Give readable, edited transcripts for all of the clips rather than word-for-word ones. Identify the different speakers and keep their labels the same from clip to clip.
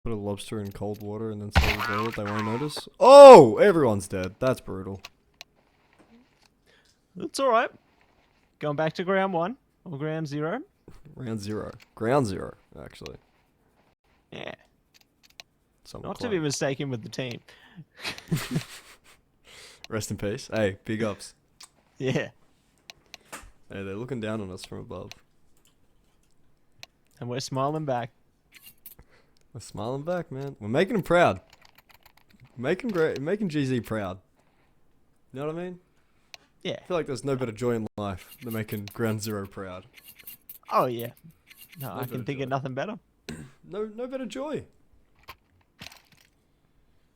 Speaker 1: Put a lobster in cold water and then slowly boil it. They won't notice. Oh, everyone's dead. That's brutal.
Speaker 2: It's all right. Going back to ground 1 or ground 0.
Speaker 1: Round 0. Ground 0, actually.
Speaker 2: Yeah.
Speaker 1: Somewhat
Speaker 2: Not to be mistaken with the team.
Speaker 1: Rest in peace. Hey, big ups.
Speaker 2: Yeah.
Speaker 1: Hey, they're looking down on us from above.
Speaker 2: And we're smiling back.
Speaker 1: We're smiling back, man. We're making them proud. Making GZ proud. You know what I mean?
Speaker 2: Yeah.
Speaker 1: I feel like there's no better joy in life than making Ground 0 proud.
Speaker 2: Oh, yeah. No,
Speaker 1: No
Speaker 2: I can
Speaker 1: better
Speaker 2: think
Speaker 1: joy.
Speaker 2: of nothing better.
Speaker 1: No better joy.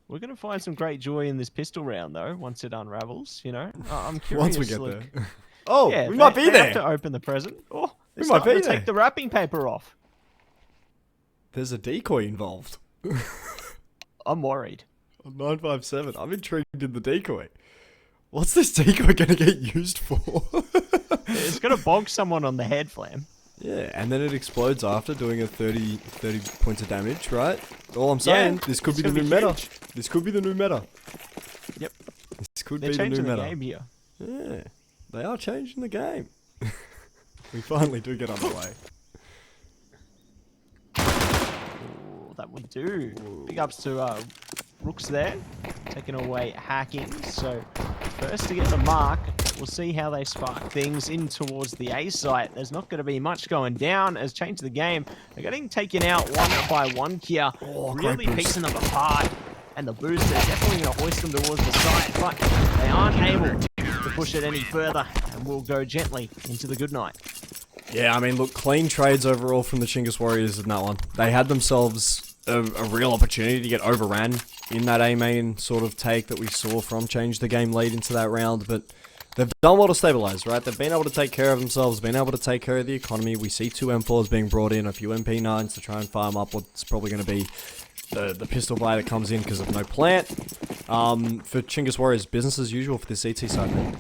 Speaker 2: We're going to find some great joy in this pistol round, though, once it unravels, you know? I'm curious.
Speaker 1: Once we get there. Oh,
Speaker 2: Yeah,
Speaker 1: we might be
Speaker 2: they
Speaker 1: there.
Speaker 2: have to open the present. Oh, they're
Speaker 1: We might
Speaker 2: starting
Speaker 1: be
Speaker 2: to
Speaker 1: there.
Speaker 2: take the wrapping paper off.
Speaker 1: There's a decoy involved.
Speaker 2: I'm worried.
Speaker 1: On 957. I'm intrigued in the decoy. What's this decoy going to get used for?
Speaker 2: It's going to bonk someone on the head, Flam.
Speaker 1: Yeah, and then it explodes after doing a 30 points of damage, right? All I'm saying, this could be the new meta. This could be the new meta.
Speaker 2: Yep.
Speaker 1: This could
Speaker 2: They're
Speaker 1: be the new
Speaker 2: changing the
Speaker 1: meta.
Speaker 2: game here.
Speaker 1: Yeah, they are changing the game. We finally do get underway.
Speaker 2: Ooh, that we do. Big ups to Rooks there, taking away hacking. So first to get the mark, we'll see how they spark things in towards the A site. There's not going to be much going down as Change the Game. They're getting taken out one by one here, really piecing them apart. And the boost is definitely going to hoist them towards the site, but they aren't able to push it any further, and we'll go gently into the good night.
Speaker 1: Yeah, I mean, look, clean trades overall from the Chinggis Warriors in that one. They had themselves a real opportunity to get overran in that A main sort of take that we saw from Change the Game lead into that round, but they've done well to stabilize, right? They've been able to take care of themselves, been able to take care of the economy. We see 2 M4s being brought in, a few MP9s to try and farm up what's probably going to be the pistol buy that comes in because of no plant. For Chinggis Warriors, business as usual for this ET side, man.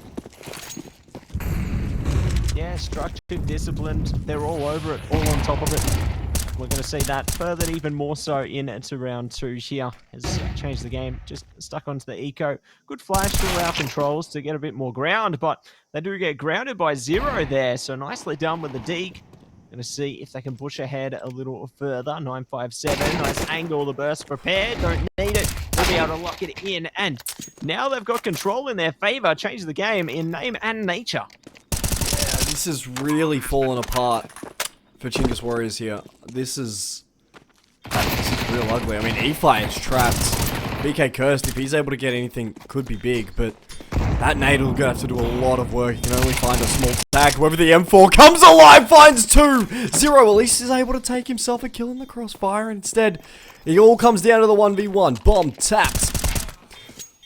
Speaker 2: Yeah, structured, disciplined, they're all over it, all on top of it. We're going to see that furthered even more so into round 2 here. Has changed the game, just stuck onto the eco. Good flash to allow controls to get a bit more ground, but they do get grounded by 0 there, so nicely done with the deke. Going to see if they can push ahead a little further. 957, nice angle, the burst prepared, don't need it. They'll be able to lock it in, and now they've got control in their favor. Change the game in name and nature.
Speaker 1: This is really fallen apart for Chinggis Warriors here. This is real ugly. I mean, E-Fly is trapped. BK cursed. If he's able to get anything, could be big, but that nade will have to do a lot of work. You can only find a small tag. Whoever the M4 comes alive finds 2. 0 at least is able to take himself a kill in the crossfire. Instead, it all comes down to the 1v1. Bomb tapped.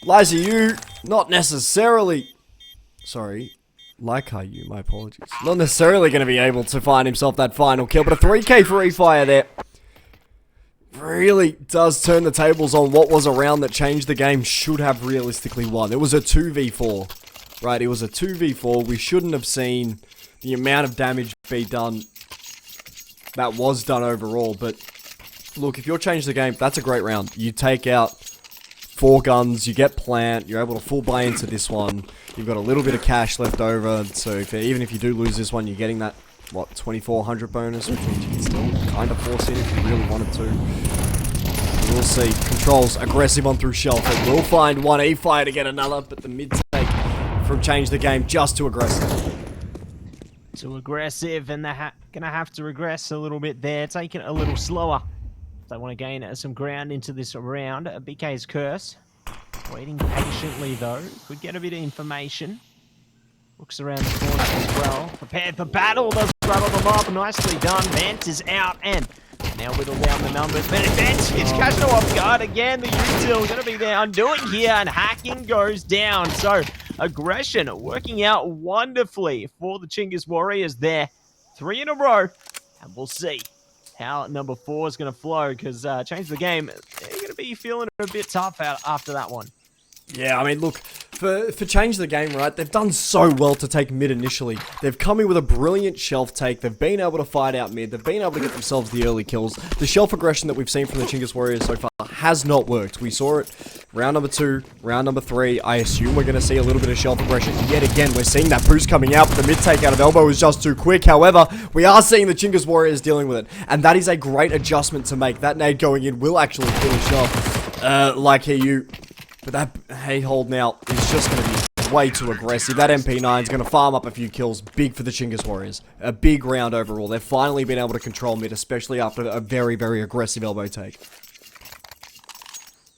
Speaker 1: Liza, you not necessarily... Sorry. Like you, my apologies. Not necessarily going to be able to find himself that final kill, but a 3k for E-Fire there. Really does turn the tables on what was a round that changed the game should have realistically won. It was a 2v4, right? It was a 2v4. We shouldn't have seen the amount of damage be done that was done overall, but look, if you're changing the game, that's a great round. You take out 4 guns, you get plant, you're able to full buy into this one. You've got a little bit of cash left over, so even if you do lose this one, you're getting that, what, 2400 bonus, which means you can still kind of force it if you really wanted to. We'll see. Controls aggressive on through shelf. It will find one E-Fire to get another, but the mid take from Change the Game just too aggressive.
Speaker 2: Too aggressive, and they're gonna have to regress a little bit there, take it a little slower. If they want to gain some ground into this round. BK's curse. Waiting patiently though. Could get a bit of information. Looks around the corner as well. Prepared for battle. Does rattle them up. Nicely done. Vent is out and now whittle down the numbers. But Vent is Cashno off guard again. The util going to be there undoing here and hacking goes down. So aggression working out wonderfully for the Chinggis Warriors there. 3 in a row. And we'll see how number 4 is going to flow because Change the Game, they're going to be feeling a bit tough out after that one.
Speaker 1: Yeah, I mean, look, For Change the Game, right, they've done so well to take mid initially. They've come in with a brilliant shelf take. They've been able to fight out mid. They've been able to get themselves the early kills. The shelf aggression that we've seen from the Chinggis Warriors so far has not worked. We saw it round number 2, round number 3. I assume we're going to see a little bit of shelf aggression yet again. We're seeing that boost coming out, but the mid take out of elbow is just too quick. However, we are seeing the Chinggis Warriors dealing with it, and that is a great adjustment to make. That nade going in will actually finish off like you. But that hay-hold now is just going to be way too aggressive. That MP9 is going to farm up a few kills. Big for the Chinggis Warriors. A big round overall. They've finally been able to control mid, especially after a very, very aggressive elbow take.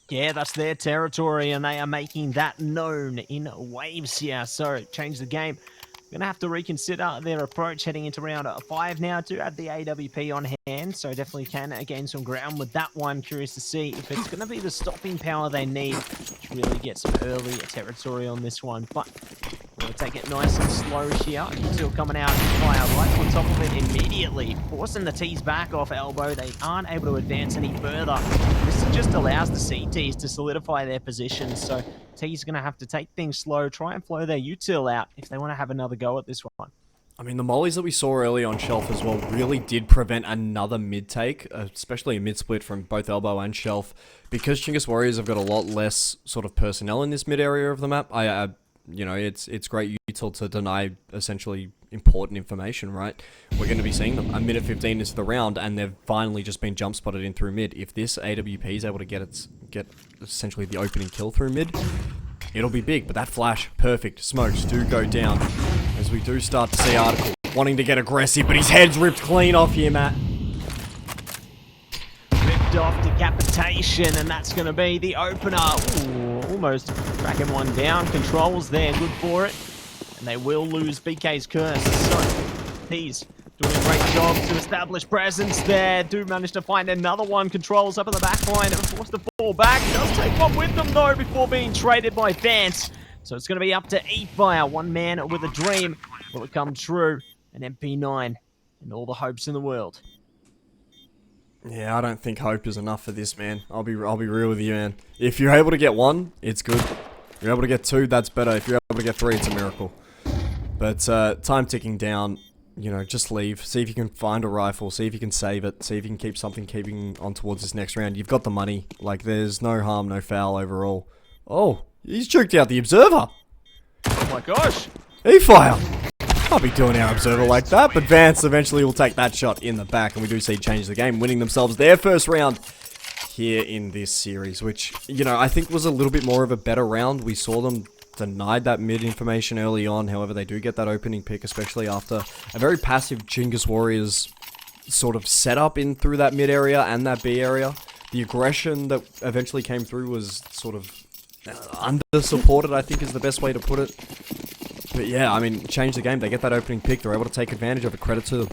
Speaker 2: Yeah, that's their territory, and they are making that known in waves here. So, Change the Game. Going to have to reconsider their approach heading into round 5 now. Do have the AWP on hand, so definitely can gain some ground with that one. Curious to see if it's going to be the stopping power they need to really get some early territory on this one. But we'll take it nice and slow here. Still coming out fire right on top of it immediately, forcing the T's back off elbow. They aren't able to advance any further. This just allows the CTs to solidify their position, so T's going to have to take things slow, try and flow their util out if they want to have another go at this one.
Speaker 1: I mean, the mollies that we saw early on shelf as well really did prevent another mid take, especially a mid split from both elbow and shelf. Because Chinggis Warriors have got a lot less sort of personnel in this mid area of the map, you know, it's great util to deny essentially important information, right? We're going to be seeing them. A minute 15 into the round, and they've finally just been jump spotted in through mid. If this AWP is able to get essentially the opening kill through mid, it'll be big. But that flash, perfect. Smokes do go down as we do start to see Article wanting to get aggressive, but his head's ripped clean off here, Matt.
Speaker 2: Ripped off decapitation, and that's going to be the opener. Ooh, almost tracking one down. Controls there, good for it. And they will lose BK's curse. So, he's doing a great job to establish presence there. Do manage to find another one. Controls up at the back line and forced to fall back. Does take one with them, though, before being traded by Vance. So it's going to be up to E-Fire. One man with a dream. Will it come true? An MP9 and all the hopes in the world.
Speaker 1: Yeah, I don't think hope is enough for this, man. I'll be real with you, man. If you're able to get 1, it's good. If you're able to get 2, that's better. If you're able to get 3, it's a miracle. But time ticking down, you know, just leave. See if you can find a rifle. See if you can save it. See if you can keep something keeping on towards this next round. You've got the money. Like, there's no harm, no foul overall. Oh, he's juked out the Observer.
Speaker 2: Oh my gosh.
Speaker 1: E-Fire. Can't be doing our Observer like that, but Vance eventually will take that shot in the back, and we do see Change the Game winning themselves their first round here in this series, which, you know, I think was a little bit more of a better round. We saw them denied that mid information early on. However, they do get that opening pick, especially after a very passive Chinggis Warriors sort of setup in through that mid area and that B area. The aggression that eventually came through was sort of under-supported, I think is the best way to put it. But yeah, I mean, Change the Game. They get that opening pick. They're able to take advantage of it. Credit to them.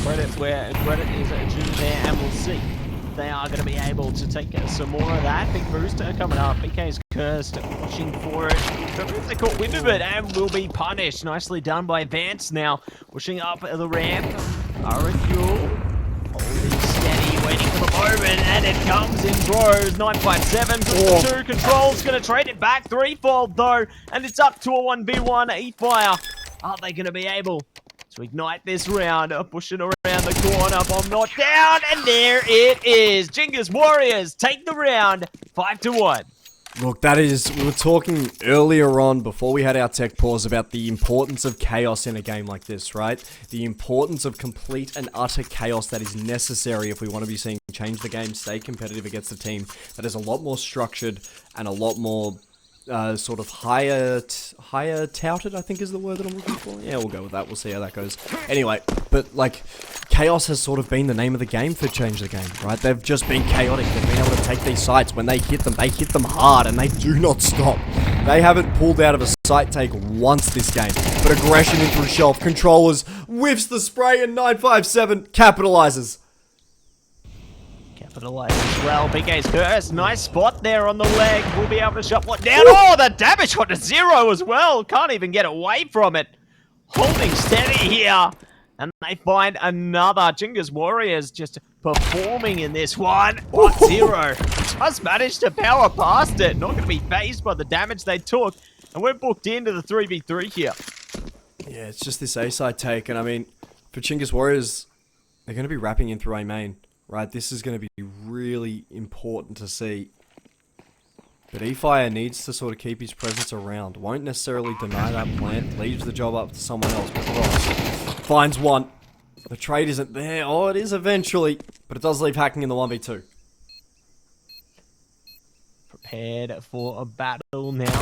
Speaker 2: Credit where credit is due there, and we'll see. They are going to be able to take some more of that. Big booster coming up. BK's cursed, watching for it. They caught wind of it and will be punished. Nicely done by Vance now. Pushing up the ramp. Aracule holding steady, waiting for the moment, and it comes in throws. 957 puts the 2. Controls going to trade it back. Threefold though, and it's up to a 1v1. E-Fire. Are they going to be able to ignite this round? Pushing around the corner, bomb not down, and there it is. Chinggis Warriors take the round 5-1.
Speaker 1: Look, that is, we were talking earlier on before we had our tech pause about the importance of chaos in a game like this, right? The importance of complete and utter chaos that is necessary if we want to be seeing Change the Game, stay competitive against a team that is a lot more structured and a lot more sort of higher touted, I think is the word that I'm looking for. Yeah, we'll go with that. We'll see how that goes. Anyway, but like, chaos has sort of been the name of the game for Change the Game, right? They've just been chaotic. They've been able to take these sites. When they hit them hard, and they do not stop. They haven't pulled out of a site take once this game. But aggression in through shelf. Controllers whiffs the spray, and 957 capitalizes.
Speaker 2: Capitalize as well. BK's curse. Nice spot there on the leg. We'll be able to shut one down. Oh, the damage got to 0 as well. Can't even get away from it. Holding steady here. And they find another. Chinggis Warriors just performing in this one. But Zero just managed to power past it. Not going to be phased by the damage they took. And we're booked into the 3v3 here.
Speaker 1: Yeah, it's just this A-side take. And I mean, for Chinggis Warriors, they're going to be wrapping in through A main, right? This is going to be really important to see. But eFire needs to sort of keep his presence around. Won't necessarily deny that plant. Leaves the job up to someone else. But Ross finds one. The trade isn't there. Oh, it is eventually. But it does leave Hacking in the 1v2.
Speaker 2: Prepared for a battle now.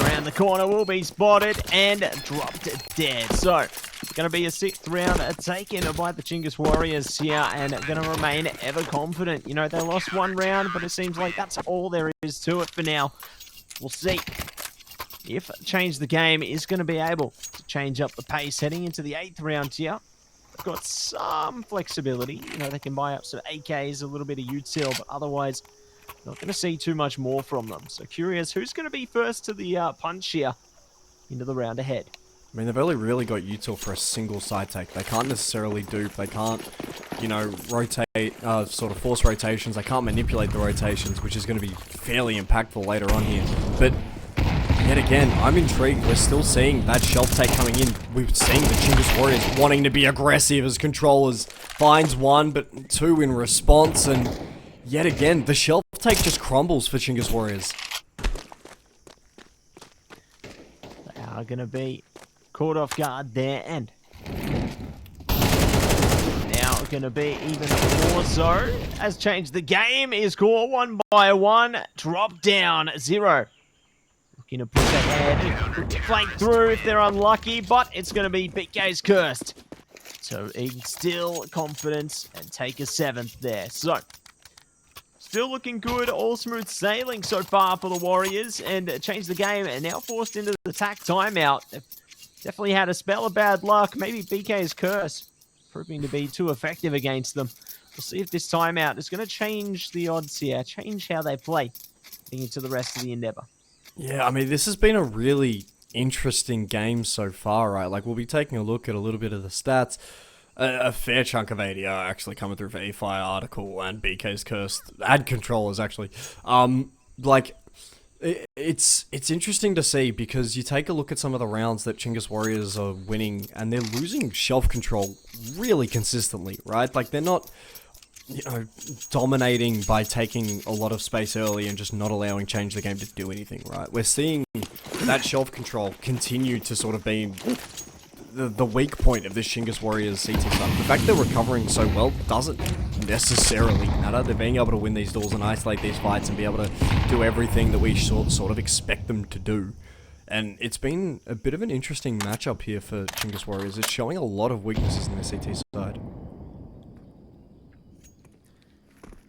Speaker 2: Around the corner will be spotted and dropped dead. So, going to be a 6th round taken by the Chinggis Warriors here, and going to remain ever confident. You know, they lost 1 round, but it seems like that's all there is to it for now. We'll see if Change the Game is going to be able to change up the pace heading into the 8th round here. They've got some flexibility. You know, they can buy up some AKs, a little bit of util, but otherwise not going to see too much more from them. So curious, who's going to be first to the punch here into the round ahead?
Speaker 1: I mean, they've only really got util for a single side take. They can't necessarily dupe. They can't, you know, rotate, sort of force rotations. They can't manipulate the rotations, which is going to be fairly impactful later on here. But yet again, I'm intrigued. We're still seeing that shelf take coming in. We're seeing the Chinggis Warriors wanting to be aggressive as controllers. Finds 1, but 2 in response. And yet again, the shelf take just crumbles for Chinggis Warriors.
Speaker 2: They are going to be caught off guard there, and now going to be even more so as Change the Game is caught 1 by 1. Drop down. Zero looking to push ahead, flank through if they're unlucky, but it's going to be BK's cursed. So instill confidence and take a 7th there. So still looking good, all smooth sailing so far for the Warriors, and Change the Game and now forced into the attack timeout. They've definitely had a spell of bad luck. Maybe BK's curse proving to be too effective against them. We'll see if this timeout is going to change the odds here, change how they play heading into the rest of the endeavor.
Speaker 1: Yeah, I mean, this has been a really interesting game so far, right? Like, we'll be taking a look at a little bit of the stats. A fair chunk of ADR actually coming through for eFire Article and BK's Curse, and controllers actually. Like, it's interesting to see because you take a look at some of the rounds that Chinggis Warriors are winning and they're losing shelf control really consistently, right? Like, they're not, you know, dominating by taking a lot of space early and just not allowing Change the Game to do anything, right? We're seeing that shelf control continue to sort of be the weak point of this Chinggis Warriors CT stuff. The fact they're recovering so well doesn't necessarily matter. They're being able to win these duels and isolate these fights and be able to do everything that we sort of expect them to do. And it's been a bit of an interesting matchup here for Chinggis Warriors. It's showing a lot of weaknesses in their CT side.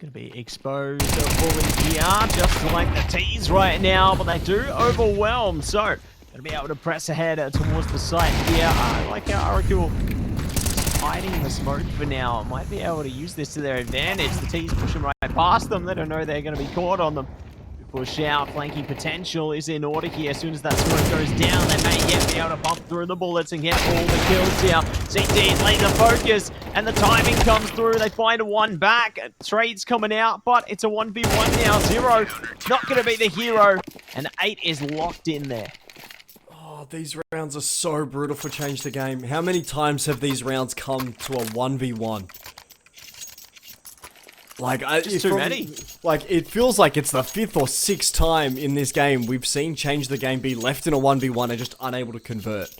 Speaker 2: Going to be exposed fully here, just like the T's right now, but they do overwhelm. So, going to be able to press ahead towards the site here. I like how Oracle is hiding the smoke for now. Might be able to use this to their advantage. The T's pushing right past them. They don't know they're going to be caught on them. Push out, flanking potential is in order here. As soon as that smoke goes down, they may yet be able to bump through the bullets and get all the kills here. CT laser focus, and the timing comes through. They find a 1 back. Trade's coming out, but it's a 1v1 now. Zero not going to be the hero, and 8 is locked in there.
Speaker 1: Oh, these rounds are so brutal for Change the Game. How many times have these rounds come to a 1v1? Like,
Speaker 2: it's too many.
Speaker 1: Like, it feels like it's the 5th or 6th time in this game we've seen Change the Game be left in a 1v1 and just unable to convert.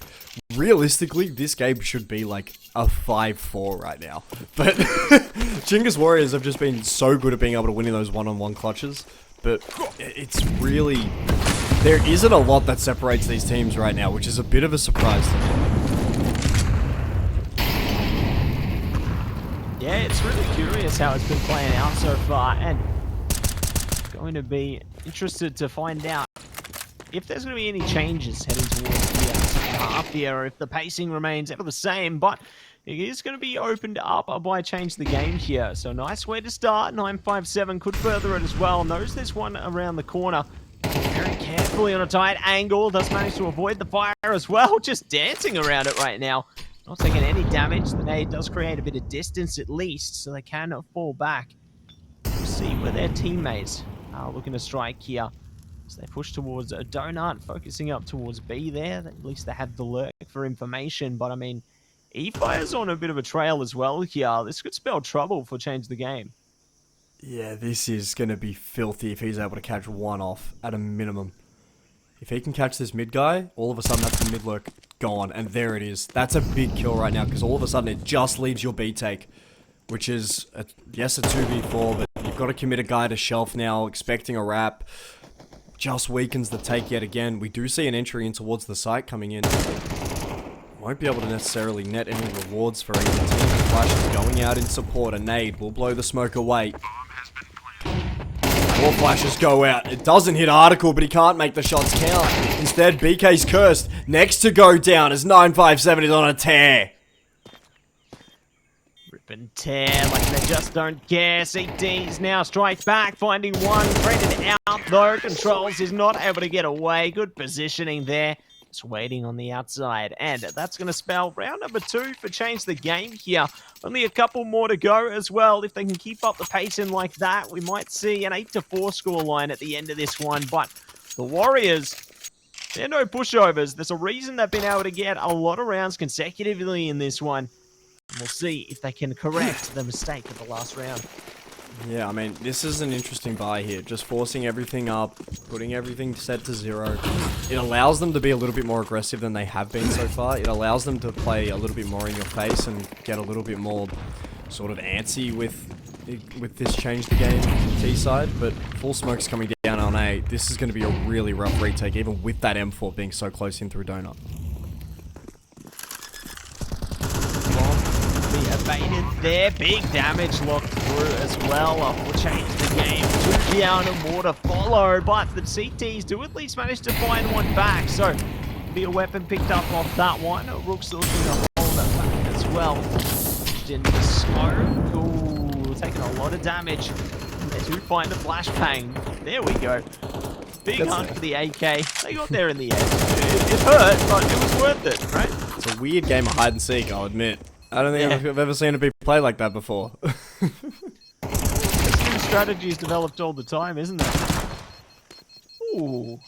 Speaker 1: Realistically, this game should be like a 5-4 right now. But Chinggis Warriors have just been so good at being able to win in those one-on-one clutches. But it's really... there isn't a lot that separates these teams right now, which is a bit of a surprise to me.
Speaker 2: Yeah, it's really curious how it's been playing out so far, and going to be interested to find out if there's going to be any changes heading towards the second half here, or if the pacing remains ever the same, but it is going to be opened up by Change the Game here. So nice way to start. 957 could further it as well. Knows there's one around the corner. Very carefully on a tight angle. Does manage to avoid the fire as well. Just dancing around it right now. Not taking any damage. The nade does create a bit of distance at least, so they can fall back. We'll see where their teammates are looking to strike here. So they push towards a donut, focusing up towards B there. At least they have the lurk for information. But I mean, E-Fire's on a bit of a trail as well here. This could spell trouble for Change the Game.
Speaker 1: Yeah, this is going to be filthy if he's able to catch one off at a minimum. If he can catch this mid guy, all of a sudden that's the mid lurk gone. And there it is. That's a big kill right now because all of a sudden it just leaves your B take. Which is, yes, a 2v4, but you've got to commit a guy to shelf now, expecting a wrap. Just weakens the take yet again. We do see an entry in towards the site coming in. Won't be able to necessarily net any rewards for either team. Flash is going out in support. A nade will blow the smoke away. More flashes go out. It doesn't hit Article, but he can't make the shots count. Instead, BK's cursed. Next to go down as 957 is on a tear.
Speaker 2: Rip and tear like they just don't care. CT's now strike back, finding one. Threaded out though. Controls is not able to get away. Good positioning there. Just waiting on the outside. And that's going to spell round number 2 for Change the Game here. Only a couple more to go as well. If they can keep up the pacing like that, we might see an 8-4 scoreline at the end of this one. But the Warriors, they're no pushovers. There's a reason they've been able to get a lot of rounds consecutively in this one. And we'll see if they can correct the mistake of the last round.
Speaker 1: Yeah, I mean, this is an interesting buy here. Just forcing everything up, putting everything set to 0. It allows them to be a little bit more aggressive than they have been so far. It allows them to play a little bit more in your face and get a little bit more sort of antsy with this Change the Game T side. But full smoke's coming down on A. This is going to be a really rough retake, even with that M4 being so close in through Donut.
Speaker 2: Evaded there, big damage locked through as well. Will change the game. 2 down and more to follow, but the CTs do at least manage to find one back. So, be a weapon picked up off that one. Rook's looking to hold that back as well. Into the smoke. Ooh, taking a lot of damage. They do find a flashbang. There we go. Big hunt for the AK. They got there in the end. It hurt, but it was worth it, right?
Speaker 1: It's a weird game of hide and seek, I'll admit. I don't think I've ever seen it be played like that before.
Speaker 2: There's new strategies developed all the time, isn't there? Ooh.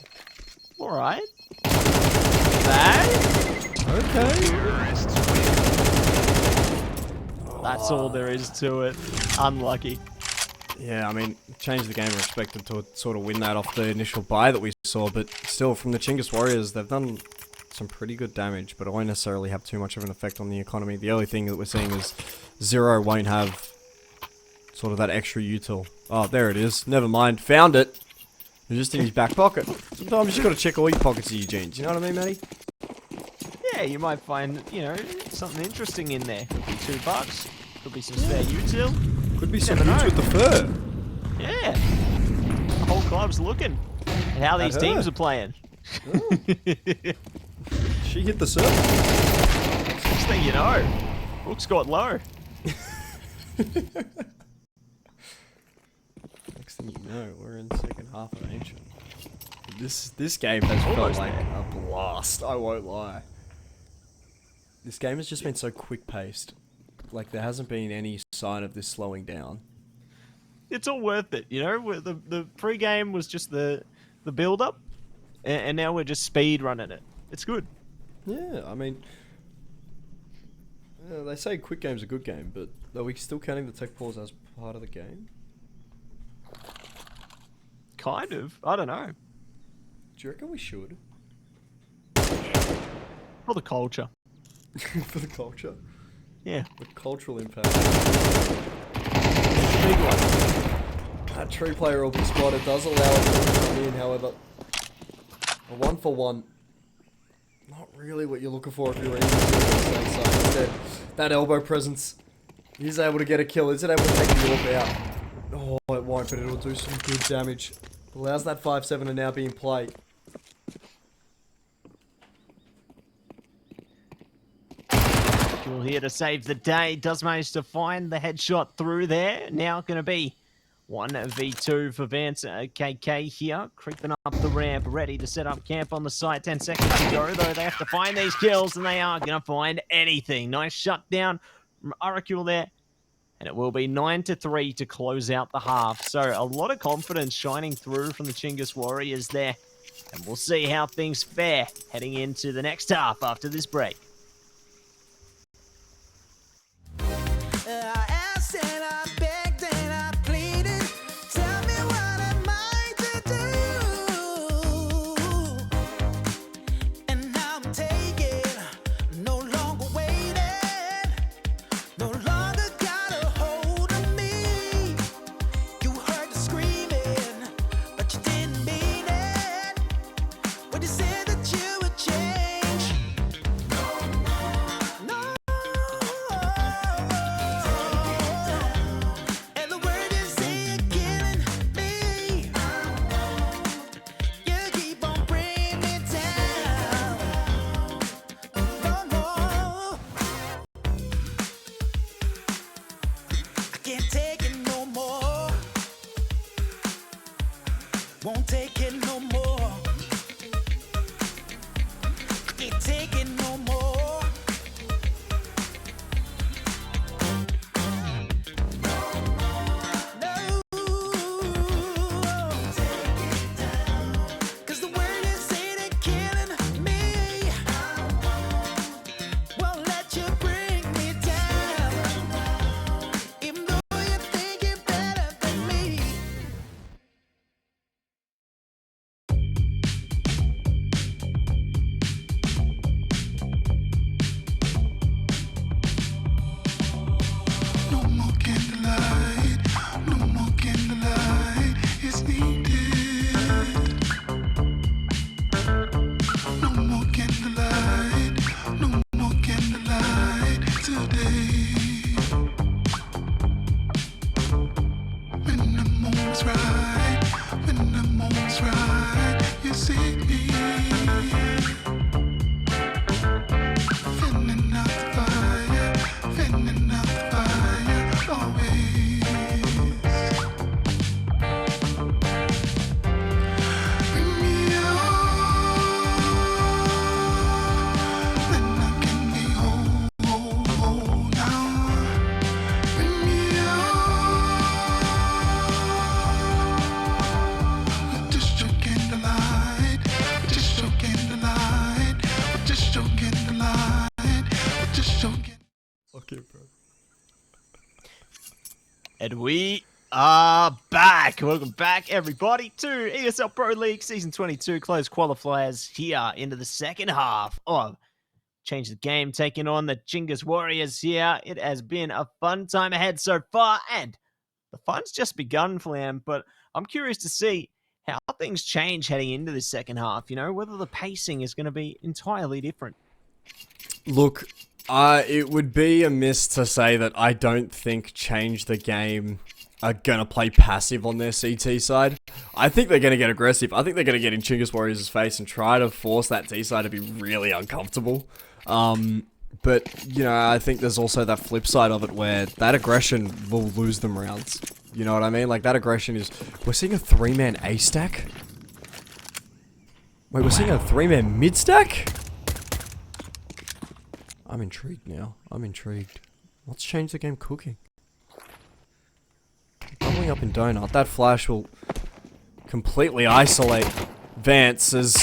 Speaker 2: Alright. That?
Speaker 1: Okay.
Speaker 2: That's all there is to it. Unlucky.
Speaker 1: Yeah, I mean, Change the Game are expected to sort of win that off the initial buy that we saw, but still, from the Chinggis Warriors, they've done some pretty good damage, but it won't necessarily have too much of an effect on the economy. The only thing that we're seeing is 0 won't have sort of that extra util. Oh, there it is. Never mind. Found it. It's just in his back pocket. Sometimes you just gotta check all your pockets of your jeans. You know what I mean, Matty?
Speaker 2: Yeah, you might find, you know, something interesting in there. Could be $2. Could be some spare util.
Speaker 1: Could be some boots with the fur.
Speaker 2: Yeah. The whole club's looking at how these teams are playing.
Speaker 1: Oh. She hit the surface.
Speaker 2: Next thing you know, Rook's got low.
Speaker 1: Next thing you know, we're in the second half of Ancient. This game has felt like a blast, I won't lie. This game has just been so quick-paced. Like, there hasn't been any sign of this slowing down.
Speaker 2: It's all worth it, you know? The pre-game was just the build-up, and now we're just speed running it. It's good.
Speaker 1: Yeah, I mean, they say quick game's a good game, but are we still counting the tech pause as part of the game?
Speaker 2: Kind of. I don't know.
Speaker 1: Do you reckon we should?
Speaker 2: For the culture.
Speaker 1: For the culture?
Speaker 2: Yeah.
Speaker 1: The cultural impact.
Speaker 2: Big one.
Speaker 1: That tree player will be spotted. Does allow it to come in, however. A 1-for-1. Not really what you're looking for if you're in the same side. Instead, that elbow presence. He's able to get a kill. Is it able to take the orb out? Oh, it won't, but it'll do some good damage. Allows that 5-7 to now be in play.
Speaker 2: Jewel here to save the day. Does manage to find the headshot through there. Now going to be 1v2 for Vance KK here, creeping up the ramp, ready to set up camp on the site. 10 seconds to go, though. They have to find these kills, and they are going to find anything. Nice shutdown from Oracle there, and it will be 9-3 to close out the half. So a lot of confidence shining through from the Chinggis Warriors there, and we'll see how things fare heading into the next half after this break.
Speaker 3: Won't take it no more. Can't take it no more. No. Cause the word is saying it killing me. Won't let you bring me down. Even though you think you're better than me.
Speaker 1: Okay, bro.
Speaker 2: And we are back. Welcome back, everybody, to ESL Pro League Season 22 closed qualifiers here into the second half of Change the Game, taking on the Chinggis Warriors here. It has been a fun time ahead so far, and the fun's just begun, Flam, but I'm curious to see how things change heading into the second half, you know, whether the pacing is going to be entirely different.
Speaker 1: Look, it would be amiss to say that I don't think Change the Game are going to play passive on their CT side. I think they're going to get aggressive. I think they're going to get in Chinggis Warriors' face and try to force that T side to be really uncomfortable. But, you know, I think there's also that flip side of it where that aggression will lose them rounds. You know what I mean? Like, that aggression is... We're seeing a 3-man A-stack? Wait, we're seeing a 3-man mid-stack? I'm intrigued now. I'm intrigued. Let's change the game cooking. Doubling up in Donut. That flash will completely isolate Vance as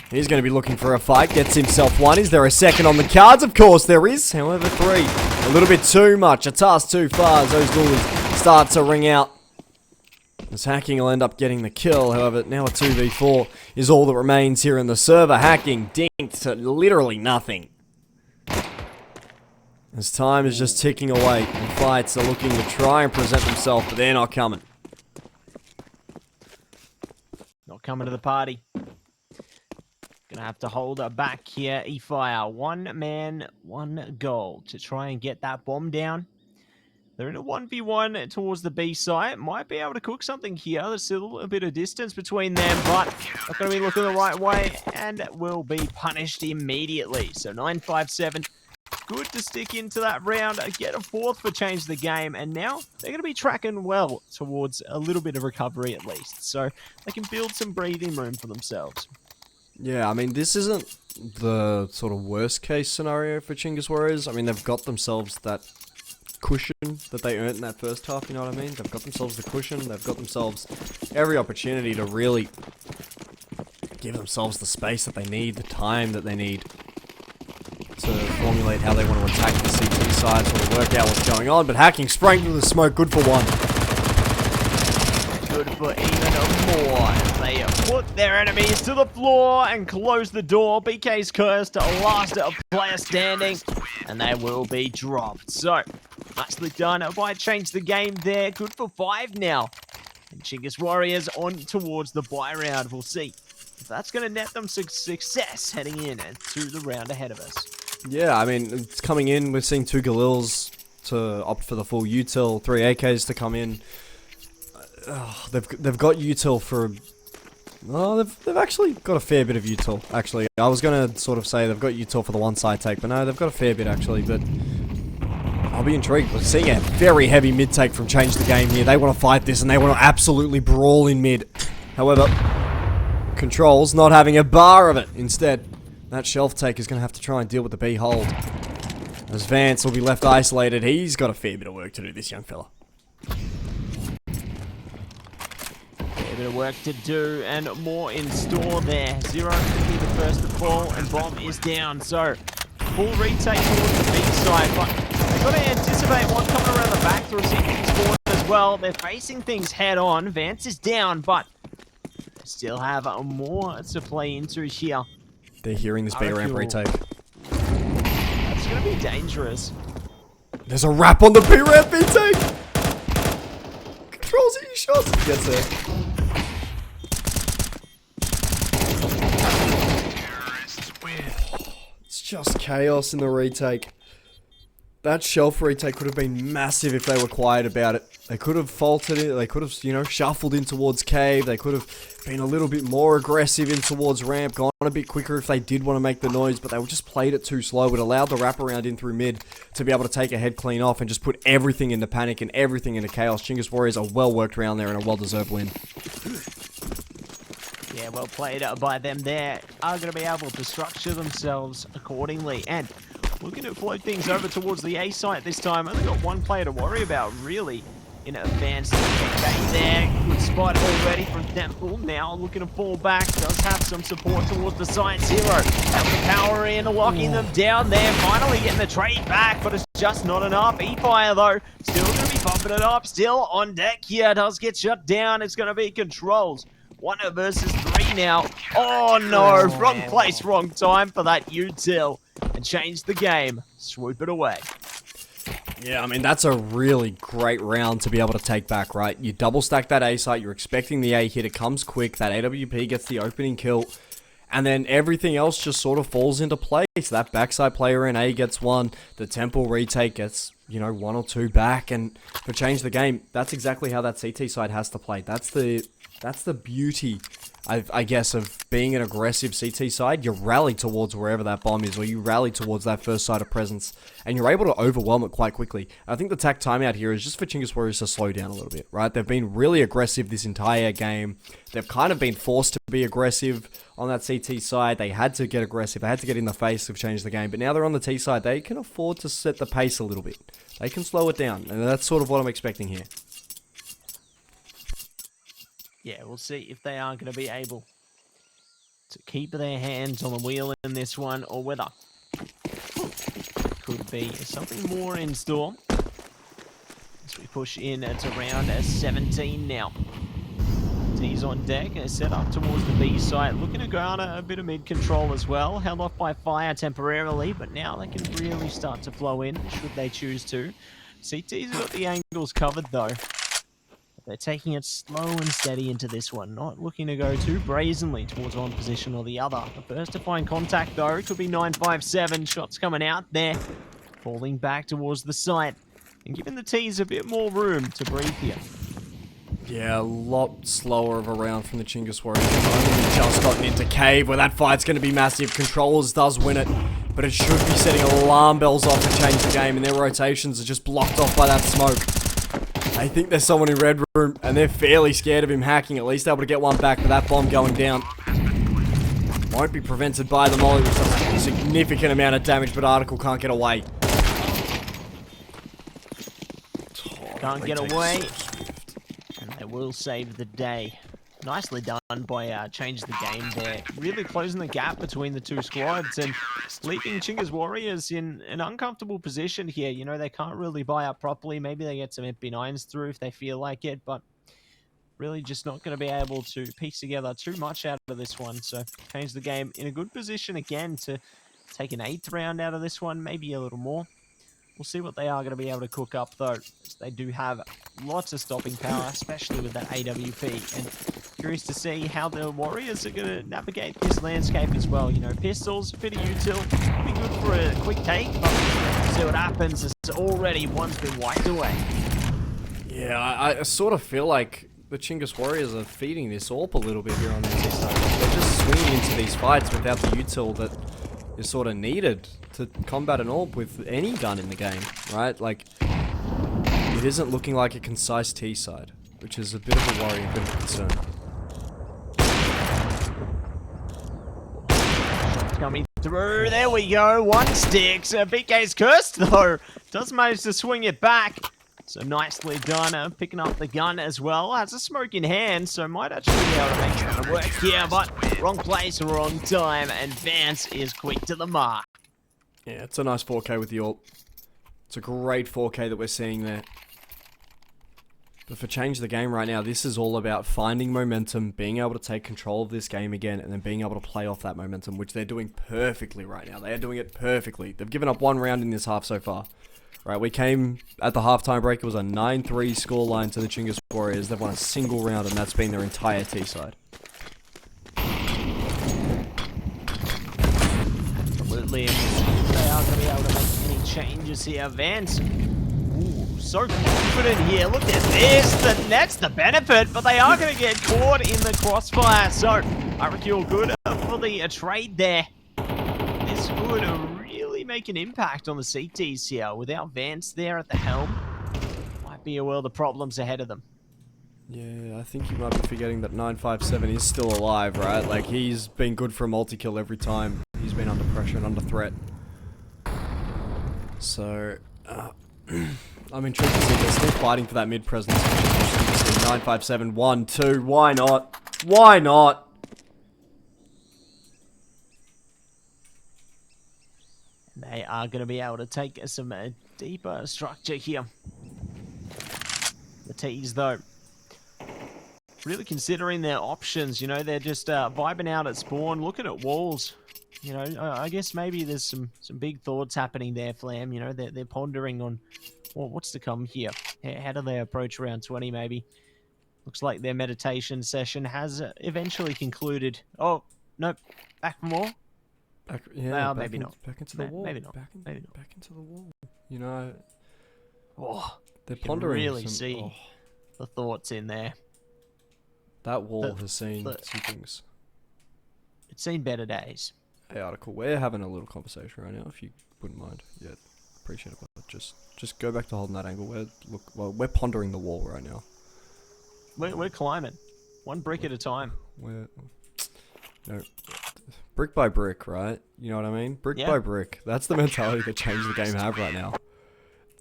Speaker 1: he's going to be looking for a fight. Gets himself one. Is there a second on the cards? Of course there is. However, 3. A little bit too much. A task too far as those goalies start to ring out. As Hacking will end up getting the kill. However, now a 2v4 is all that remains here in the server. Hacking dinked to literally nothing. As time is just ticking away, and fights are looking to try and present themselves, but they're not coming.
Speaker 2: Not coming to the party. Gonna have to hold her back here. E-Fire, 1 man, 1 goal to try and get that bomb down. They're in a 1v1 towards the B site. Might be able to cook something here. There's still a bit of distance between them, but not going to be looking the right way and will be punished immediately. So 9-5-7. good to stick into that round, get a fourth for Change the Game, and now they're going to be tracking well towards a little bit of recovery at least, so they can build some breathing room for themselves.
Speaker 1: Yeah, I mean, this isn't the sort of worst case scenario for Chinggis Warriors. I mean, they've got themselves that cushion that they earned in that first half, you know what I mean? They've got themselves the cushion, they've got themselves every opportunity to really give themselves the space that they need, the time that they need to formulate how they want to attack the CT side, sort of work out what's going on, but hacking sprang through the smoke, good for one.
Speaker 2: Good for even more. They put their enemies to the floor and close the door. BK's cursed, last player standing, and they will be dropped. So, nicely done by Change the Game there. Good for 5 now. And Chinggis Warriors on towards the bye round. We'll see if that's going to net them some success heading in and to the round ahead of us.
Speaker 1: Yeah, I mean, it's coming in, we're seeing 2 Galils to opt for the full util, 3 AKs to come in. They've got util for... Oh, they've actually got a fair bit of util, actually. I was going to sort of say they've got util for the one side take, but no, they've got a fair bit, actually, but... I'll be intrigued. We're seeing a very heavy mid take from Change the Game here. They want to fight this, and they want to absolutely brawl in mid. However, Control's not having a bar of it. Instead, that shelf take is going to have to try and deal with the B hold. As Vance will be left isolated, he's got a fair bit of work to do, this young fella.
Speaker 2: A bit of work to do and more in store there. Zero to be the first to fall and Bomb is down. So full retake towards the B side, but they've got to anticipate what's coming around the back through CT's forward as well. They're facing things head on. Vance is down, but still have more to play into here.
Speaker 1: They're hearing this B ramp retake.
Speaker 2: That's going to be dangerous.
Speaker 1: There's a wrap on the B ramp retake! Controls any shots. He gets there. It's just chaos in the retake. That shelf retake could have been massive if they were quiet about it. They could have faltered it. They could have, you know, shuffled in towards cave. They could have been a little bit more aggressive in towards ramp, gone a bit quicker if they did want to make the noise, but they just played it too slow. It allowed the wraparound in through mid to be able to take a head clean off and just put everything into panic and everything into chaos. Chinggis Warriors a well-worked round there and a well-deserved win.
Speaker 2: Yeah, well played by them there. Are going to be able to structure themselves accordingly. And looking to float things over towards the A site this time. Only got one player to worry about, really, in advance. Okay, there. Good spot already from Temple. Now looking to fall back. Does have some support towards the side. Zero. Have the power in, locking them down there. Finally getting the trade back, but it's just not enough. E-Fire, though, still going to be bumping it up. Still on deck here. Does get shut down. It's going to be Controls. 1 versus 3 now. Oh no, wrong place, wrong time for that util. And change the game. Swoop it away.
Speaker 1: Yeah, I mean, that's a really great round to be able to take back, right? You double stack that A site, you're expecting the A hit, it comes quick, that AWP gets the opening kill, and then everything else just sort of falls into place. That backside player in A gets 1, the Temple retake gets, you know, 1 or 2 back, and for change the game, that's exactly how that CT side has to play. That's the beauty, I guess, of being an aggressive CT side. You rally towards wherever that bomb is, or you rally towards that first side of presence, and you're able to overwhelm it quite quickly. I think the tack timeout here is just for Chinggis Warriors to slow down a little bit, right? They've been really aggressive this entire game. They've kind of been forced to be aggressive on that CT side. They had to get aggressive. They had to get in the face of change the game. But now they're on the T side. They can afford to set the pace a little bit. They can slow it down, and that's sort of what I'm expecting here.
Speaker 2: Yeah, we'll see if they are going to be able to keep their hands on the wheel in this one, or whether could be something more in store. As we push in, it's around 17 now. T's on deck, set up towards the B site, looking to garner a bit of mid control as well. Held off by fire temporarily, but now they can really start to flow in, should they choose to. CT's got the angles covered though. They're taking it slow and steady into this one, not looking to go too brazenly towards one position or the other. The first to find contact though could be 957. Shots coming out there, falling back towards the site, and giving the T's a bit more room to breathe here.
Speaker 1: Yeah, a lot slower of a round from the Chinggis Warriors. They've only just gotten into cave, where that fight's going to be massive. Controllers does win it, but it should be setting alarm bells off to change the game, and their rotations are just blocked off by that smoke. They think there's someone in red room, and they're fairly scared of him hacking, at least able to get one back, but that bomb going down won't be prevented by the molly, which does a significant amount of damage, but Article can't get away.
Speaker 2: Can't get away, and they will save the day. Nicely done by Change the Game there. Really closing the gap between the two squads and leaving Chinggis Warriors in an uncomfortable position here. You know, they can't really buy up properly. Maybe they get some MP9s through if they feel like it, but really just not going to be able to piece together too much out of this one. So Change the Game in a good position again to take an 8th round out of this one, maybe a little more. We'll see what they are going to be able to cook up, though. They do have lots of stopping power, especially with that AWP. And curious to see how the Warriors are going to navigate this landscape as well. You know, pistols, bit of util, be good for a quick take, but see what happens. It's already one's been wiped away.
Speaker 1: Yeah, I sort of feel like the Chinggis Warriors are feeding this AWP a little bit here on the east side. They're just swinging into these fights without the util that is sort of needed to combat an AWP with any gun in the game, right? Like, it isn't looking like a concise T side, which is a bit of a worry, a bit of a concern.
Speaker 2: Coming through, there we go, one sticks. BK's cursed though, does manage to swing it back. So nicely done, picking up the gun as well. Has a smoke in hand, so might actually be able to make something work here, but wrong place, wrong time, and Vance is quick to the mark.
Speaker 1: Yeah, it's a nice 4K with the AWP. It's a great 4K that we're seeing there. But for Change the Game right now, this is all about finding momentum, being able to take control of this game again, and then being able to play off that momentum, which they're doing perfectly right now. They are doing it perfectly. They've given up one round in this half so far. Right, we came at the halftime break. It was a 9-3 scoreline to the Chinggis Warriors. They've won a single round, and that's been their entire T side.
Speaker 2: Absolutely. They are going to be able to make any changes here. Vance, ooh, so confident here. Look at this. That's the benefit, but they are going to get caught in the crossfire. So, I reckon you're good for the trade there. This would really make an impact on the CTs here. Without Vance there at the helm, might be a world of problems ahead of them.
Speaker 1: Yeah, I think you might be forgetting that 957 is still alive, right? Like, he's been good for a multi-kill every time he's been under pressure and under threat. So, I'm intrigued to see they're still fighting for that mid presence. 957, 1, 2, why not? Why not?
Speaker 2: They are going to be able to take some deeper structure here. The T's, though, really considering their options. You know, they're just vibing out at spawn, looking at walls. You know, I guess maybe there's some big thoughts happening there, Flam. You know, they're pondering on, well, what's to come here. How do they approach round 20, maybe? Looks like their meditation session has eventually concluded. Oh, nope. Back for more?
Speaker 1: Back, yeah,
Speaker 2: Well,
Speaker 1: back
Speaker 2: maybe not.
Speaker 1: Back into the wall.
Speaker 2: Maybe not.
Speaker 1: Maybe not. Back into the wall. You know,
Speaker 2: Oh,
Speaker 1: they're
Speaker 2: you can
Speaker 1: pondering.
Speaker 2: really
Speaker 1: some,
Speaker 2: see
Speaker 1: oh,
Speaker 2: the thoughts in there.
Speaker 1: that wall has seen
Speaker 2: the-
Speaker 1: some things.
Speaker 2: It's seen better days.
Speaker 1: Hey, Article, we're having a little conversation right now, if you wouldn't mind. Yeah, appreciate it. But just go back to holding that angle. We're pondering the wall right now.
Speaker 2: We're climbing, one brick at a time.
Speaker 1: We're, brick by brick, right? You know what I mean? Brick
Speaker 2: Yeah.
Speaker 1: by brick. That's the mentality that Change the Game have right now.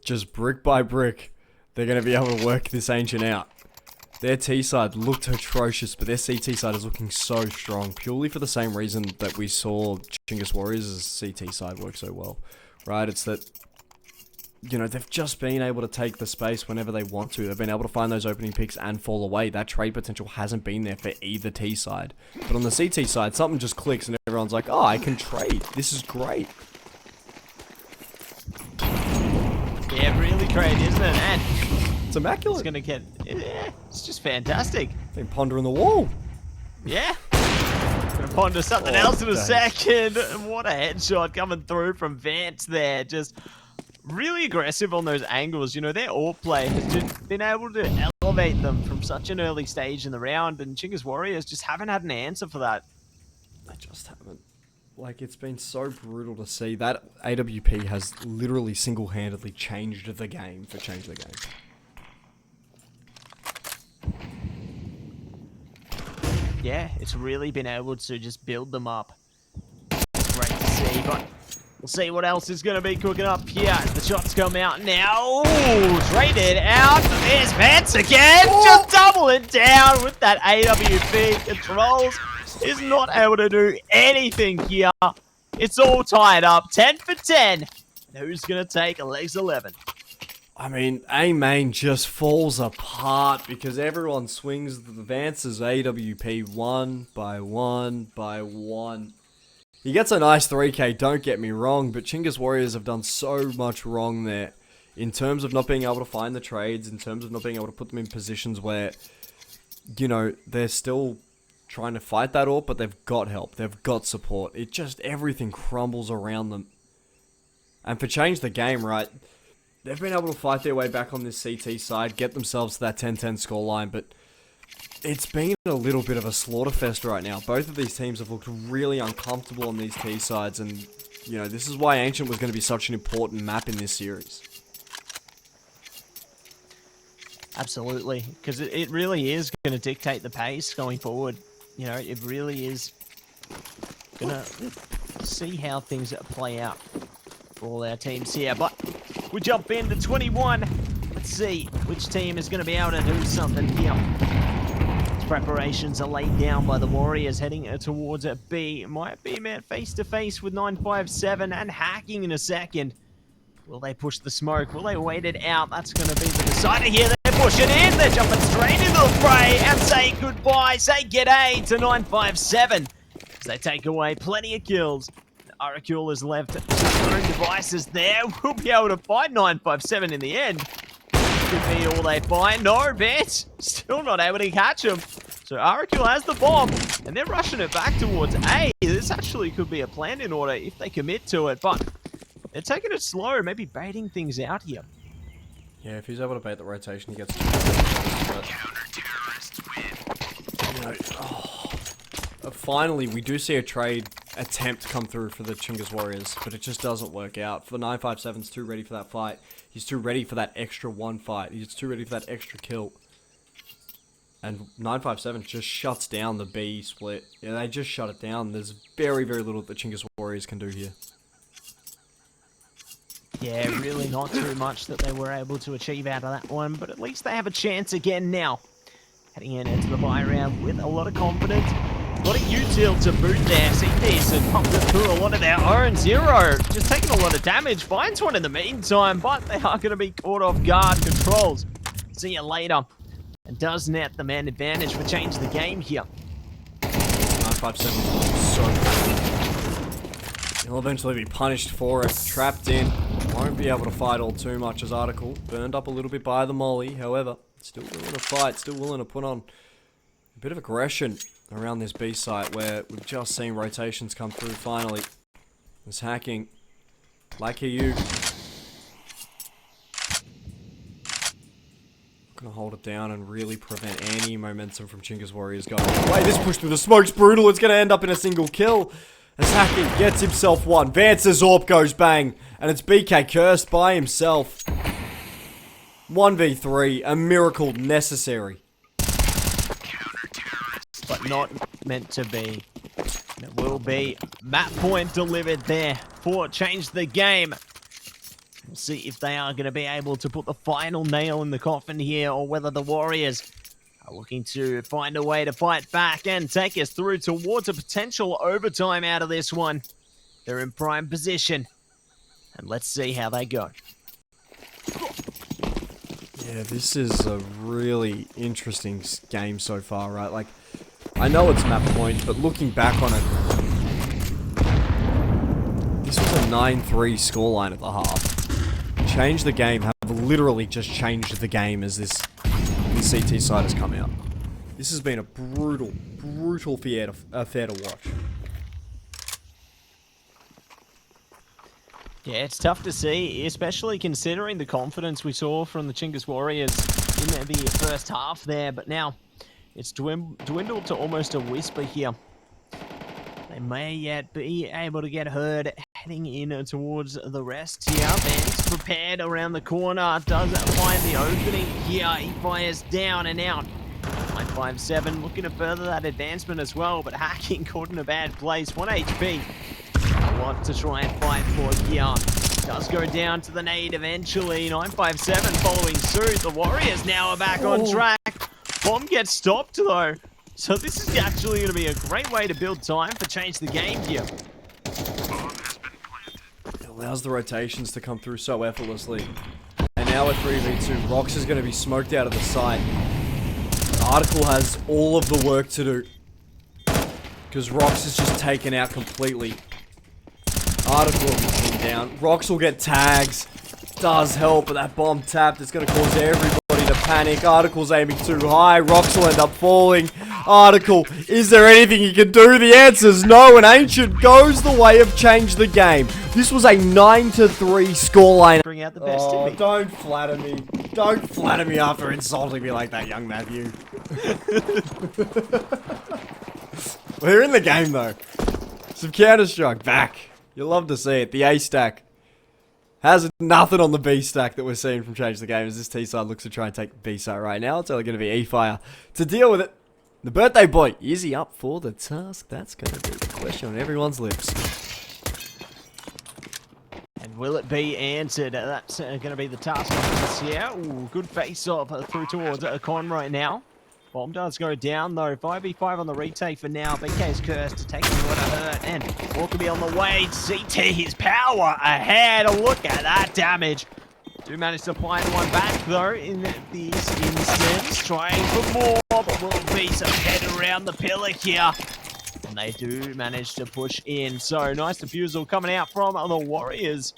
Speaker 1: Just brick by brick, they're going to be able to work this Ancient out. Their T side looked atrocious, but their CT side is looking so strong, purely for the same reason that we saw Chinggis Warriors' CT side work so well, right? It's that, you know, they've just been able to take the space whenever they want to. They've been able to find those opening picks and fall away. That trade potential hasn't been there for either T side. But on the CT side, something just clicks and everyone's like, oh, I can trade. This is great.
Speaker 2: Yeah, really great, isn't it? And
Speaker 1: It's immaculate.
Speaker 2: it's gonna get. Yeah, it's just fantastic.
Speaker 1: Been pondering the wall.
Speaker 2: Yeah. Gonna ponder something
Speaker 1: Oh,
Speaker 2: else in a
Speaker 1: dang.
Speaker 2: second. What a headshot coming through from Vance there. Just really aggressive on those angles. You know, their AWP play has just been able to elevate them from such an early stage in the round, and Chinggis Warriors just haven't had an answer for that.
Speaker 1: They just haven't. Like, it's been so brutal to see. That AWP has literally single-handedly changed the game for Change the Game.
Speaker 2: Yeah, it's really been able to just build them up. Great to see, but we'll see what else is going to be cooking up here as the shots come out now. Ooh, traded out. There's Vance again. Just double it down with that AWP. Controls is not able to do anything here. It's all tied up. 10 for 10. And who's going to take legs 11?
Speaker 1: I mean, A-Main just falls apart because everyone swings the Vance's AWP one by one by one. He gets a nice 3k, don't get me wrong, but Chinggis Warriors have done so much wrong there in terms of not being able to find the trades, in terms of not being able to put them in positions where, you know, they're still trying to fight that AWP, but they've got help, they've got support. It just, everything crumbles around them. And for Change the Game, right, they've been able to fight their way back on this CT side, get themselves to that 10-10 scoreline, but it's been a little bit of a slaughterfest right now. Both of these teams have looked really uncomfortable on these T sides, and, you know, this is why Ancient was going to be such an important map in this series.
Speaker 2: Absolutely, because it really is going to dictate the pace going forward. You know, it really is going to see how things play out for all our teams here. But we jump into 21. Let's see which team is going to be able to do something here. Preparations are laid down by the Warriors heading towards a B. Might be met face to face with 957 and hacking in a second. Will they push the smoke? Will they wait it out? That's going to be the decider here. They're pushing in. They're jumping straight into the fray and say goodbye. Say g'day to 957 as they take away plenty of kills. Oracle is left to their own devices there. We'll be able to find 957 in the end. Could be all they find. No, Bet still not able to catch him. So Oracle has the bomb, and they're rushing it back towards A. This actually could be a plan in order if they commit to it, but they're taking it slow, maybe baiting things out here.
Speaker 1: Yeah, if he's able to bait the rotation, he gets... Finally, we do see a trade attempt come through for the Chinggis Warriors, but it just doesn't work out. For 957's too ready for that fight. He's too ready for that extra one fight. He's too ready for that extra kill. And 957 just shuts down the B split. Yeah, they just shut it down. There's very, very little that the Chinggis Warriors can do here.
Speaker 2: Yeah, really not too much that they were able to achieve out of that one, but at least they have a chance again now. Heading into the buy round with a lot of confidence. A lot of util to boot there. See this and pump it through a lot of their own. Zero just taking a lot of damage. Finds one in the meantime, but they are going to be caught off guard. Controls. See you later. And does net the man advantage for Change the Game here.
Speaker 1: 957 so good. He'll eventually be punished for it. Trapped in. Won't be able to fight all too much as Article. Burned up a little bit by the molly. However, still willing to fight. Still willing to put on a bit of aggression around this B site where we've just seen rotations come through finally. This hacking. Like you. Gonna hold it down and really prevent any momentum from Chinggis Warriors going away. This push through the smoke's brutal. It's gonna end up in a single kill. As Hacking gets himself one. Vance's AWP goes bang. And it's BK cursed by himself. 1v3. A miracle necessary.
Speaker 2: But not meant to be. It will be map point delivered there for Change the Game. We'll see if they are going to be able to put the final nail in the coffin here, or whether the Warriors are looking to find a way to fight back and take us through towards a potential overtime out of this one. They're in prime position, and let's see how they go.
Speaker 1: Yeah, this is a really interesting game so far, right? Like, I know it's map point, but looking back on it, this was a 9-3 scoreline at the half. Change the Game have literally just changed the game as this CT side has come out. This has been a brutal affair to watch.
Speaker 2: Yeah, it's tough to see, especially considering the confidence we saw from the Chinggis Warriors in the first half there, but now it's dwindled to almost a whisper here. They may yet be able to get heard heading in towards the rest here. Vance prepared around the corner. Does find the opening here. He fires down and out. 957 looking to further that advancement as well, but Hacking caught in a bad place. 1 HP. A lot to try and fight for here. Does go down to the nade eventually. 957 following suit. The Warriors now are back on track. Bomb gets stopped though. So this is actually going to be a great way to build time for change the game here.
Speaker 1: It allows the rotations to come through so effortlessly. And now with 3v2, Rox is going to be smoked out of the sight. Article has all of the work to do. Because Rox is just taken out completely. Article will be pinned down. Rox will get tags. Does help, but that bomb tapped. It's going to cause everybody to panic. Article's aiming too high. Rox will end up falling. Article, is there anything you can do? The answer's no, and Ancient goes the way of change the game. This was a 9-3 scoreline.
Speaker 2: Bring out the best in me.
Speaker 1: Don't flatter me. Don't flatter me after insulting me like that, young Matthew. We're in the game, though. Some Counter-Strike back. You'll love to see it. The A stack has nothing on the B stack that we're seeing from Change the Game as this T side looks to try and take B side right now. It's only going to be E-Fire to deal with it. The birthday boy, is he up for the task? That's going to be the question on everyone's lips.
Speaker 2: And will it be answered? That's going to be the task of this here. Ooh, good face-off through towards Con right now. Bomb does go down though. 5v5 on the retake for now. BK's cursed, taking what I heard. And Walker be on the way. CT, his power ahead. Look at that damage. Do manage to find one back though in this instance. Trying for more, but will be some head around the pillar here. And they do manage to push in. So nice defusal coming out from the Warriors.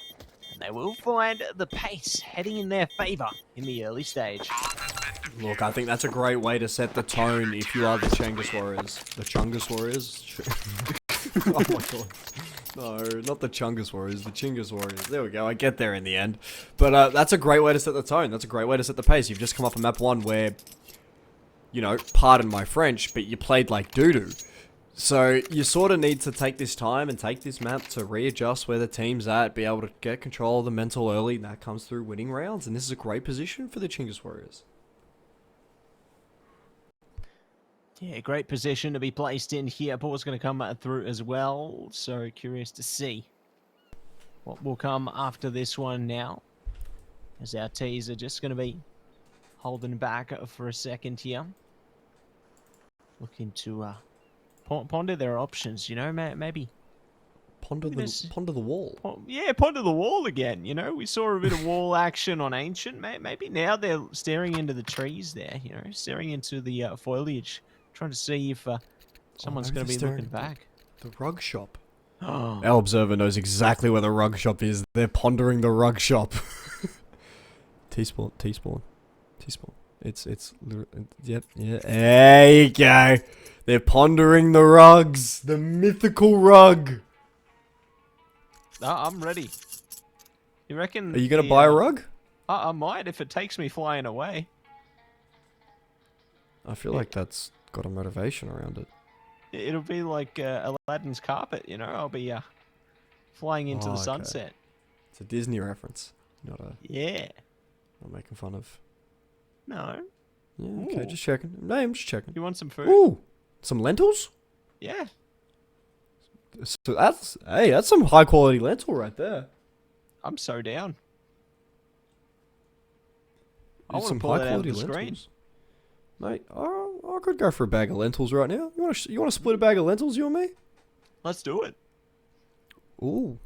Speaker 2: And they will find the pace heading in their favor in the early stage.
Speaker 1: Look, I think that's a great way to set the tone if you are the Chinggis Warriors. The Chungus Warriors? Oh my god. No, not the Chungus Warriors, the Chinggis Warriors. There we go, I get there in the end. But that's a great way to set the tone. That's a great way to set the pace. You've just come up on map 1 where, you know, pardon my French, but you played like doo-doo. So you sort of need to take this time and take this map to readjust where the team's at, be able to get control of the mental early, and that comes through winning rounds. And this is a great position for the Chinggis Warriors.
Speaker 2: Yeah, great position to be placed in here. Ball's going to come through as well. So curious to see what will come after this one now. As our T's are just going to be holding back for a second here. Looking to ponder their options, you know, maybe.
Speaker 1: Ponder the wall.
Speaker 2: Yeah, ponder the wall again, you know. We saw a bit of wall action on Ancient. Maybe now they're staring into the trees there, you know, staring into the foliage. Trying to see if someone's going to be looking back.
Speaker 1: The rug shop. Our observer knows exactly where the rug shop is. They're pondering the rug shop. T-spawn. It's, yep, yeah. There you go. They're pondering the rugs. The mythical rug.
Speaker 2: I'm ready. You reckon?
Speaker 1: Are you going to buy a rug?
Speaker 2: I might if it takes me flying away.
Speaker 1: I feel like that's got a motivation around it.
Speaker 2: It'll be like Aladdin's carpet, you know. I'll be flying into the sunset.
Speaker 1: It's a Disney reference, not a.
Speaker 2: Yeah.
Speaker 1: Not making fun of.
Speaker 2: No.
Speaker 1: Yeah. Okay, just checking. No, I'm just checking.
Speaker 2: You want some food?
Speaker 1: Ooh, some lentils.
Speaker 2: Yeah.
Speaker 1: So that's some high quality lentil right there.
Speaker 2: I'm so down. I
Speaker 1: It's
Speaker 2: want
Speaker 1: some
Speaker 2: to pull that
Speaker 1: high
Speaker 2: out of
Speaker 1: quality
Speaker 2: the screen.
Speaker 1: lentils. Mate, I could go for a bag of lentils right now. You want to split a bag of lentils, you and me?
Speaker 2: Let's do it.
Speaker 1: Ooh,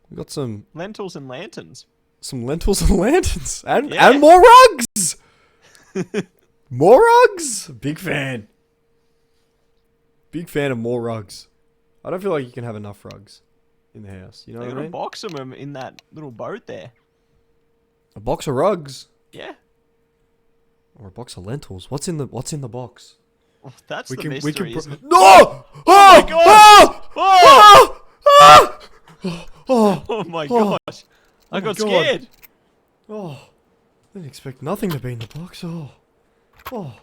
Speaker 1: we got some
Speaker 2: Lentils and lanterns.
Speaker 1: some lentils and lanterns, and
Speaker 2: Yeah.
Speaker 1: and more rugs. More rugs. Big fan. Big fan of more rugs. I don't feel like you can have enough rugs in the house. You know
Speaker 2: They
Speaker 1: what I
Speaker 2: got a
Speaker 1: mean?
Speaker 2: box of them in that little boat there.
Speaker 1: A box of rugs
Speaker 2: Yeah.
Speaker 1: or a box of lentils. What's in the box?
Speaker 2: Oh, that's the mystery. Isn't it?
Speaker 1: No! Oh
Speaker 2: my God!
Speaker 1: Oh!
Speaker 2: Oh!
Speaker 1: Oh! Oh!
Speaker 2: Oh my
Speaker 1: Oh.
Speaker 2: gosh. I got
Speaker 1: God.
Speaker 2: scared.
Speaker 1: Oh! Didn't expect nothing to be in the box. Oh! Oh!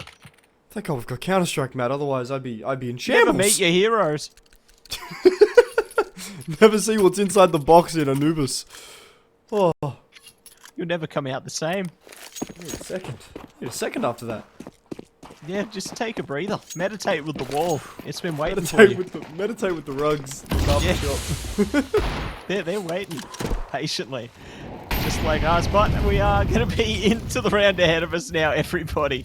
Speaker 1: Thank God we've got Counter-Strike, Matt. Otherwise, I'd be in
Speaker 2: Never
Speaker 1: shambles.
Speaker 2: meet your heroes.
Speaker 1: Never see what's inside the box in Anubis. Oh,
Speaker 2: You'll never come out the same.
Speaker 1: wait a second. Wait a second after that.
Speaker 2: Yeah, just take a breather. Meditate with the wall. It's been waiting for you.
Speaker 1: Meditate with the rugs. In the shop.
Speaker 2: They're waiting patiently. Just like us, but we are going to be into the round ahead of us now, everybody.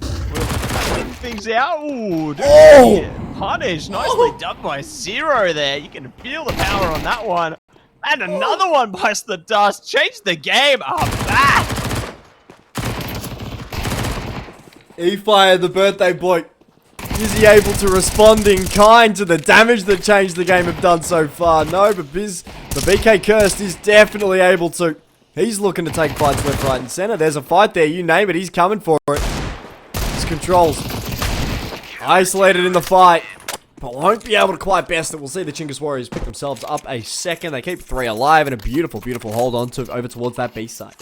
Speaker 2: We're cutting things out. Ooh, dude,
Speaker 1: Oh!
Speaker 2: punish. Nicely done by Zero there. You can feel the power on that one. And another one bites the dust. Change the game. I'm back.
Speaker 1: E-Fire, the birthday boy. Is he able to respond in kind to the damage that Changed the Game have done so far? No, but the BK Cursed is definitely able to. He's looking to take fights left, right, and center. There's a fight there, you name it, he's coming for it. His controls. Isolated in the fight, but won't be able to quite best it. We'll see the Chinggis Warriors pick themselves up a second. They keep 3 alive and a beautiful, beautiful hold on to over towards that B side.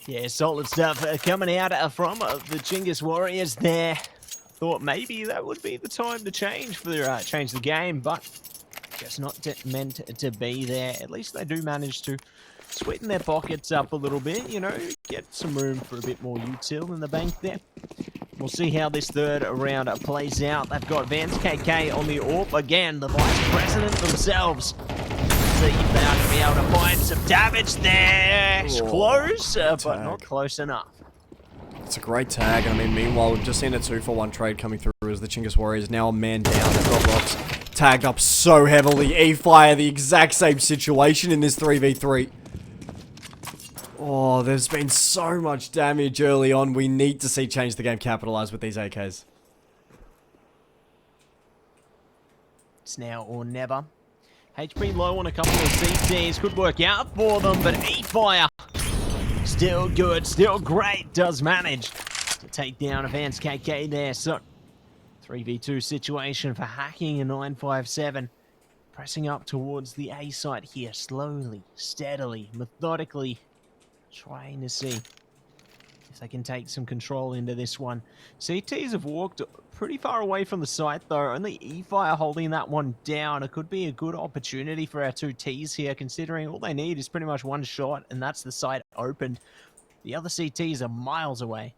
Speaker 2: Yeah, solid stuff coming out from the Chinggis Warriors there. Thought maybe that would be the time to change the game, but just not meant to be there. At least they do manage to sweeten their pockets up a little bit, you know, get some room for a bit more util in the bank there. We'll see how this third round plays out. They've got Vance KK on the AWP again, the vice president themselves. See if they're going to be able to find some damage there.
Speaker 1: Oh,
Speaker 2: Close, but not close enough.
Speaker 1: It's a great tag. I mean, meanwhile, we've just seen a 2-for-1 trade coming through as the Chinggis Warriors now a man down. They've got Rocks tagged up so heavily. E-Fire, the exact same situation in this 3v3. Oh, there's been so much damage early on. We need to see Change the Game capitalize with these AKs.
Speaker 2: It's now or never. HP low on a couple of CTs. Could work out for them, but E-Fire still good, still great. Does manage to take down a Vance KK there. So 3v2 situation for hacking a 957. Pressing up towards the A site here. Slowly, steadily, methodically. Trying to see if they can take some control into this one. CTs have walked pretty far away from the site though. Only E-Fire holding that one down. It could be a good opportunity for our 2 Ts here, considering all they need is pretty much one shot, and that's the site opened. The other CTs are miles away.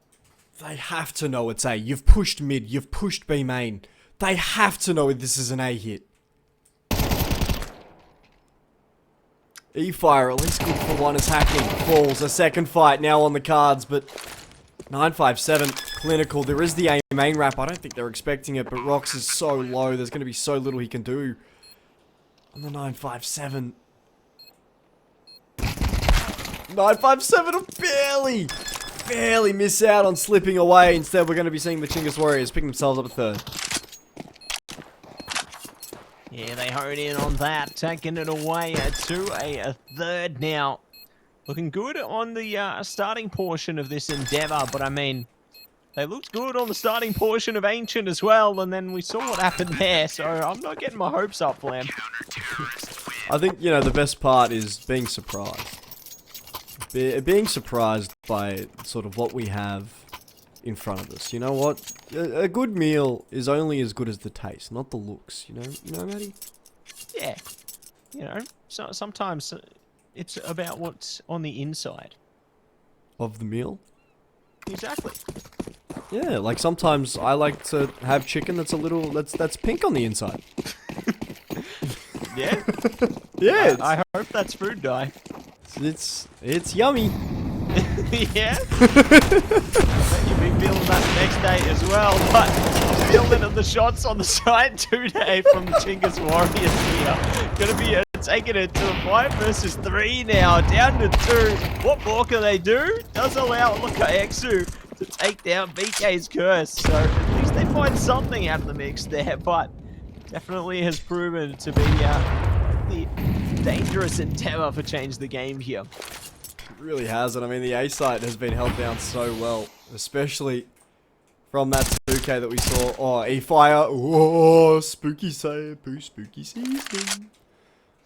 Speaker 1: They have to know it's A. You've pushed mid. You've pushed B main. They have to know this is an A hit. E-Fire, at least good for one, is hacking. Falls. A second fight now on the cards, but 957, clinical. There is the A main wrap. I don't think they're expecting it, but Rox is so low. There's going to be so little he can do on the 957. 957 will barely miss out on slipping away. Instead, we're going to be seeing the Chinggis Warriors pick themselves up a third.
Speaker 2: Yeah, they hone in on that, taking it away to a third now. Looking good on the starting portion of this endeavor, but I mean, they looked good on the starting portion of Ancient as well, and then we saw what happened there, so I'm not getting my hopes up, Flam.
Speaker 1: I think, you know, the best part is being surprised. Being surprised by sort of what we have in front of us. You know what? A good meal is only as good as the taste, not the looks. You know, Matty?
Speaker 2: Yeah. You know, so sometimes it's about what's on the inside.
Speaker 1: Of the meal?
Speaker 2: Exactly.
Speaker 1: Yeah, like sometimes I like to have chicken that's a little, that's pink on the inside.
Speaker 2: Yeah?
Speaker 1: Yeah,
Speaker 2: I hope that's food dye.
Speaker 1: it's yummy.
Speaker 2: Yeah? You'll be feeling that next day as well, but I'm feeling the shots on the side today from the Chinggis Warriors here. Gonna be taking it to a 5 versus 3 now, down to 2. What more can they do? Does allow Exu to take down BK's curse, so at least they find something out of the mix there, but definitely has proven to be the dangerous endeavor for Change the Game here.
Speaker 1: It really has, and I mean the A site has been held down so well, especially from that 2K that we saw. Oh, E-Fire, oh, spooky season.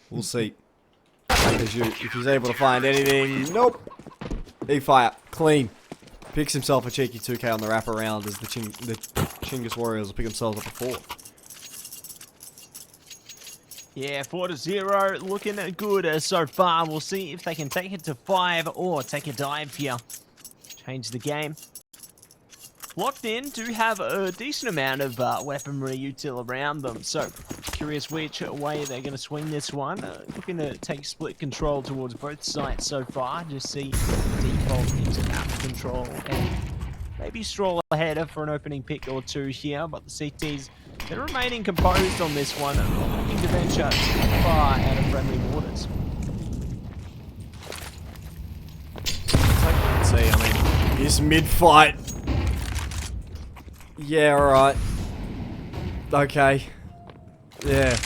Speaker 1: We'll see. If he's able to find anything, nope. E-Fire, clean. Picks himself a cheeky 2K on the wraparound as the Chinggis Warriors will pick themselves up a 4.
Speaker 2: Yeah, 4-0, looking good so far. We'll see if they can take it to 5 or take a dive here. Change the game. Locked in do have a decent amount of weaponry util around them, so curious which way they're going to swing this one. Looking to take split control towards both sites so far. Just see default into map control and maybe stroll ahead for an opening pick or two here, but the CTs, they're remaining composed on this one, not looking to venture too far out of friendly waters.
Speaker 1: See, I mean, this mid-fight. Yeah, alright. Okay. Yeah.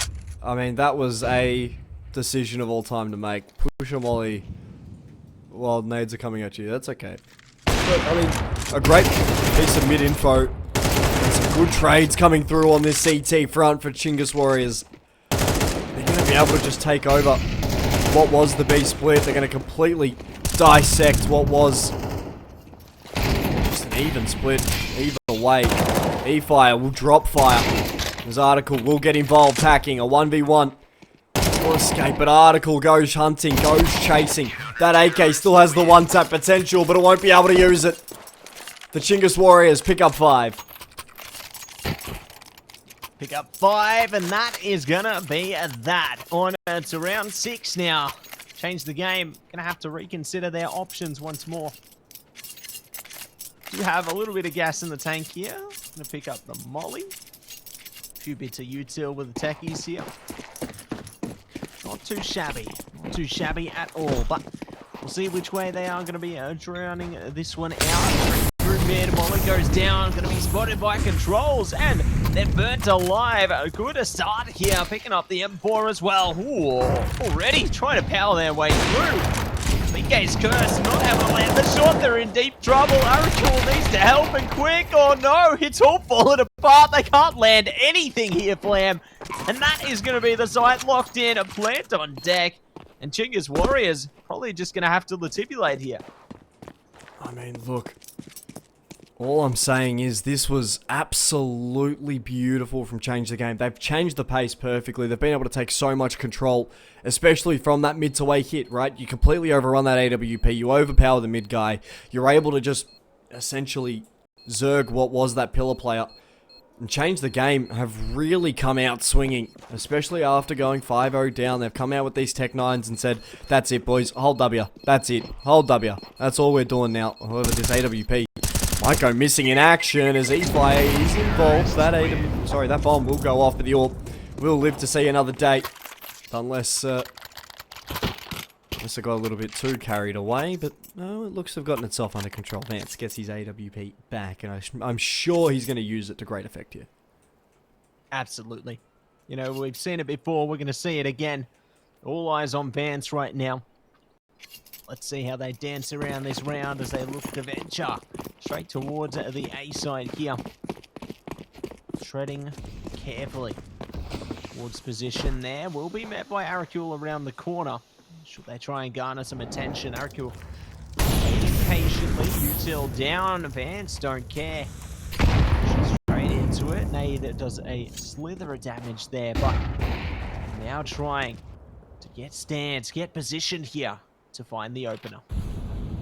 Speaker 1: I mean, that was a decision of all time to make. Push a molly while nades are coming at you. That's okay. But, I mean, a great piece of mid-info. And some good trades coming through on this CT front for Chinggis Warriors. They're going to be able to just take over what was the B split. They're going to completely dissect what was just an even split. Either way, E-Fire will drop fire. This Article will get involved hacking a 1v1. Will escape, but Article goes hunting, goes chasing. That AK still has the one-tap potential, but it won't be able to use it. The Chinggis Warriors pick up 5.
Speaker 2: Pick up 5, and that is gonna be that. On to round 6 now. Change the game. Gonna have to reconsider their options once more. Do have a little bit of gas in the tank here. Gonna pick up the molly. A few bits of util with the techies here. Not too shabby. Not too shabby at all, but we'll see which way they are going to be drowning this one out. Through mid, molly goes down, going to be spotted by controls, and they're burnt alive. A good start here, picking up the M4 as well. Ooh, already trying to power their way through. BK's curse, not able to land the shot. They're in deep trouble. Arachul needs to help and quick. Oh no, it's all falling apart. They can't land anything here, Flam. And that is going to be the site locked in. A plant on deck. And Chinggis Warriors probably just going to have to latibulate here.
Speaker 1: I mean, look. All I'm saying is this was absolutely beautiful from Change the Game. They've changed the pace perfectly. They've been able to take so much control, especially from that mid to way hit, right? You completely overrun that AWP. You overpower the mid guy. You're able to just essentially zerg what was that pillar player. And Change the Game have really come out swinging, especially after going 5-0 down. They've come out with these Tech 9s and said, that's it, boys. Hold W. That's it. Hold W. That's all we're doing now. However, this AWP might go missing in action as E-Fire is involved. That bomb will go off, but the AWP will live to see another day. Unless I got a little bit too carried away, but no, it looks to have gotten itself under control. Vance gets his AWP back, and I'm sure he's going to use it to great effect here.
Speaker 2: Absolutely. You know, we've seen it before. We're going to see it again. All eyes on Vance right now. Let's see how they dance around this round as they look to venture straight towards the A side here. Treading carefully towards position there. Will be met by Aracul around the corner. Should they try and garner some attention? Aracul waiting patiently. Util down. Vance don't care. Straight into it. Nade does a slither of damage there, but now trying to get stance, get position here to find the opener.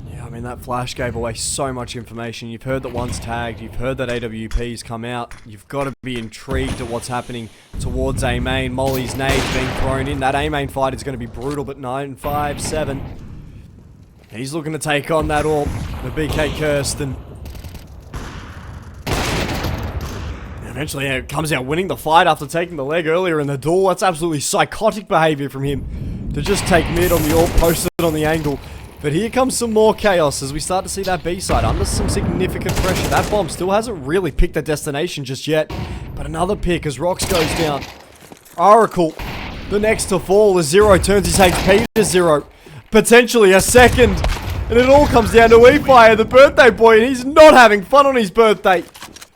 Speaker 1: Yeah, I mean, that flash gave away so much information. You've heard that one's tagged. You've heard that AWP's come out. You've got to be intrigued at what's happening towards A main. Molly's nades being thrown in. That A main fight is going to be brutal, but 9-5-7. He's looking to take on that AWP, the BK Kirsten. Eventually, it comes out winning the fight after taking the leg earlier in the duel. That's absolutely psychotic behavior from him to just take mid on the AWP, post it on the angle. But here comes some more chaos as we start to see that B side under some significant pressure. That bomb still hasn't really picked a destination just yet. But another pick as Rox goes down. Oracle, the next to fall as Zero turns his HP to 0. Potentially a second. And it all comes down to E-Fire, the birthday boy, and he's not having fun on his birthday.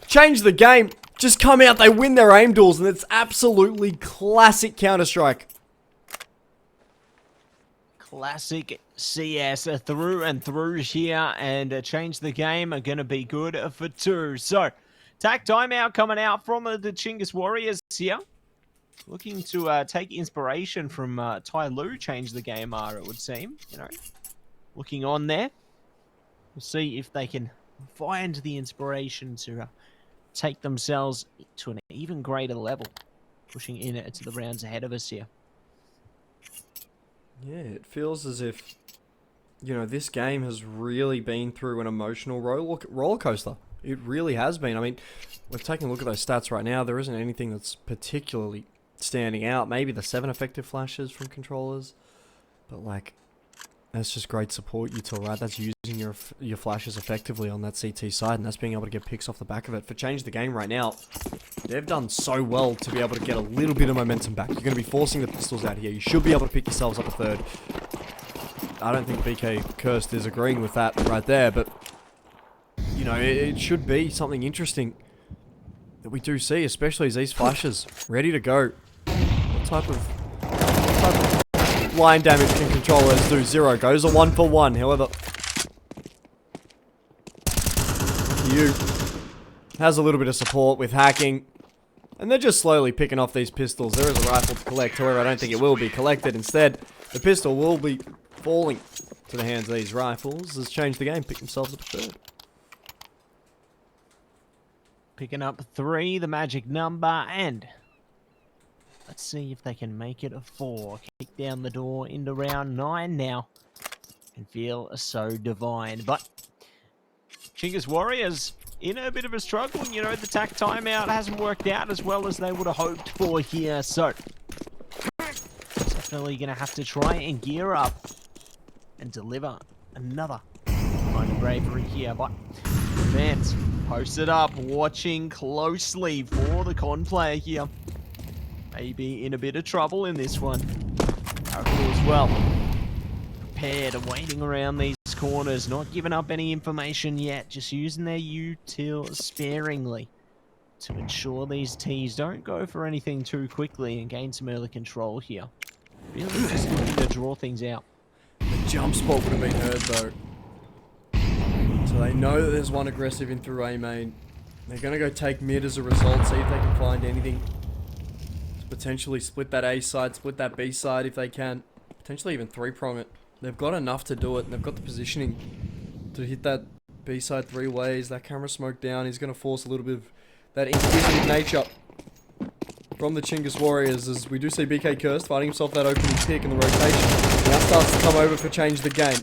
Speaker 1: Change the game. Just come out, they win their aim duels, and it's absolutely classic Counter-Strike.
Speaker 2: Classic CS through and through here, and Change the Game are going to be good for 2. So, tack timeout coming out from the Chinggis Warriors here. looking to take inspiration from Tai Lu, change the game, it would seem. You know, looking on there. We'll see if they can find the inspiration to take themselves to an even greater level, pushing in to the rounds ahead of us here.
Speaker 1: Yeah, it feels as if, you know, this game has really been through an emotional roller coaster. It really has been. I mean, we're taking a look at those stats right now. There isn't anything that's particularly standing out. Maybe the 7 effective flashes from controllers. But, like, that's just great support util, right? That's using your flashes effectively on that CT side, and that's being able to get picks off the back of it. For Change the Game right now, they've done so well to be able to get a little bit of momentum back. You're going to be forcing the pistols out here. You should be able to pick yourselves up a third. I don't think BK Cursed is agreeing with that right there, but, you know, it should be something interesting that we do see, especially as these flashes ready to go. What type of line damage can controllers do? 0 goes a 1-for-1. However, you has a little bit of support with hacking, and they're just slowly picking off these pistols. There is a rifle to collect. However, I don't think it will be collected. Instead, the pistol will be falling to the hands of these rifles. Has changed the game. Pick themselves up a third.
Speaker 2: Picking up 3, the magic number, and let's see if they can make it a 4. Kick down the door into round 9 now. And feel so divine. But Chinggis Warriors in a bit of a struggle. You know, the tack timeout hasn't worked out as well as they would have hoped for here. So definitely going to have to try and gear up and deliver another kind of bravery here. But Vance posted up, watching closely for the con player here. Maybe in a bit of trouble in this one. Oracle as well. Prepared and waiting around these corners, not giving up any information yet, just using their util sparingly to ensure these Ts don't go for anything too quickly and gain some early control here. Really just looking to draw things out.
Speaker 1: The jump spot would have been heard though. So they know that there's one aggressive in through A main. They're going to go take mid as a result, see if they can find anything. Potentially split that A side, split that B side if they can. Potentially even 3-prong it. They've got enough to do it, and they've got the positioning to hit that B side 3 ways. That camera smoke down is going to force a little bit of that inquisitive nature from the Chinggis Warriors, as we do see BK Cursed finding himself that opening pick in the rotation. Now starts to come over for Change the Game.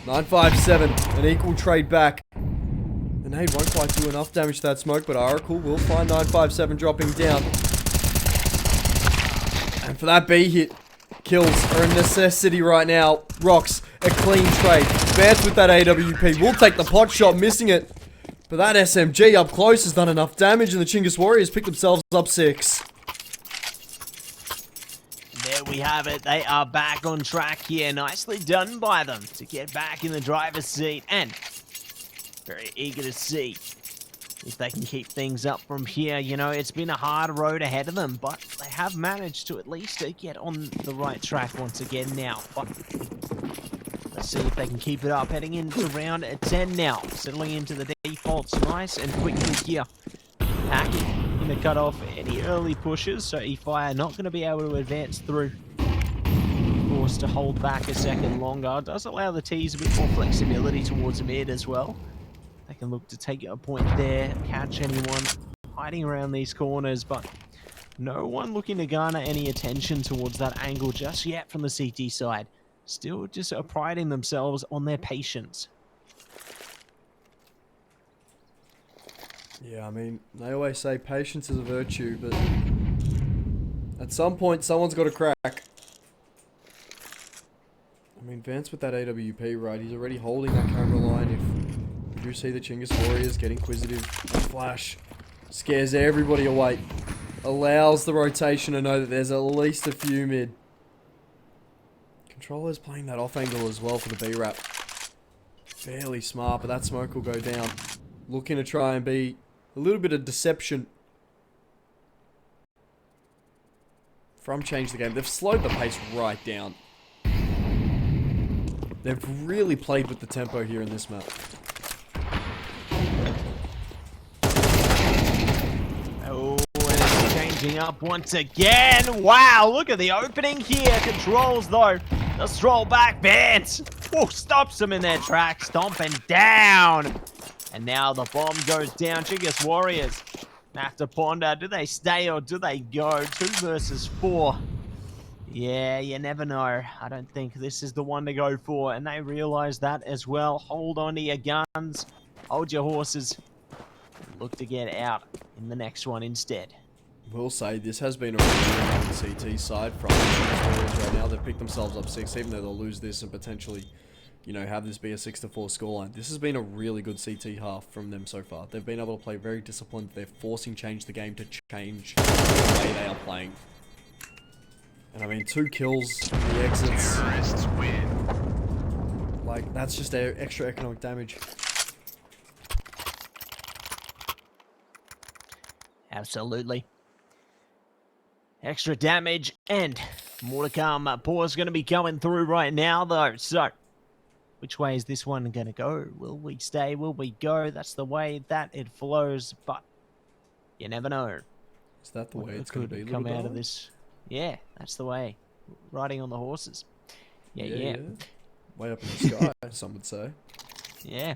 Speaker 1: 957, an equal trade back. The nade won't quite do enough damage to that smoke, but Oracle will find 957 dropping down. And for that B hit, kills are a necessity right now. Rocks, a clean trade. Vance with that AWP will take the pot shot, missing it. But that SMG up close has done enough damage, and the Chinggis Warriors pick themselves up 6.
Speaker 2: There we have it. They are back on track here. Nicely done by them to get back in the driver's seat, and very eager to see if they can keep things up from here. You know, it's been a hard road ahead of them, but they have managed to at least get on the right track once again now. But let's see if they can keep it up. Heading into round 10 now. Settling into the defaults nice and quickly here. Hacking in the cutoff any early pushes, so E-Fire not going to be able to advance through. Forced to hold back a second longer. Does allow the Ts a bit more flexibility towards mid as well. They can look to take a point there, catch anyone hiding around these corners, but no one looking to garner any attention towards that angle just yet from the CT side. Still just priding themselves on their patience.
Speaker 1: Yeah, I mean, they always say patience is a virtue, but at some point someone's got to crack. I mean, Vance with that AWP, right, he's already holding that camera line. If we do see the Chinggis Warriors get inquisitive, flash scares everybody away. Allows the rotation to know that there's at least a few mid. Controller's playing that off angle as well for the B-Rap. Fairly smart, but that smoke will go down. Looking to try and be a little bit of deception from Change the Game. They've slowed the pace right down. They've really played with the tempo here in this map.
Speaker 2: Oh, and Change Charging up once again. Wow, look at the opening here. Controls though. The stroll back bans. Oh, stops them in their tracks. Stomping down. And now the bomb goes down. Chinggis Warriors have to ponder. Do they stay or do they go? 2 versus 4. Yeah, you never know. I don't think this is the one to go for. And they realize that as well. Hold on to your guns. Hold your horses. Look to get out in the next one instead.
Speaker 1: We'll say this has been a really good CT side from the Warriors right now. They've picked themselves up 6, even though they'll lose this and potentially, you know, have this be a 6-4 scoreline. This has been a really good CT half from them so far. They've been able to play very disciplined. They're forcing change the game to change the way they are playing. And I mean, 2 kills, the exits.
Speaker 4: Terrorists win.
Speaker 1: Like, that's just extra economic damage.
Speaker 2: Absolutely. Extra damage and more to come. Paul's going to be coming through right now, though. So, which way is this one going to go? Will we stay? Will we go? That's the way that it flows, but you never know.
Speaker 1: Is that the way
Speaker 2: What
Speaker 1: it's going to
Speaker 2: could
Speaker 1: be?
Speaker 2: come
Speaker 1: little
Speaker 2: out of
Speaker 1: dog?
Speaker 2: this? Yeah, that's the way. Riding on the horses. Yeah.
Speaker 1: Way up in the sky, some would say.
Speaker 2: Yeah.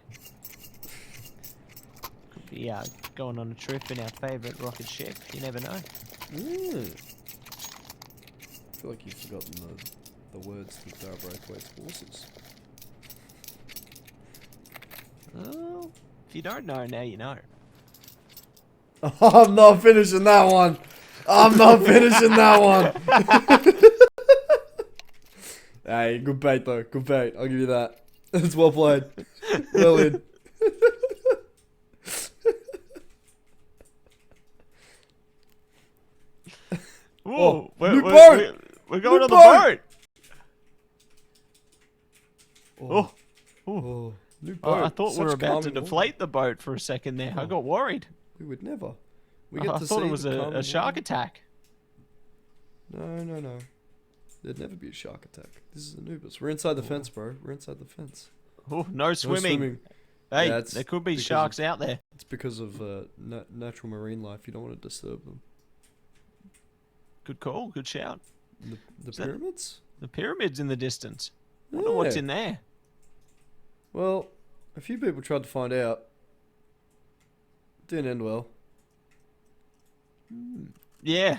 Speaker 2: Could be going on a trip in our favourite rocket ship. You never know.
Speaker 1: I feel like you've forgotten the words to Dara Braithwaite's horses.
Speaker 2: Well, if you don't know, now you know.
Speaker 1: I'm not finishing that one. I'm not finishing that one. Hey, good bait though. Good bait. I'll give you that. It's well played. Well in.
Speaker 2: Whoa,
Speaker 1: new boat!
Speaker 2: we're going
Speaker 1: New
Speaker 2: on the
Speaker 1: boat!
Speaker 2: boat. Oh,
Speaker 1: Oh, new
Speaker 2: oh,
Speaker 1: boat.
Speaker 2: I thought we were
Speaker 1: Such
Speaker 2: about to
Speaker 1: calming
Speaker 2: deflate the boat for a second there. I
Speaker 1: Oh.
Speaker 2: got worried.
Speaker 1: We would never. We
Speaker 2: I
Speaker 1: get to
Speaker 2: thought
Speaker 1: see
Speaker 2: it was
Speaker 1: the
Speaker 2: a
Speaker 1: calming
Speaker 2: shark
Speaker 1: water.
Speaker 2: attack.
Speaker 1: No. There'd never be a shark attack. This is Anubis. We're inside the fence, bro. We're inside the fence.
Speaker 2: Oh, no swimming. Hey,
Speaker 1: Yeah, it's
Speaker 2: there could be
Speaker 1: because
Speaker 2: sharks out there.
Speaker 1: It's because of natural marine life. You don't want to disturb them.
Speaker 2: Good call, good shout.
Speaker 1: The
Speaker 2: Is that-
Speaker 1: pyramids?
Speaker 2: The pyramids in the distance. Wonder what's
Speaker 1: Yeah.
Speaker 2: in there.
Speaker 1: Well, a few people tried to find out. Didn't end well.
Speaker 2: Yeah,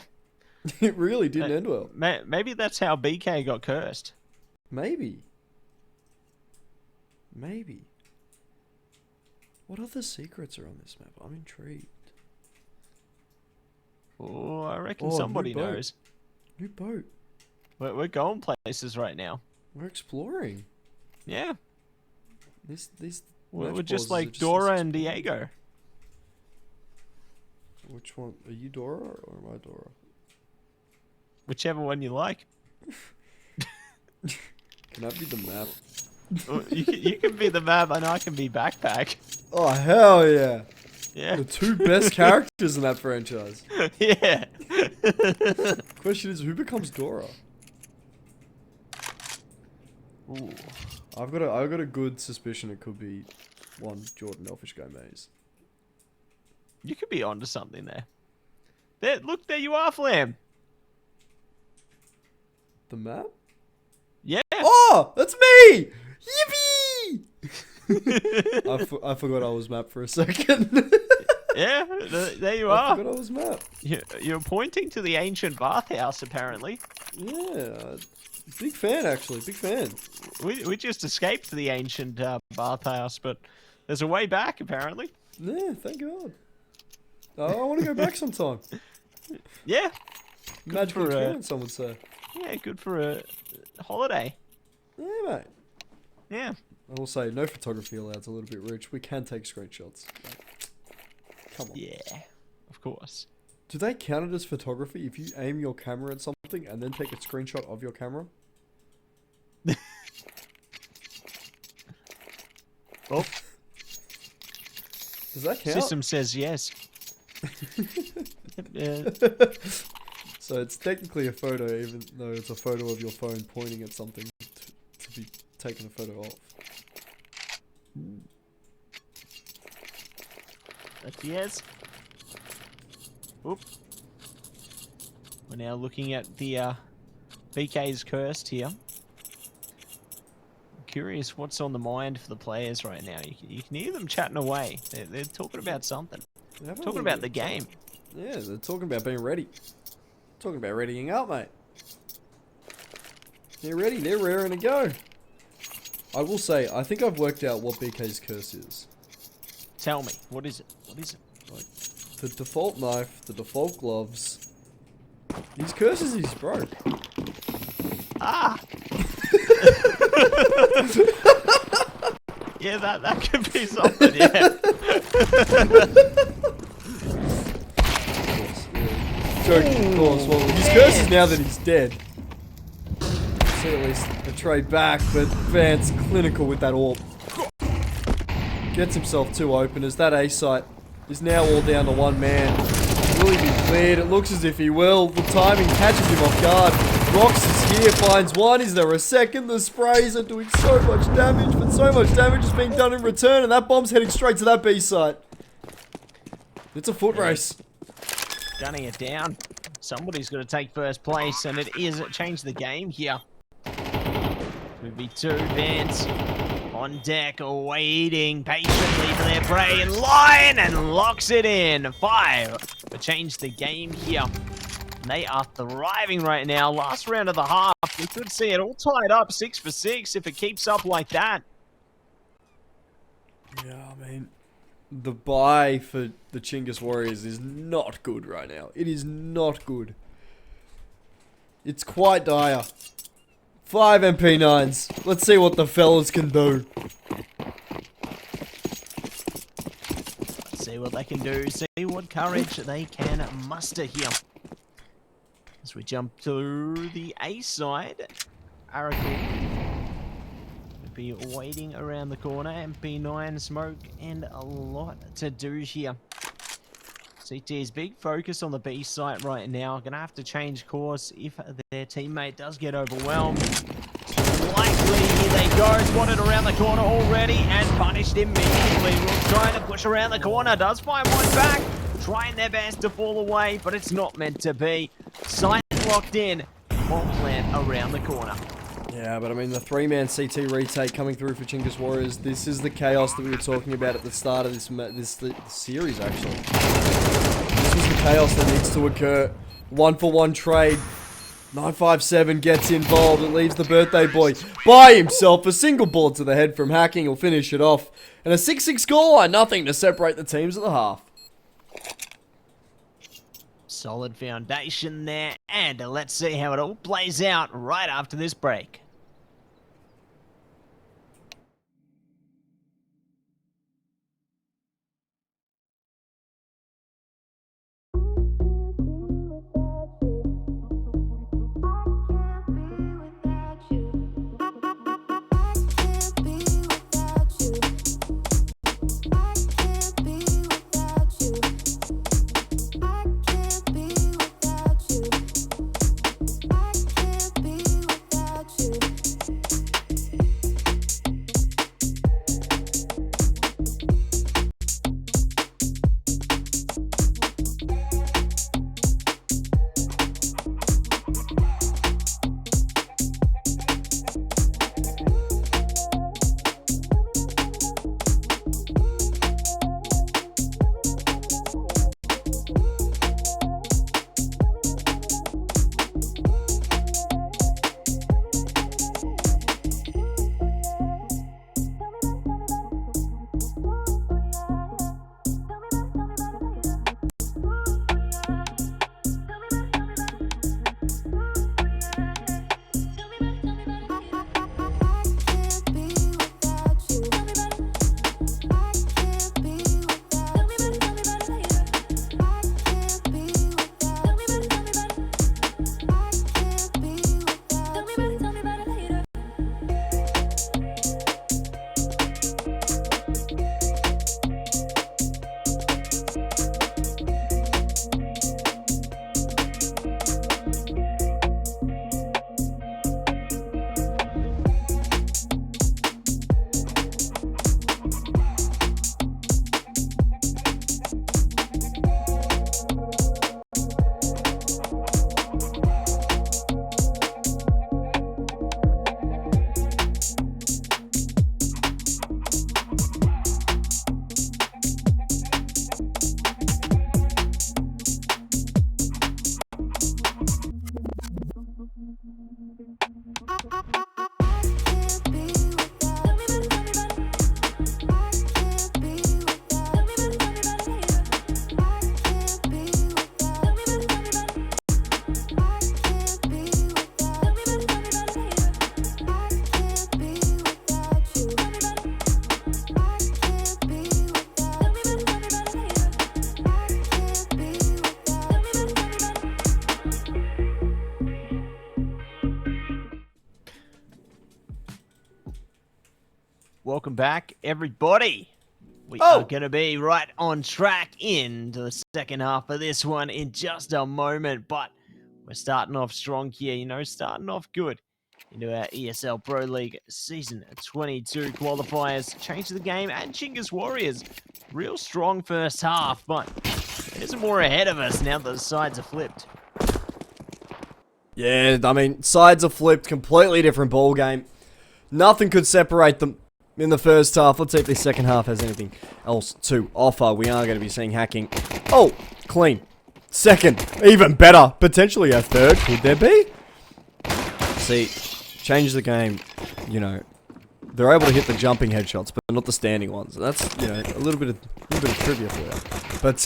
Speaker 1: It really didn't end well.
Speaker 2: maybe that's how BK got cursed.
Speaker 1: Maybe. What other secrets are on this map? I'm intrigued.
Speaker 2: Oh, I reckon
Speaker 1: Oh, new
Speaker 2: somebody
Speaker 1: boat.
Speaker 2: knows.
Speaker 1: New boat.
Speaker 2: We're going places right now.
Speaker 1: We're exploring.
Speaker 2: Yeah,
Speaker 1: These
Speaker 2: we're
Speaker 1: match
Speaker 2: just
Speaker 1: pauses
Speaker 2: like
Speaker 1: are just
Speaker 2: Dora
Speaker 1: us
Speaker 2: and
Speaker 1: exploring.
Speaker 2: Diego.
Speaker 1: Which one? Are you Dora or am I Dora?
Speaker 2: Whichever one you like.
Speaker 1: Can that be the map?
Speaker 2: You can be the map and I can be backpack.
Speaker 1: Oh, hell yeah.
Speaker 2: Yeah.
Speaker 1: The 2 best characters in that franchise.
Speaker 2: Yeah.
Speaker 1: Question is, who becomes Dora?
Speaker 2: Ooh.
Speaker 1: I've got a good suspicion it could be one Jordan Elfish Gomez.
Speaker 2: You could be onto something there. Look, there you are, Flam.
Speaker 1: The map?
Speaker 2: Yeah.
Speaker 1: Oh, that's me! Yippee! I forgot I was map for a second.
Speaker 2: Yeah, there you
Speaker 1: I
Speaker 2: are.
Speaker 1: forgot I was map.
Speaker 2: You're pointing to the ancient bathhouse, apparently.
Speaker 1: Yeah, big fan actually, big fan.
Speaker 2: We just escaped the ancient bathhouse, but there's a way back, apparently.
Speaker 1: Yeah, thank God. I want to go back sometime.
Speaker 2: Yeah.
Speaker 1: Magical
Speaker 2: for,
Speaker 1: experience, some would say.
Speaker 2: Yeah, good for a holiday.
Speaker 1: Yeah, mate.
Speaker 2: Yeah.
Speaker 1: I will say, no photography allowed. It's a little bit rich. We can take screenshots. Come on.
Speaker 2: Yeah. Of course.
Speaker 1: Do they count it as photography if you aim your camera at something and then take a screenshot of your camera?
Speaker 2: Oh,
Speaker 1: Does that count?
Speaker 2: system says yes.
Speaker 1: So it's technically a photo, even though it's a photo of your phone pointing at something to be taken a photo of.
Speaker 2: That's yes. Oop. We're now looking at the BK's cursed here. Curious what's on the mind for the players right now. You can hear them chatting away. They're talking about something. Talking about the game.
Speaker 1: Yeah, they're talking about being ready. Talking about readying up, mate. They're ready. They're raring to go. I will say, I think I've worked out what BK's curse is.
Speaker 2: Tell me, what is it? What is it?
Speaker 1: Like, the default knife, the default gloves. His curse is he's broke.
Speaker 2: Ah! Yeah, that could be something, yeah.
Speaker 1: Joking, of course. Well, his curse is now that he's dead. See at least a trade back, but Vance clinical with that orb. Gets himself two openers. That A site is now all down to one man. Will he be cleared? It looks as if he will. The timing catches him off guard. Rox is here, finds one. Is there a second? The sprays are doing so much damage, but so much damage is being done in return, and that bomb's heading straight to that B site. It's a foot race.
Speaker 2: Gunning it down. Somebody's got to take first place, and it is change the game here. 2v2, Vance on deck, waiting patiently for their prey in line, and locks it in. 5 but change the game here. They are thriving right now. Last round of the half, we could see it all tied up 6 for 6 if it keeps up like that.
Speaker 1: Yeah, I mean, the buy for the Chinggis Warriors is not good right now. It is not good. It's quite dire. 5 MP9s. Let's see what the fellas can do.
Speaker 2: Let's see what they can do. See what courage they can muster here. As we jump to the A side, Aracle will be waiting around the corner. MP9 smoke and a lot to do here. CT's big focus on the B site right now. Gonna have to change course if their teammate does get overwhelmed. Likely, here they go. Spotted around the corner already and punished immediately. Rook trying to push around the corner. Does find one back. Trying their best to fall away, but it's not meant to be. Sight locked in. Bomb plant around the corner.
Speaker 1: Yeah, but I mean, the 3-man CT retake coming through for Chinggis Warriors. This is the chaos that we were talking about at the start of this series, actually. This is the chaos that needs to occur. 1-for-1 trade. 957 gets involved. It leaves the birthday boy by himself. A single bullet to the head from hacking will finish it off. And a 6-6 scoreline. Nothing to separate the teams at the half.
Speaker 2: Solid foundation there, and let's see how it all plays out right after this break.
Speaker 3: I can't be without you.
Speaker 2: Welcome back, everybody. We
Speaker 1: Oh.
Speaker 2: are going to be right on track into the second half of this one in just a moment, but we're starting off strong here, you know, starting off good into our ESL Pro League Season 22 qualifiers. Change the game and Chinggis Warriors. Real strong first half, but there's more ahead of us now that the sides are flipped.
Speaker 1: Yeah, I mean, sides are flipped, completely different ball game. Nothing could separate them in the first half. Let's see if the second half has anything else to offer. We are going to be seeing hacking. Oh, clean. Second, even better. Potentially a third. Could there be? See, change the game. You know, they're able to hit the jumping headshots, but not the standing ones. That's, you know, a little bit of trivia for you. But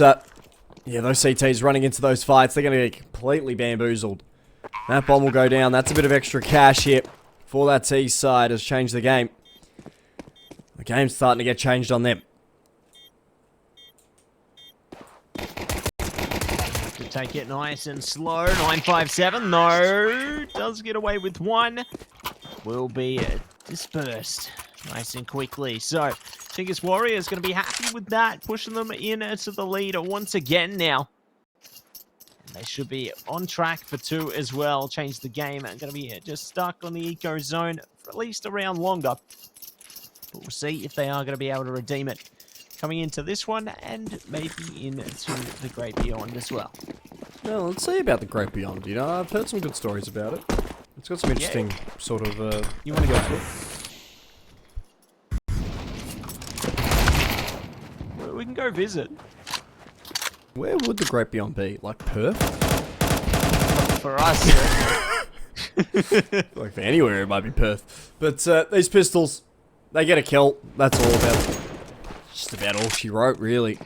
Speaker 1: yeah, those CTs running into those fights, they're going to get completely bamboozled. That bomb will go down. That's a bit of extra cash here for that T side. Has changed the game. The game's starting to get changed on them.
Speaker 2: To take it nice and slow. 957, no. Does get away with one. Will be dispersed nice and quickly. So, Chinggis Warriors going to be happy with that. Pushing them in to the lead once again now. And they should be on track for 2 as well. Change the game. And going to be just stuck on the eco zone for at least a round longer. But we'll see if they are going to be able to redeem it coming into this one and maybe into the Great Beyond as well.
Speaker 1: Well, let's see about the Great Beyond. You know, I've heard some good stories about it. It's got some interesting sort of...
Speaker 2: You want to go for it? Well, we can go visit.
Speaker 1: Where would the Great Beyond be? Like Perth?
Speaker 2: For us.
Speaker 1: Like for anywhere, it might be Perth. But these pistols, they get a kill. That's all about... Just about all she wrote, really.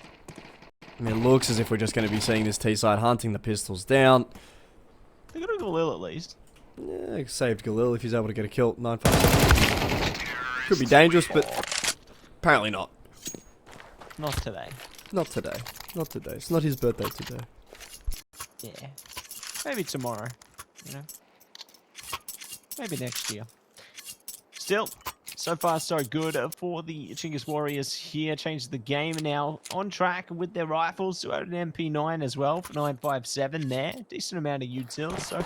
Speaker 1: I mean, it looks as if we're just going to be seeing this T-side hunting the pistols down.
Speaker 2: They got a Galil at least.
Speaker 1: Yeah, saved Galil if he's able to get a kill. 957. Could be dangerous, but apparently not.
Speaker 2: Not today.
Speaker 1: Not today. Not today. It's not his birthday today.
Speaker 2: Yeah. Maybe tomorrow. You know? Maybe next year. Still, so far so good for the Chinggis Warriors here. Changed the game now. On track with their rifles. So an MP9 as well for 957 there. Decent amount of utils. So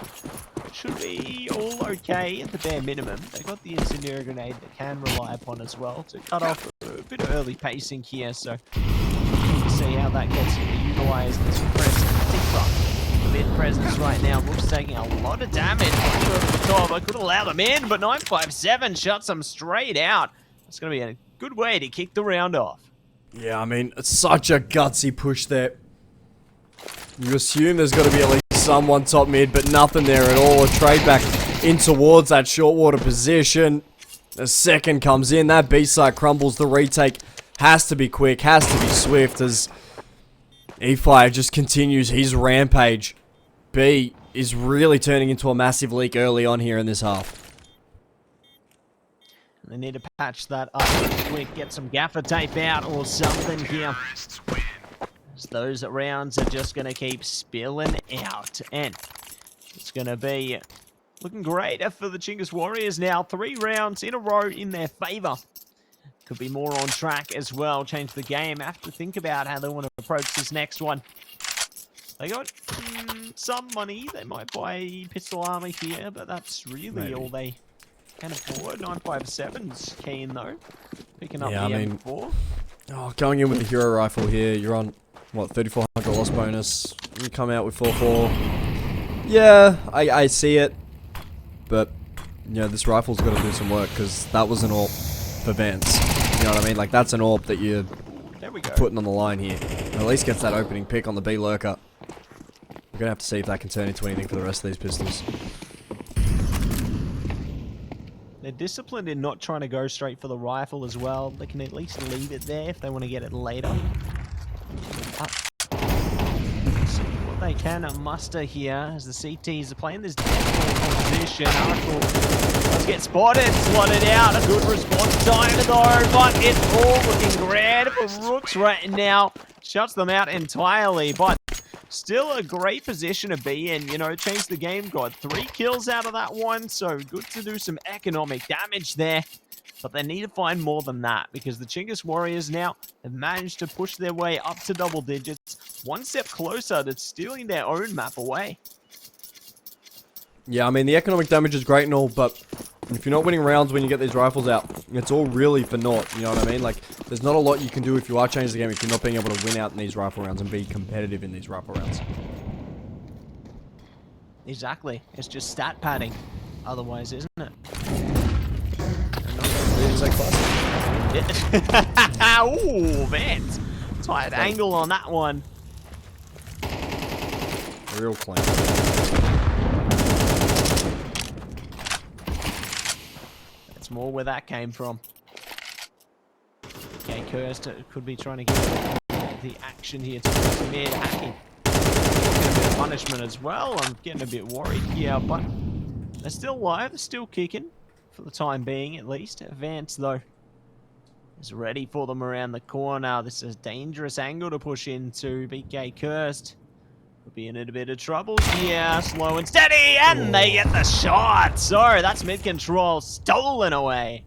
Speaker 2: should be all okay at the bare minimum. They got the incendiary grenade they can rely upon as well to cut off a bit of early pacing here. So see how that gets utilized. This press mid presence right now. Rook's taking a lot of damage. Over the top. I could allow them in, but 957 shuts them straight out. It's going to be a good way to kick the round off.
Speaker 1: Yeah, I mean, it's such a gutsy push there. You assume there's got to be at least someone top mid, but nothing there at all. A trade back in towards that short water position. The second comes in. That B site crumbles. The retake has to be quick, has to be swift as E5 just continues his rampage. B is really turning into a massive leak early on here in this half.
Speaker 2: They need to patch that up quick, get some gaffer tape out or something here. Those rounds are just going to keep spilling out. And it's going to be looking great for the Chinggis Warriors now. 3 rounds in a row in their favor. Could be more on track as well. Change the game. Have to think about how they want to approach this next one. They got some money. They might buy pistol armor here, but that's really all they can afford. 957's keen though. Picking up the M4.
Speaker 1: Oh, going in with the hero rifle here. You're on, what, 3,400 loss bonus. You come out with 4-4. Yeah, I see it. But, you know, this rifle's got to do some work because that was an AWP for Vance. You know what I mean? Like, that's an AWP that you're putting on the line here. At least gets that opening pick on the B lurker. We're going to have to see if that can turn into anything for the rest of these pistols.
Speaker 2: They're disciplined in not trying to go straight for the rifle as well. They can at least leave it there if they want to get it later. See what they can muster here as the CTs are playing this position. Arkle does get spotted, slotted out. A good response time though, but it's all looking grand for Rooks right now. Shuts them out entirely, but still a great position to be in, you know, changed the game, got 3 kills out of that one, so good to do some economic damage there. But they need to find more than that, because the Chinggis Warriors now have managed to push their way up to double digits, one step closer to stealing their own map away.
Speaker 1: Yeah, I mean, the economic damage is great and all, but if you're not winning rounds when you get these rifles out, it's all really for naught, you know what I mean? Like, there's not a lot you can do if you are changing the game if you're not being able to win out in these rifle rounds and be competitive in these rifle rounds.
Speaker 2: Exactly. It's just stat padding otherwise, isn't it? Ooh, Vance. Tight angle on that one.
Speaker 1: Real clean.
Speaker 2: That's more where that came from. Okay, Cursed could be trying to get the action here towards mid hacking. Getting a bit of punishment as well. I'm getting a bit worried here, but they're still alive. They're still kicking for the time being, at least. Vance, though, is ready for them around the corner. This is a dangerous angle to push into. BK Cursed could be in a bit of trouble here. Slow and steady, and they get the shot. So that's mid control stolen away.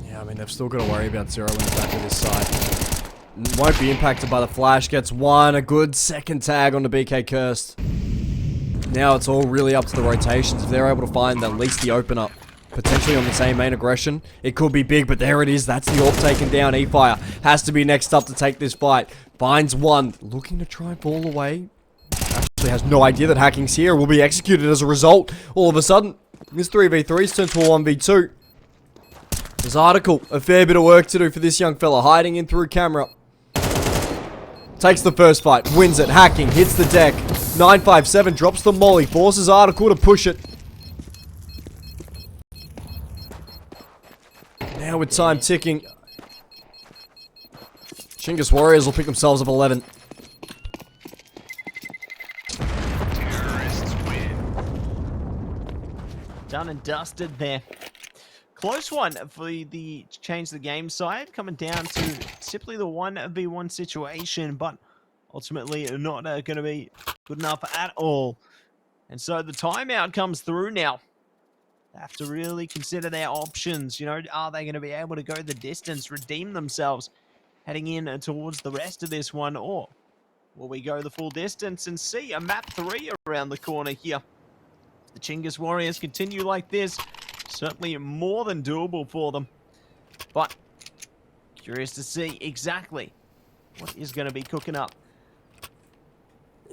Speaker 1: Yeah, I mean, they've still got to worry about Zero in the back of this side. Won't be impacted by the flash. Gets one. A good second tag on the BK Cursed. Now it's all really up to the rotations. If they're able to find at least the opener, potentially on the same main aggression, it could be big, but there it is. That's the AWP taken down. E-Fire has to be next up to take this fight. Finds one. Looking to try and fall away. Actually has no idea that hacking's here. Will be executed as a result. All of a sudden, this 3v3's turned to a 1v2. There's Article. A fair bit of work to do for this young fella. Hiding in through camera. Takes the first fight. Wins it. Hacking. Hits the deck. 957 drops the molly. Forces Article to push it. Now with time ticking. Chinggis Warriors will pick themselves up 11.
Speaker 4: Terrorists win.
Speaker 2: Done and dusted there. Close one for the change the game side, coming down to simply the 1v1 situation, but ultimately not going to be good enough at all. And so the timeout comes through now. They have to really consider their options. You know, are they going to be able to go the distance, redeem themselves, heading in towards the rest of this one, or will we go the full distance and see a map 3 around the corner here? The Chinggis Warriors continue like this. Certainly more than doable for them. But curious to see exactly what is going to be cooking up.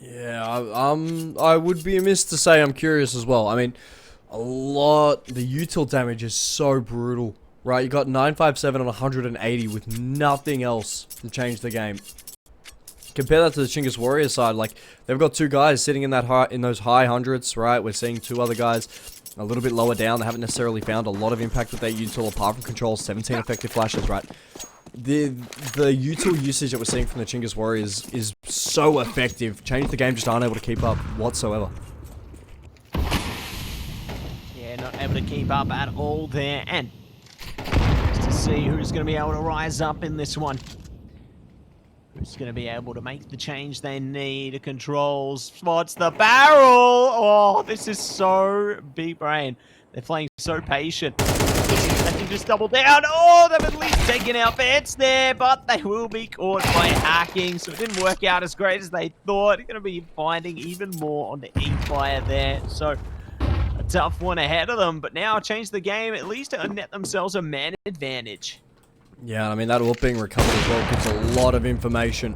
Speaker 1: Yeah, I would be amiss to say I'm curious as well. I mean, the util damage is so brutal, right? You got 957 on 180 with nothing else to change the game. Compare that to the Chinggis Warriors side, like, they've got two guys sitting in those high hundreds, right? We're seeing two other guys a little bit lower down. They haven't necessarily found a lot of impact with their util apart from control. 17 effective flashes, right? The util usage that we're seeing from the Chinggis Warriors is so effective. Change the game just aren't able to keep up whatsoever.
Speaker 2: Yeah, not able to keep up at all there. And just to see who's going to be able to rise up in this one. Who's going to be able to make the change they need? Controls, spots the barrel. Oh, this is so big brain. They're playing so patient. They can just double down. Oh, they've at least taken out Vance there, but they will be caught by hacking, so it didn't work out as great as they thought. They're going to be finding even more on the E-Fire there, so a tough one ahead of them, but now change the game, at least to net themselves a man advantage.
Speaker 1: Yeah, I mean, that AWP being recovered as well gives a lot of information.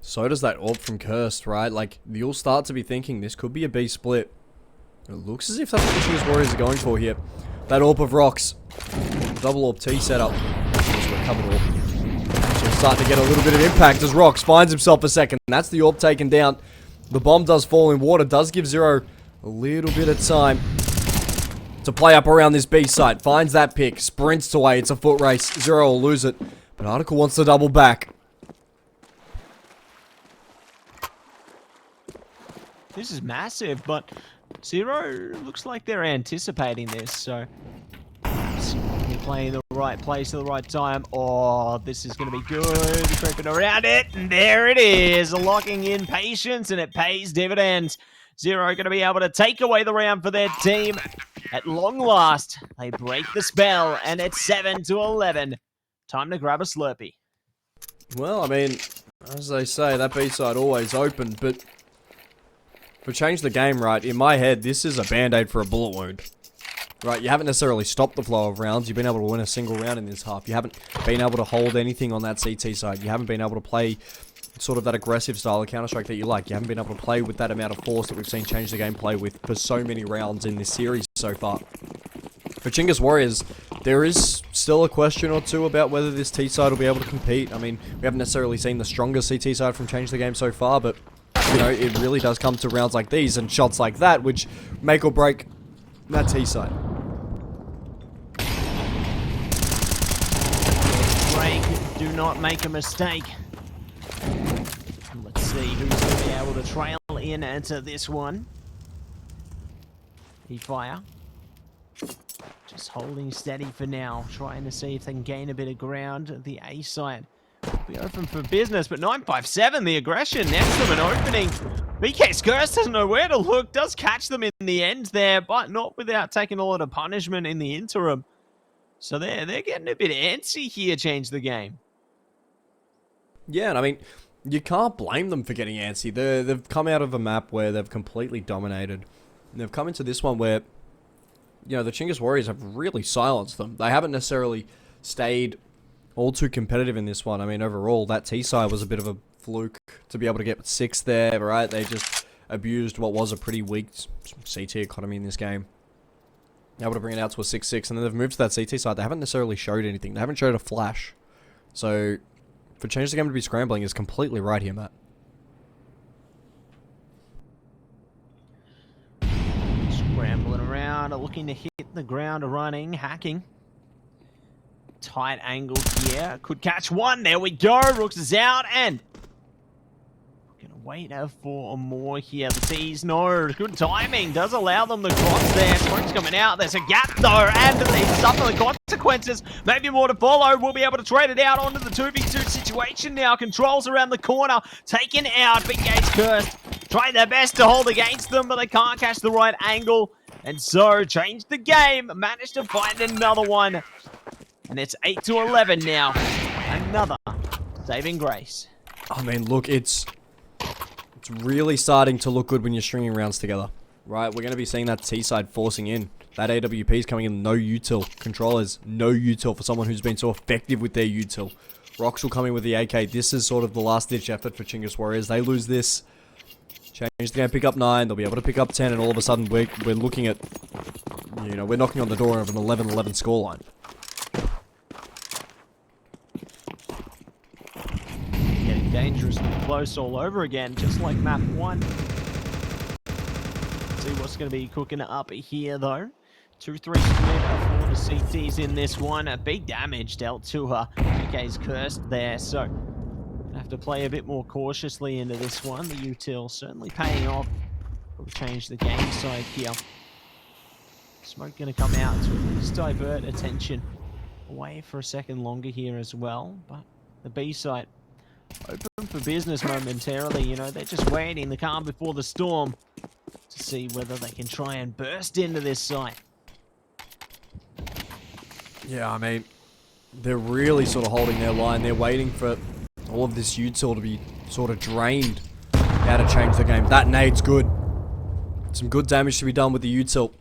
Speaker 1: So does that AWP from Cursed, right? Like, you'll start to be thinking this could be a B split. It looks as if that's what the Chinggis Warriors are going for here. That AWP of rocks. Double AWP T setup. Just recovered AWP. So starting to get a little bit of impact as Rocks finds himself a second. That's the AWP taken down. The bomb does fall in water. Does give Zero a little bit of time to play up around this B site. Finds that pick. Sprints away. It's a foot race. Zero will lose it. But Article wants to double back.
Speaker 2: This is massive, but Zero looks like they're anticipating this, so they're playing the right place at the right time. Oh, this is going to be good. Creeping around it, and there it is. Locking in patience, and it pays dividends. Zero going to be able to take away the round for their team. At long last, they break the spell, and it's 7-11. Time to grab a Slurpee.
Speaker 1: Well, I mean, as they say, that B-side always open, but for Change the Game, right, in my head, this is a band-aid for a bullet wound. Right, you haven't necessarily stopped the flow of rounds. You've been able to win a single round in this half. You haven't been able to hold anything on that CT side. You haven't been able to play sort of that aggressive style of Counter-Strike that you like. You haven't been able to play with that amount of force that we've seen Change the Game play with for so many rounds in this series so far. For Chinggis Warriors, there is still a question or two about whether this T side will be able to compete. I mean, we haven't necessarily seen the strongest CT side from Change the Game so far, but, you know, it really does come to rounds like these and shots like that, which make or break that T side.
Speaker 2: Break, do not make a mistake. Let's see who's going to be able to trail in into this one. Fire. Just holding steady for now, trying to see if they can gain a bit of ground. The A side will be open for business, but 957, the aggression next to an opening. BK's Curse doesn't know where to look, does catch them in the end there, but not without taking a lot of punishment in the interim. So they're getting a bit antsy here, Change the Game.
Speaker 1: Yeah, and I mean, you can't blame them for getting antsy. They've come out of a map where they've completely dominated. And they've come into this one where, you know, the Chinggis Warriors have really silenced them. They haven't necessarily stayed all too competitive in this one. I mean, overall, that T-side was a bit of a fluke to be able to get 6 there, right? They just abused what was a pretty weak CT economy in this game. Able to bring it out to a 6-6, and then they've moved to that CT side. They haven't necessarily showed anything. They haven't showed a flash. So, for Change the Game to be scrambling is completely right here, Matt.
Speaker 2: Scrambling around, looking to hit the ground running, hacking. Tight angle here, could catch one, there we go, Rooks is out, and gonna wait for more here. The T's, no, good timing, does allow them the cross there. Smoke's coming out, there's a gap though, and they suffer the consequences. Maybe more to follow, we'll be able to trade it out onto the 2v2 situation now. Controls around the corner, taken out, Big Gate's Cursed. Trying their best to hold against them, but they can't catch the right angle. And so, Change the Game, managed to find another one. And it's 8-11 now. Another saving grace.
Speaker 1: I mean, look, it's really starting to look good when you're stringing rounds together, right? We're going to be seeing that T-side forcing in. That AWP is coming in, no util. Controllers, no util for someone who's been so effective with their util. Rocks will come in with the AK. This is sort of the last-ditch effort for Chinggis Warriors. They lose this. Change the Game, pick up 9. They'll be able to pick up 10, and all of a sudden we're looking at, you know, we're knocking on the door of an 11-11 scoreline.
Speaker 2: Getting dangerously close all over again, just like map 1. See what's going to be cooking up here, though. 2-3 split for the CTs in this one. A big damage dealt to her. PK's Cursed there, so gonna have to play a bit more cautiously into this one. The util certainly paying off. We'll change the game side here. Smoke going to come out to at least divert attention away for a second longer here as well. But the B side open for business momentarily. You know, they're just waiting the calm before the storm to see whether they can try and burst into this site.
Speaker 1: Yeah, I mean, they're really sort of holding their line. They're waiting for all of this util to be sort of drained. How to change the game. That nade's good. Some good damage to be done with the util.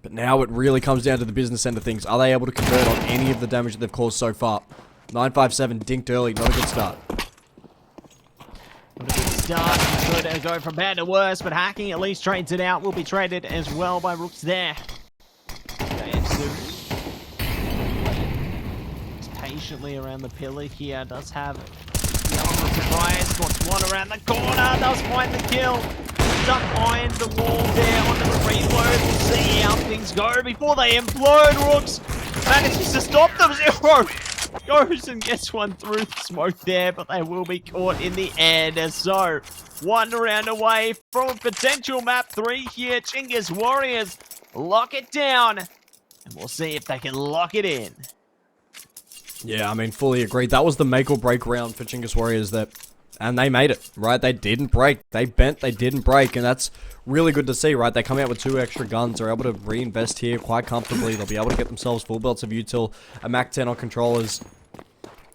Speaker 1: But now it really comes down to the business end of things. Are they able to convert on any of the damage that they've caused so far? 957 dinked early. Not a good start.
Speaker 2: Not a good start. Could go from bad to worse, but hacking at least trades it out. Will be traded as well by Rooks there. Patiently around the pillar here, does have the element of surprise, spots one around the corner, does find the kill, stuck behind the wall there on the reload. We'll see how things go before they implode. Rooks manages to stop them. Zero goes and gets one through the smoke there, but they will be caught in the end. So 1 round away from a potential map 3 here. Chinggis Warriors lock it down, and we'll see if they can lock it in.
Speaker 1: Yeah, I mean, fully agreed. That was the make or break round for Chinggis Warriors that And they made it, right? They didn't break. They bent, they didn't break. And that's really good to see, right? They come out with 2 extra guns. They're able to reinvest here quite comfortably. They'll be able to get themselves full belts of util. A Mac 10 on controllers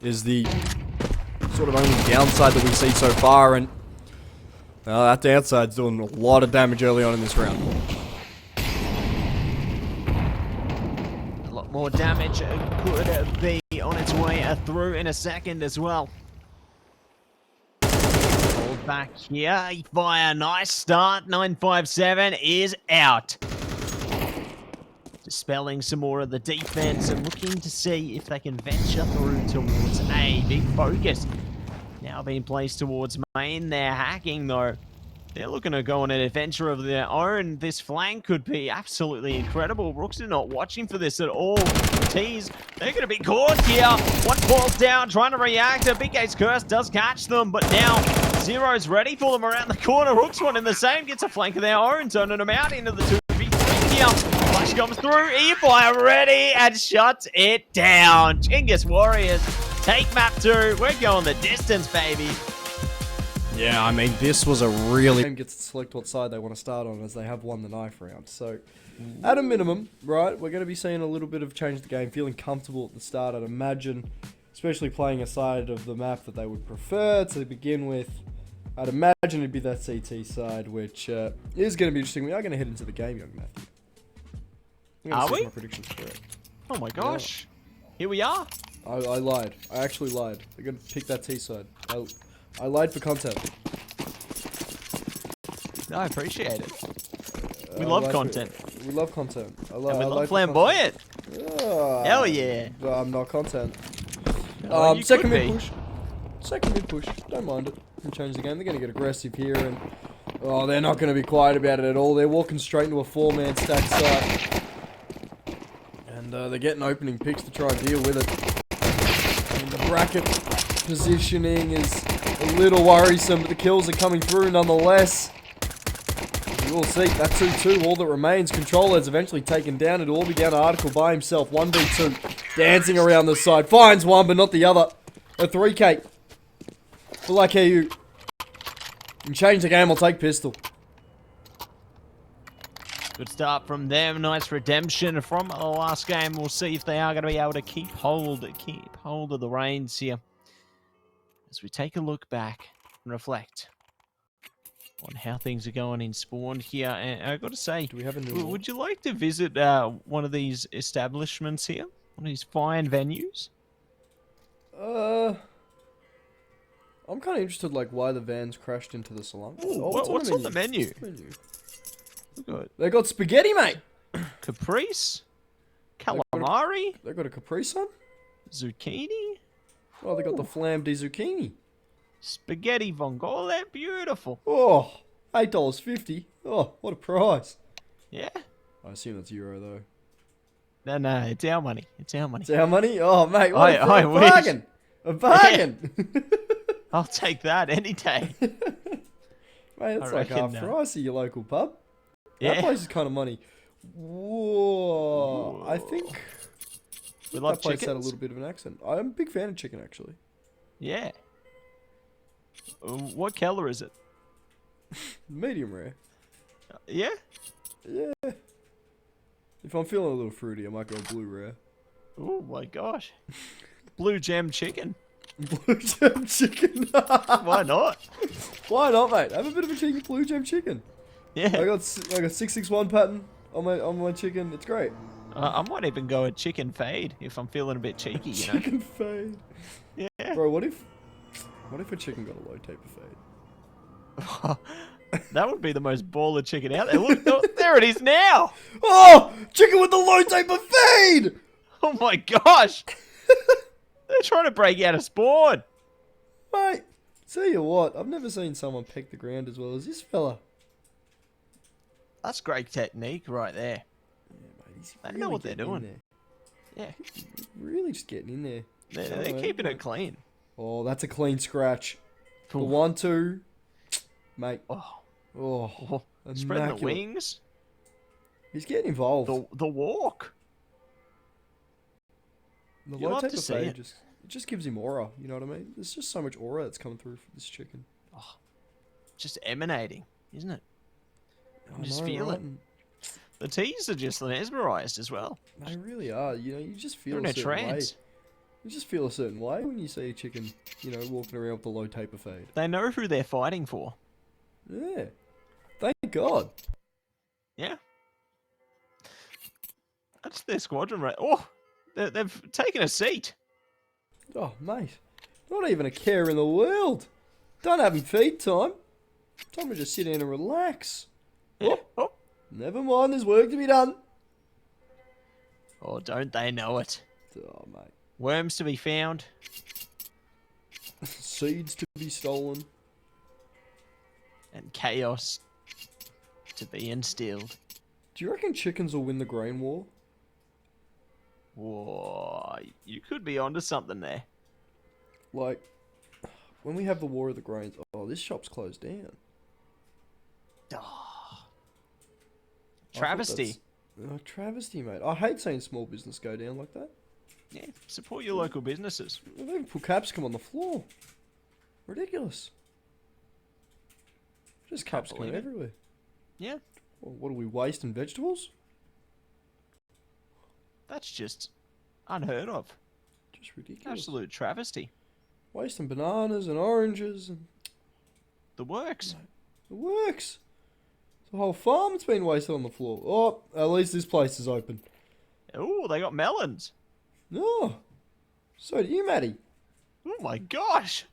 Speaker 1: is the sort of only downside that we see so far. And that downside's doing a lot of damage early on in this round.
Speaker 2: A lot more damage could be on its way through in a second as well. Hold back here. Fire, nice start. 957 is out. Dispelling some more of the defense and looking to see if they can venture through towards A. Big focus now being placed towards main. They're hacking though. They're looking to go on an adventure of their own. This flank could be absolutely incredible. Brooks are not watching for this at all. Tease, they're going to be caught here. One falls down, trying to react. A Big Ace Curse does catch them, but now Zero's ready for them around the corner. Rooks one in the same, gets a flank of their own, turning them out into the 2v3 here. Flash comes through, E-Fire ready, and shuts it down. Chinggis Warriors take map 2. We're going the distance, baby.
Speaker 1: Yeah, I mean, this was a really... gets to select what side they want to start on as they have won the knife round. So, at a minimum, right, we're going to be seeing a little bit of change the game, feeling comfortable at the start, I'd imagine, especially playing a side of the map that they would prefer to begin with. I'd imagine it'd be that CT side, which is going to be interesting. We are going to head into the game, young Matthew.
Speaker 2: Are we?
Speaker 1: My predictions correct.
Speaker 2: Oh my gosh. Here we are.
Speaker 1: I lied. I actually lied. They're going to pick that T side. I lied for content.
Speaker 2: No, I appreciate it. We love content.
Speaker 1: We love content.
Speaker 2: And we love flamboyant. Hell yeah.
Speaker 1: But I'm not content.
Speaker 2: You
Speaker 1: second
Speaker 2: could
Speaker 1: mid
Speaker 2: be.
Speaker 1: push. Second mid push. Don't mind it. Can change the game. They're going to get aggressive here. And they're not going to be quiet about it at all. They're walking straight into a 4-man stack site. And they're getting opening picks to try and deal with it. And the bracket positioning is a little worrisome, but the kills are coming through nonetheless. You will see that 2-2, all that remains. Controller is eventually taken down. It'll all be down to Article by himself. 1v2, dancing around the side. Finds one, but not the other. A 3K. For like you. And change the game, I'll take pistol.
Speaker 2: Good start from them. Nice redemption from the last game. We'll see if they are going to be able to keep hold of the reins here. As we take a look back and reflect on how things are going in Spawn here. And I got to say,
Speaker 1: Do we have a new
Speaker 2: would you like to visit one of these establishments here? One of these fine venues?
Speaker 1: I'm kind of interested, like, why the vans crashed into the salon.
Speaker 2: What's on the menu? Look at it.
Speaker 1: They got spaghetti, mate.
Speaker 2: Caprese? Calamari?
Speaker 1: They got a Capri Sun.
Speaker 2: Zucchini?
Speaker 1: Oh, they got the flam de zucchini.
Speaker 2: Spaghetti vongole? Beautiful.
Speaker 1: Oh, $8.50. Oh, what a price.
Speaker 2: Yeah?
Speaker 1: I assume that's euro, though.
Speaker 2: No, it's our money. It's our money.
Speaker 1: It's our money? Oh, mate, what a
Speaker 2: wish.
Speaker 1: bargain. A bargain.
Speaker 2: I'll take that any day.
Speaker 1: Mate, that's like
Speaker 2: reckon,
Speaker 1: half price at your local pub.
Speaker 2: Yeah.
Speaker 1: That place is kind of money. Whoa. I think
Speaker 2: We love
Speaker 1: that place had a
Speaker 2: chickens.
Speaker 1: little bit of an accent. I'm a big fan of chicken, actually.
Speaker 2: Yeah. What color is it?
Speaker 1: Medium rare.
Speaker 2: Yeah?
Speaker 1: Yeah. If I'm feeling a little fruity, I might go blue rare.
Speaker 2: Oh my gosh. Blue gem chicken.
Speaker 1: Blue gem chicken.
Speaker 2: Why not?
Speaker 1: Why not, mate? Have a bit of a chicken, blue gem chicken.
Speaker 2: Yeah.
Speaker 1: I got 661 pattern on my chicken. It's great.
Speaker 2: I might even go a chicken fade if I'm feeling a bit cheeky, you know?
Speaker 1: Chicken fade.
Speaker 2: Yeah.
Speaker 1: Bro, what if a chicken got a low taper fade?
Speaker 2: That would be the most baller chicken out there. Look, there it is now.
Speaker 1: Oh, chicken with the low taper fade.
Speaker 2: Oh my gosh. They're trying to break out of Spawn.
Speaker 1: Mate, tell you what, I've never seen someone peck the ground as well as this fella.
Speaker 2: That's great technique right there.
Speaker 1: Yeah, mate, he's
Speaker 2: They
Speaker 1: really
Speaker 2: know what they're
Speaker 1: getting in
Speaker 2: doing.
Speaker 1: there.
Speaker 2: Yeah.
Speaker 1: He's really just getting in there.
Speaker 2: They're keeping it clean.
Speaker 1: Oh, that's a clean scratch. The
Speaker 2: Ooh.
Speaker 1: 1-2. Mate.
Speaker 2: Oh,
Speaker 1: Oh,
Speaker 2: spreading the
Speaker 1: immaculate.
Speaker 2: wings.
Speaker 1: He's getting involved.
Speaker 2: The walk.
Speaker 1: The
Speaker 2: You
Speaker 1: low
Speaker 2: love
Speaker 1: taper
Speaker 2: to see
Speaker 1: fade
Speaker 2: it.
Speaker 1: just gives him aura. You know what I mean? There's just so much aura that's coming through for this chicken.
Speaker 2: Just emanating, isn't it?
Speaker 1: I
Speaker 2: You just
Speaker 1: know,
Speaker 2: feel
Speaker 1: right?
Speaker 2: it.
Speaker 1: And
Speaker 2: The teas are just mesmerized as well.
Speaker 1: they really are. You know, you just
Speaker 2: They're
Speaker 1: feel
Speaker 2: in
Speaker 1: a
Speaker 2: a
Speaker 1: certain way.
Speaker 2: trance.
Speaker 1: You just feel a certain way when you see a chicken, you know, walking around with the low taper fade.
Speaker 2: They know who they're fighting for.
Speaker 1: Yeah. Thank God.
Speaker 2: Yeah. That's their squadron, right? Oh, they've taken a seat.
Speaker 1: Oh, mate. Not even a care in the world. Don't have him feed time. Time to just sit down and relax.
Speaker 2: Yeah. Oh.
Speaker 1: Never mind, there's work to be done.
Speaker 2: Oh, don't they know it?
Speaker 1: Oh, mate.
Speaker 2: Worms to be found.
Speaker 1: Seeds to be stolen.
Speaker 2: And chaos to be instilled.
Speaker 1: Do you reckon chickens will win the grain war?
Speaker 2: Whoa, you could be onto something there.
Speaker 1: Like, when we have the war of the grains, oh, this shop's closed down.
Speaker 2: Oh.
Speaker 1: I thought
Speaker 2: Travesty.
Speaker 1: that's- travesty, mate. I hate seeing small business go down like that.
Speaker 2: Yeah, support your local businesses.
Speaker 1: They even put capsicum on the floor. Ridiculous. Just capsicum
Speaker 2: believe it.
Speaker 1: everywhere.
Speaker 2: Yeah,
Speaker 1: Well, what are we wasting vegetables?
Speaker 2: that's just unheard of.
Speaker 1: Just ridiculous.
Speaker 2: Absolute travesty.
Speaker 1: Wasting bananas and oranges and
Speaker 2: The works.
Speaker 1: it works. The whole farm's been wasted on the floor. Oh, at least this place is open.
Speaker 2: Oh, they got melons.
Speaker 1: No. So do you, Matty.
Speaker 2: Oh my gosh.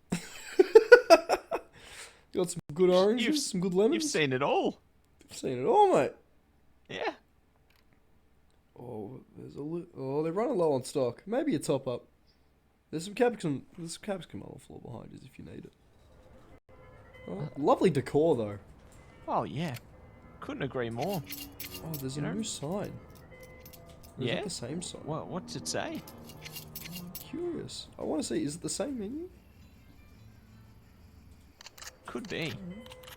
Speaker 1: Got some good oranges,
Speaker 2: You've-
Speaker 1: some good lemons.
Speaker 2: You've seen it all.
Speaker 1: I've seen it all, mate.
Speaker 2: Yeah.
Speaker 1: Oh, oh, they're running low on stock. Maybe a top up. There's some capsicum. There's some capsicum on the floor behind us if you need it. Oh, lovely decor though.
Speaker 2: Oh yeah. Couldn't agree more.
Speaker 1: Oh, there's a
Speaker 2: You know?
Speaker 1: new sign. Or is
Speaker 2: Yeah?
Speaker 1: it the same sign?
Speaker 2: What's it say?
Speaker 1: I'm curious. I want to see. Is it the same menu?
Speaker 2: Could be.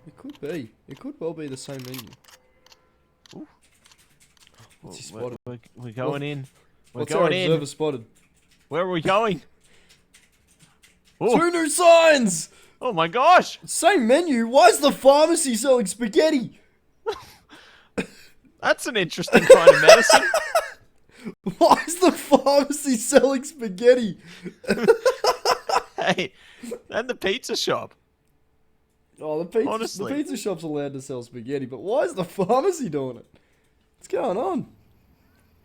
Speaker 1: It could be. It could well be the same menu.
Speaker 2: Ooh.
Speaker 1: What's he
Speaker 2: We're-
Speaker 1: spotted?
Speaker 2: We're going in. We're
Speaker 1: What's our
Speaker 2: going in.
Speaker 1: observer spotted?
Speaker 2: Where are we going? Oh,
Speaker 1: 2 new signs!
Speaker 2: oh my gosh!
Speaker 1: Same menu? Why is the pharmacy selling spaghetti?
Speaker 2: That's an interesting kind of medicine.
Speaker 1: Why is the pharmacy selling spaghetti?
Speaker 2: Hey, and the pizza shop.
Speaker 1: Oh, the
Speaker 2: Honestly.
Speaker 1: pizza shop's allowed to sell spaghetti, but why is the pharmacy doing it? What's going on?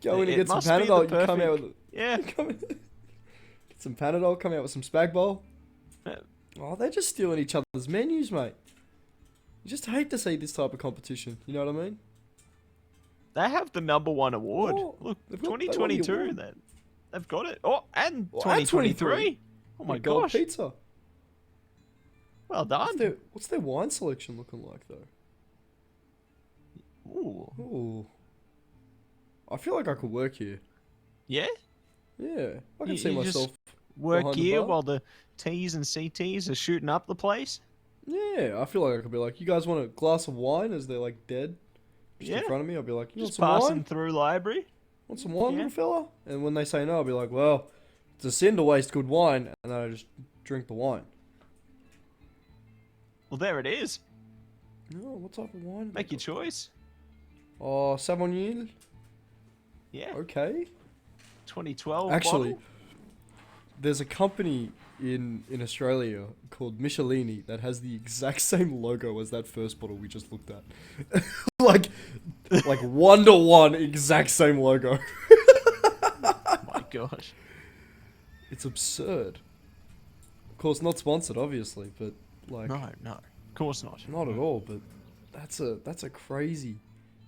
Speaker 1: Go in and
Speaker 2: It
Speaker 1: get some
Speaker 2: must be the
Speaker 1: Panadol, you come out
Speaker 2: perfect-
Speaker 1: with
Speaker 2: Yeah.
Speaker 1: get some Panadol, come out with some spag bowl.
Speaker 2: Yeah.
Speaker 1: Oh, they're just stealing each other's menus, mate. You just hate to see this type of competition, you know what I mean?
Speaker 2: They have the #1 award.
Speaker 1: Oh,
Speaker 2: Look,
Speaker 1: they've got- they won the
Speaker 2: 2022.
Speaker 1: award.
Speaker 2: They've got it. Oh, and
Speaker 1: Oh, and
Speaker 2: 2023. Oh my
Speaker 1: The gold
Speaker 2: gosh.
Speaker 1: pizza.
Speaker 2: Well done.
Speaker 1: What's their wine selection looking like, though?
Speaker 2: Ooh.
Speaker 1: Ooh. I feel like I could work here.
Speaker 2: Yeah?
Speaker 1: Yeah, I can
Speaker 2: You-
Speaker 1: see
Speaker 2: you just
Speaker 1: myself.
Speaker 2: Work
Speaker 1: Behind the
Speaker 2: here
Speaker 1: bar?
Speaker 2: while the T's and CTs are shooting up the place.
Speaker 1: Yeah, I feel like I could be like, you guys want a glass of wine as they're like dead? Just
Speaker 2: Yeah.
Speaker 1: in front of me, I'll be like, you want
Speaker 2: Just
Speaker 1: some
Speaker 2: passing
Speaker 1: wine?
Speaker 2: through library.
Speaker 1: Want some wine,
Speaker 2: Yeah.
Speaker 1: little fella? And when they say no, I'll be like, well, it's a sin to waste good wine, and then I just drink the wine.
Speaker 2: Well, there it is.
Speaker 1: Oh, what type of wine?
Speaker 2: Make your choice.
Speaker 1: Oh, Sauvignon.
Speaker 2: Yeah.
Speaker 1: Okay.
Speaker 2: 2012
Speaker 1: Actually,
Speaker 2: bottle.
Speaker 1: there's a company in Australia called Michelini that has the exact same logo as that first bottle we just looked at. like 1-to-1 exact same logo.
Speaker 2: Oh my gosh.
Speaker 1: It's absurd. Of course, not sponsored, obviously, but like
Speaker 2: No, of course not.
Speaker 1: not at all. But that's a crazy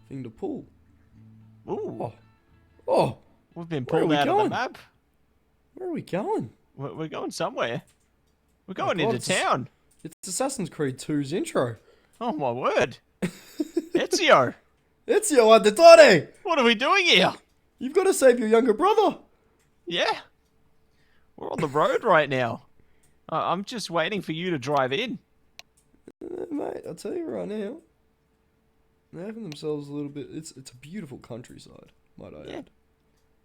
Speaker 1: thing to pull.
Speaker 2: Ooh,
Speaker 1: Oh,
Speaker 2: we've been
Speaker 1: where are
Speaker 2: pulled
Speaker 1: we
Speaker 2: out of
Speaker 1: going?
Speaker 2: the map.
Speaker 1: where are we going?
Speaker 2: We're going somewhere. We're going
Speaker 1: God,
Speaker 2: into
Speaker 1: it's a-
Speaker 2: town.
Speaker 1: It's Assassin's Creed 2's intro.
Speaker 2: Oh my word. Ezio,
Speaker 1: Ezio Auditore!
Speaker 2: what are we doing here?
Speaker 1: You've got to save your younger brother.
Speaker 2: Yeah. We're on the road right now. I'm just waiting for you to drive in.
Speaker 1: Mate, I'll tell you right now. They're having themselves a little bit. It's a beautiful countryside, might I
Speaker 2: Yeah.
Speaker 1: add.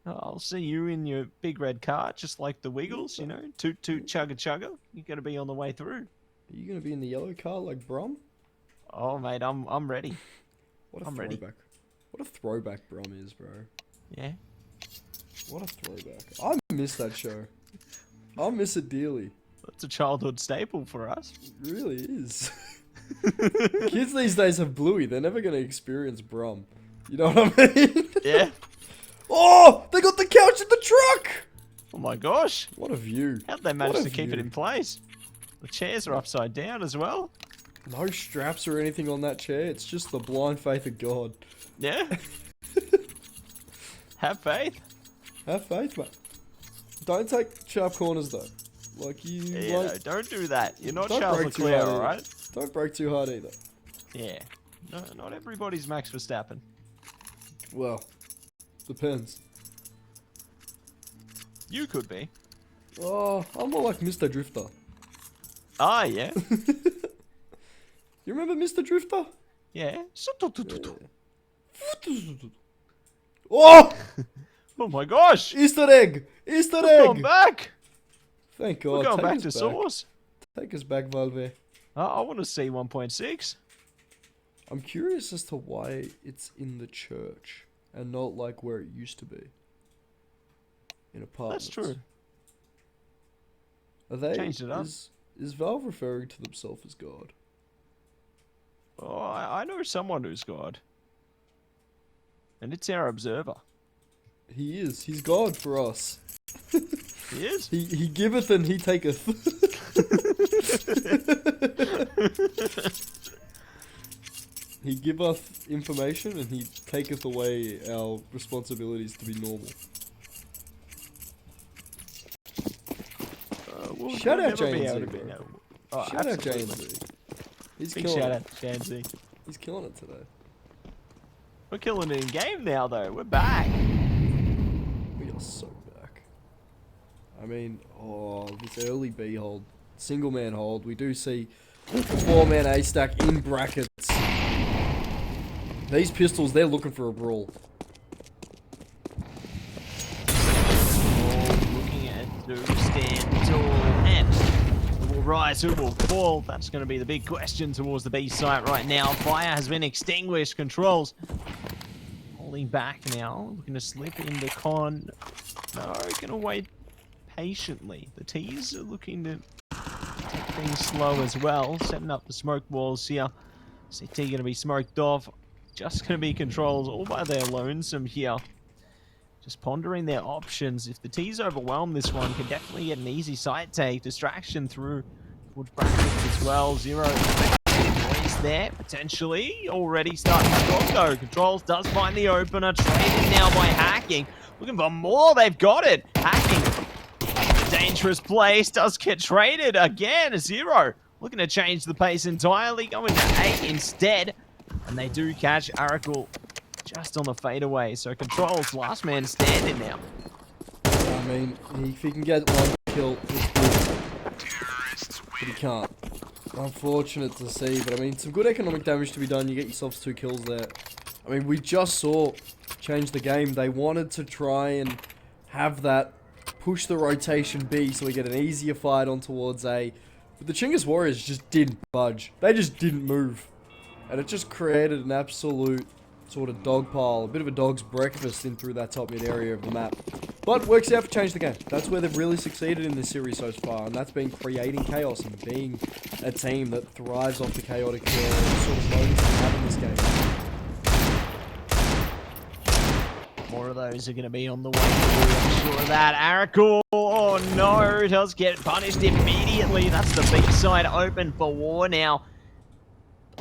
Speaker 2: I'll see you in your big red car, just like the Wiggles, you know. Toot toot chugga chugga. You're gonna be on the way through.
Speaker 1: Are you gonna be in the yellow car like Brom?
Speaker 2: Oh mate, I'm ready.
Speaker 1: What a
Speaker 2: I'm ready.
Speaker 1: throwback. What a throwback Brom is, bro.
Speaker 2: Yeah.
Speaker 1: What a throwback. I miss that show. I miss it dearly.
Speaker 2: That's a childhood staple for us.
Speaker 1: It really is. Kids these days have Bluey. They're never gonna experience Brom. You know what I mean?
Speaker 2: Yeah.
Speaker 1: Oh! They got the couch in the truck!
Speaker 2: Oh my gosh.
Speaker 1: What a view.
Speaker 2: How'd they
Speaker 1: What
Speaker 2: manage
Speaker 1: a
Speaker 2: to keep it
Speaker 1: view.
Speaker 2: in place? The chairs are upside down as well.
Speaker 1: No straps or anything on that chair. It's just the blind faith of God.
Speaker 2: Yeah. Have faith.
Speaker 1: Have faith, mate. Don't take sharp corners, though. Like, you
Speaker 2: Yeah,
Speaker 1: won't...
Speaker 2: no, don't do that. You're not
Speaker 1: Don't
Speaker 2: Charles
Speaker 1: break too
Speaker 2: Leclerc,
Speaker 1: hard either.
Speaker 2: alright?
Speaker 1: Don't break too hard either.
Speaker 2: Yeah. No, not everybody's Max Verstappen.
Speaker 1: Well, depends.
Speaker 2: You could be.
Speaker 1: Oh, I'm more like Mr. Drifter.
Speaker 2: Ah, yeah.
Speaker 1: You remember Mr. Drifter?
Speaker 2: Yeah.
Speaker 1: Oh!
Speaker 2: Oh my gosh.
Speaker 1: Easter egg! Easter
Speaker 2: We're
Speaker 1: egg!
Speaker 2: going back.
Speaker 1: Thank God.
Speaker 2: We're going
Speaker 1: Take
Speaker 2: back
Speaker 1: us
Speaker 2: to source.
Speaker 1: Take us back, Valve.
Speaker 2: I want to see 1.6.
Speaker 1: I'm curious as to why it's in the church and not like where it used to be. In apartments.
Speaker 2: That's true.
Speaker 1: Are they?
Speaker 2: Changed it up.
Speaker 1: Is Valve referring to themselves as God?
Speaker 2: Oh, I know someone who's God. And it's our observer.
Speaker 1: He is. He's God for us.
Speaker 2: He is?
Speaker 1: He giveth and he taketh. He giveth information and he taketh away our responsibilities to be normal.
Speaker 2: We'll
Speaker 1: Shout out
Speaker 2: never be
Speaker 1: James
Speaker 2: able
Speaker 1: Z,
Speaker 2: to be-
Speaker 1: bro.
Speaker 2: no. Oh,
Speaker 1: Shout out
Speaker 2: absolutely.
Speaker 1: James Z. He's
Speaker 2: Big
Speaker 1: killing
Speaker 2: shout
Speaker 1: it.
Speaker 2: out to James Z.
Speaker 1: He's killing it today.
Speaker 2: We're killing it in game now, though. We're back.
Speaker 1: We are so back. I mean, oh, this early B hold, single man hold. We do see 4-man A stack in brackets. These pistols, they're looking for a brawl.
Speaker 2: Looking at who stand tall and who will rise, who will fall. That's going to be the big question towards the B site right now. Fire has been extinguished. Controls holding back now, looking to slip into con. No, going to wait patiently. The T's are looking to take things slow as well, setting up the smoke walls here. CT going to be smoked off. Just going to be controls all by their lonesome here. Just pondering their options. If the T's overwhelm this one, can definitely get an easy side take. Distraction through towards brackets as well. Zero is there, potentially. Already starting to drop though. Controls does find the opener. Traded now by hacking. Looking for more. They've got it. Hacking. Dangerous place. Does get traded again. Zero. Looking to change the pace entirely. Going to 8 instead. And they do catch Aracle just on the fadeaway. So Controls, last man standing now.
Speaker 1: I mean, if he can get one kill, it's good. But he can't. Unfortunate to see, but I mean, some good economic damage to be done. You get yourselves 2 kills there. I mean, we just saw change the game. They wanted to try and have that push the rotation B so we get an easier fight on towards A. But the Chinggis Warriors just didn't budge. They just didn't move. And it just created an absolute sort of dog pile, a bit of a dog's breakfast in through that top mid area of the map. But works out for change the game. That's where they've really succeeded in this series so far, and that's been creating chaos and being a team that thrives off the chaotic sort of moments they have in this game.
Speaker 2: More of those are going to be on the way through, I'm sure of that. Aracle, oh no, does get punished immediately. That's the B side open for war now.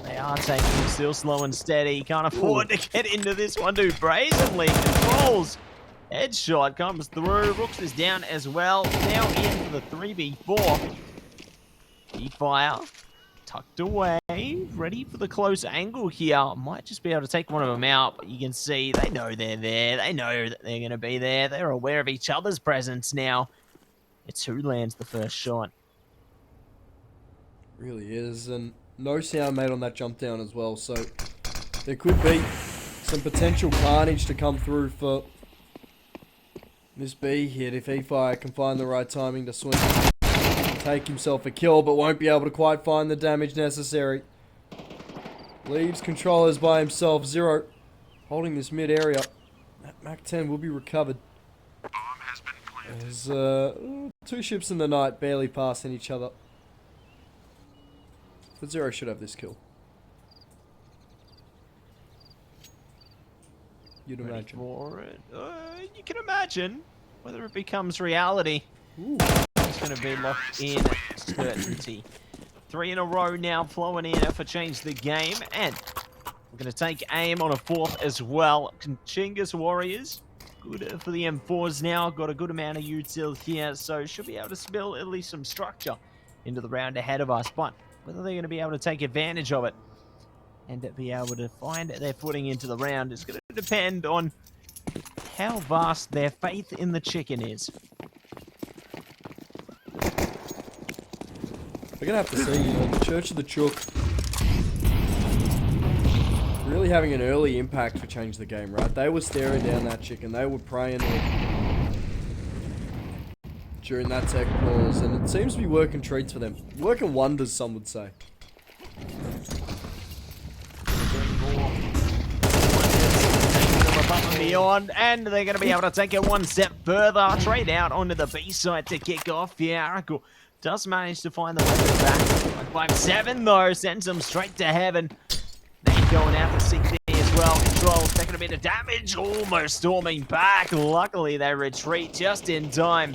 Speaker 2: They are taking it still slow and steady. Can't afford to get into this one too brazenly. Controls. Headshot comes through. Rooks is down as well. Now in for the 3v4. E-Fire tucked away. Ready for the close angle here. Might just be able to take one of them out. But you can see they know they're there. They know that they're going to be there. They're aware of each other's presence now. It's who lands the first shot.
Speaker 1: Really is, and no sound made on that jump down as well, so there could be some potential carnage to come through for This B hit, if E-Fire can find the right timing to swing, take himself a kill, but won't be able to quite find the damage necessary. Leaves controllers by himself. Zero holding this mid area. That Mac 10 will be recovered. There's two ships in the night barely passing each other. But Zero should have this kill. You'd imagine.
Speaker 2: For it. You can imagine whether it becomes reality.
Speaker 1: Ooh.
Speaker 2: It's going to be locked in certainty. 3 in a row now flowing in for Change the Game, and we're going to take aim on a 4th as well. Chinggis Warriors, good for the M4s now. Got a good amount of util here, so should be able to spill at least some structure into the round ahead of us. But whether they're going to be able to take advantage of it and be able to find their footing into the round is going to depend on how vast their faith in the chicken is.
Speaker 1: We're going to have to see, the Church of the Chook really having an early impact for Change the Game, right? They were staring down that chicken. They were praying during that tech pause, and it seems to be working treats for them. Working wonders, some would say.
Speaker 2: Above and beyond, and they're going to be able to take it one step further. Trade out onto the B side to kick off. Yeah, Aracle does manage to find the weapon back. 5-7 though, sends them straight to heaven. They're going out to CT as well. Control taking a bit of damage, almost storming back. Luckily, they retreat just in time.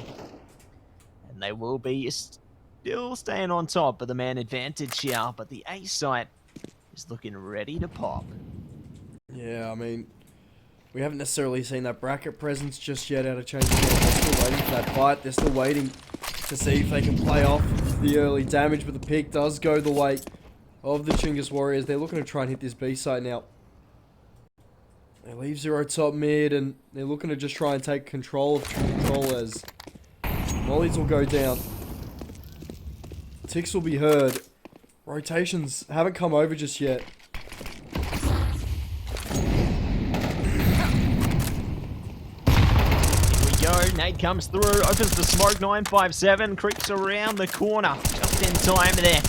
Speaker 2: And they will be still staying on top of the man advantage here, but the A site is looking ready to pop.
Speaker 1: Yeah, I mean, we haven't necessarily seen that bracket presence just yet out of Change the Game. They're still waiting for that fight. They're still waiting to see if they can play off the early damage, but the pick does go the way of the Chinggis Warriors. They're looking to try and hit this B site now. They leave Zero top mid, and they're looking to just try and take control of control as mollies will go down. Ticks will be heard. Rotations haven't come over just yet.
Speaker 2: Nade comes through, opens the smoke, 957, creeps around the corner, just in time there.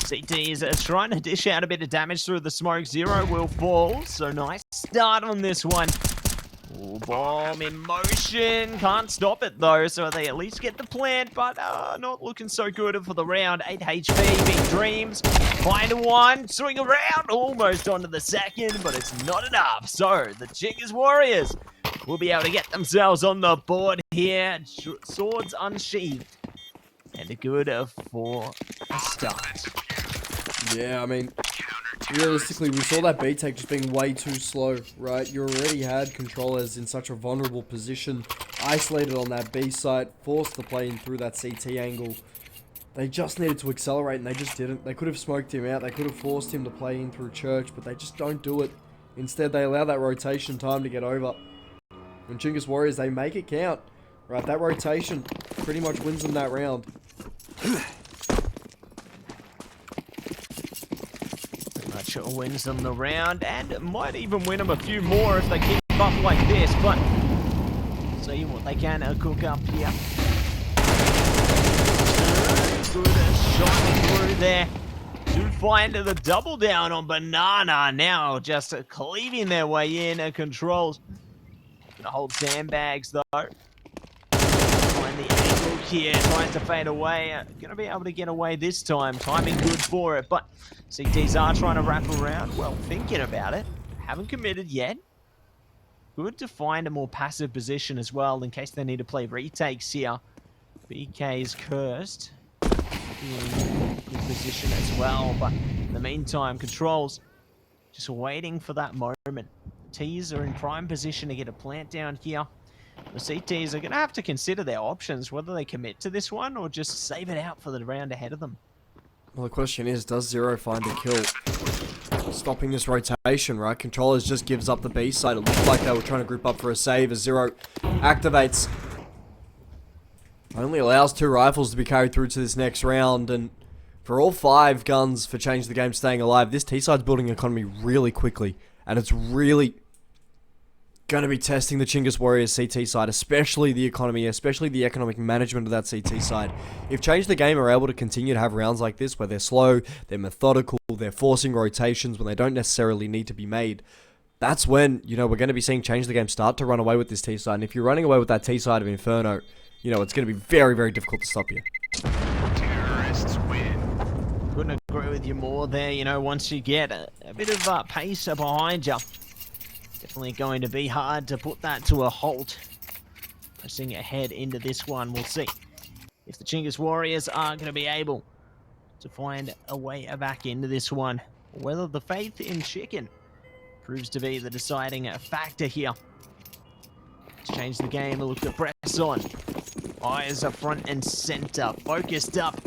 Speaker 2: CT is trying to dish out a bit of damage through the smoke. Zero will fall, so nice start on this one. Ooh, bomb in motion, can't stop it though, so they at least get the plant, but not looking so good for the round. 8 HP, big dreams, find one, swing around, almost onto the second, but it's not enough. So the Chinggis Warriors will be able to get themselves on the board here. Swords unsheathed. And a good for a start.
Speaker 1: Yeah, I mean, realistically, we saw that B take just being way too slow, right? You already had controllers in such a vulnerable position, isolated on that B site, forced the play in through that CT angle. They just needed to accelerate, and they just didn't. They could have smoked him out. They could have forced him to play in through Church, but they just don't do it. Instead, they allow that rotation time to get over. When Chinggis Warriors, they make it count. Right, that rotation pretty much wins them that round.
Speaker 2: Pretty much wins them the round, and might even win them a few more if they keep up like this, but see what they can cook up here. Good shot through there. Do find the double down on Banana now, just cleaving their way in. Controls. Gonna hold sandbags though. Find the angle here, trying to fade away. Gonna be able to get away this time. Timing good for it, but CTs are trying to wrap around. Well, thinking about it. Haven't committed yet. Good to find a more passive position as well in case they need to play retakes here. BK's cursed. In good position as well, but in the meantime, Controls just waiting for that moment. T's are in prime position to get a plant down here. The CTs are going to have to consider their options, whether they commit to this one or just save it out for the round ahead of them.
Speaker 1: Well, the question is, does Zero find a kill? Stopping this rotation, right? Controllers just gives up the B side. It looked like they were trying to group up for a save as Zero activates. Only allows 2 rifles to be carried through to this next round, and for all 5 guns for Change the Game staying alive, this T-side's building economy really quickly, and it's really going to be testing the Chinggis Warriors CT side, especially the economy, especially the economic management of that CT side. If Change the Game are able to continue to have rounds like this, where they're slow, they're methodical, they're forcing rotations when they don't necessarily need to be made, that's when, you know, we're going to be seeing Change the Game start to run away with this T side. And if you're running away with that T side of Inferno, you know, it's going to be very, very difficult to stop you.
Speaker 4: Terrorists win.
Speaker 2: Couldn't agree with you more there. You know, once you get a bit of pace behind you, definitely going to be hard to put that to a halt. Pressing ahead into this one, we'll see if the Chinggis Warriors are going to be able to find a way back into this one. Whether the faith in Chicken proves to be the deciding factor here. To change the game, look to press on. Eyes up front and center, focused up.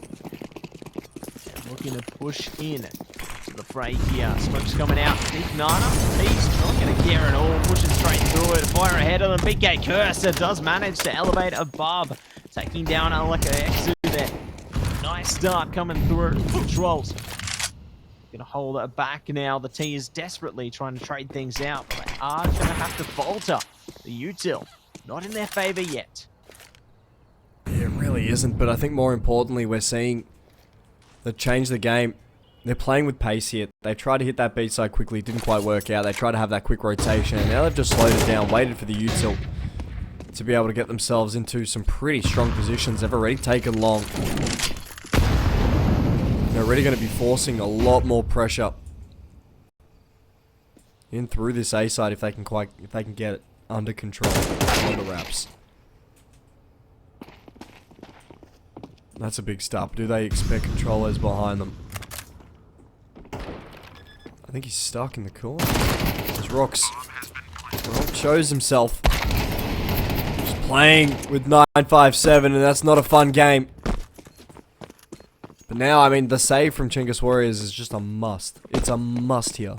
Speaker 2: And looking to push in to the fray here. Smoke's coming out. Big Nana, he's not going to care at all. Pushing straight through it. Fire ahead of them. Big Gate Cursor does manage to elevate above. Taking down like an Exu there. Nice start coming through. Controls. Gonna hold it back now. The T is desperately trying to trade things out, but they are gonna have to falter. The util not in their favor yet.
Speaker 1: It really isn't, but I think more importantly, we're seeing the Change the Game. They're playing with pace here. They tried to hit that B side quickly, didn't quite work out. They tried to have that quick rotation, and now they've just slowed it down, waited for the util to be able to get themselves into some pretty strong positions. They've already taken long. They're really going to be forcing a lot more pressure in through this A side if they can get it under control, under wraps. That's a big stop. Do they expect controllers behind them? I think he's stuck in the corner. There's Rocks. Well, shows himself. Just playing with 957, and that's not a fun game. But now, I mean, the save from Chinggis Warriors is just a must. It's a must here.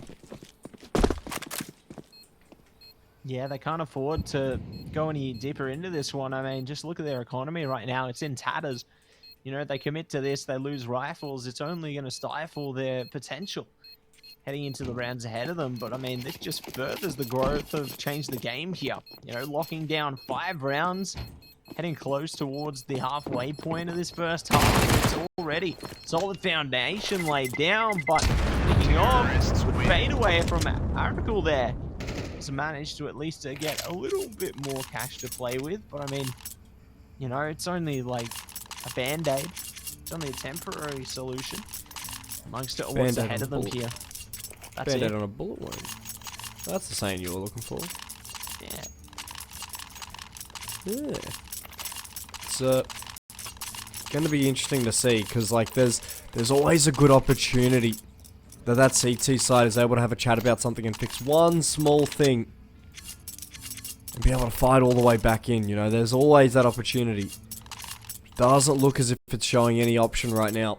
Speaker 2: Yeah, they can't afford to go any deeper into this one. I mean, just look at their economy right now. It's in tatters. You know, they commit to this, they lose rifles. It's only going to stifle their potential heading into the rounds ahead of them. But, I mean, this just furthers the growth of Change the Game here. You know, locking down 5 rounds, heading close towards the halfway point of this first half. It's already solid foundation laid down, but picking off would fade away from Aracle there. Has managed to at least get a little bit more cash to play with, but I mean, you know, it's only like a band-aid. It's only a temporary solution amongst it what's ahead of them here. That's
Speaker 1: Band-aid
Speaker 2: it.
Speaker 1: on a bullet wound. That's the saying you were looking for.
Speaker 2: Yeah.
Speaker 1: Yeah. It's going to be interesting to see, because like there's always a good opportunity that CT side is able to have a chat about something and fix one small thing and be able to fight all the way back in. You know, there's always that opportunity. Doesn't look as if it's showing any option right now,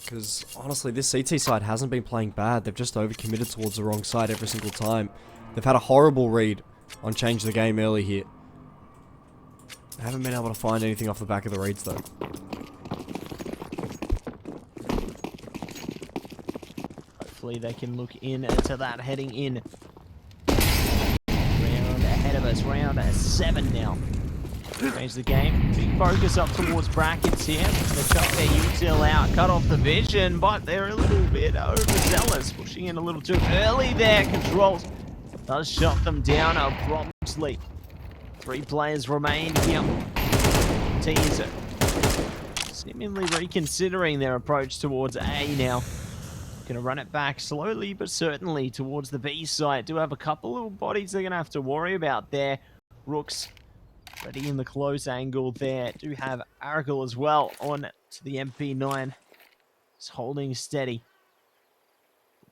Speaker 1: because honestly, this CT side hasn't been playing bad. They've just overcommitted towards the wrong side every single time. They've had a horrible read on Change the Game early here. They haven't been able to find anything off the back of the reads though.
Speaker 2: Hopefully they can look into that heading in. Round ahead of us, round 7 now. Change the game. Big focus up towards brackets here. They chuck their util out, cut off the vision, but they're a little bit overzealous, pushing in a little too early there. Controls does shut them down promptly. 3 players remain here. Teaser seemingly reconsidering their approach towards A now. Gonna run it back slowly but certainly towards the B side. Do have a couple of bodies they're gonna have to worry about there. Rooks ready in the close angle there. Do have Aracle as well on to the MP9. Just holding steady.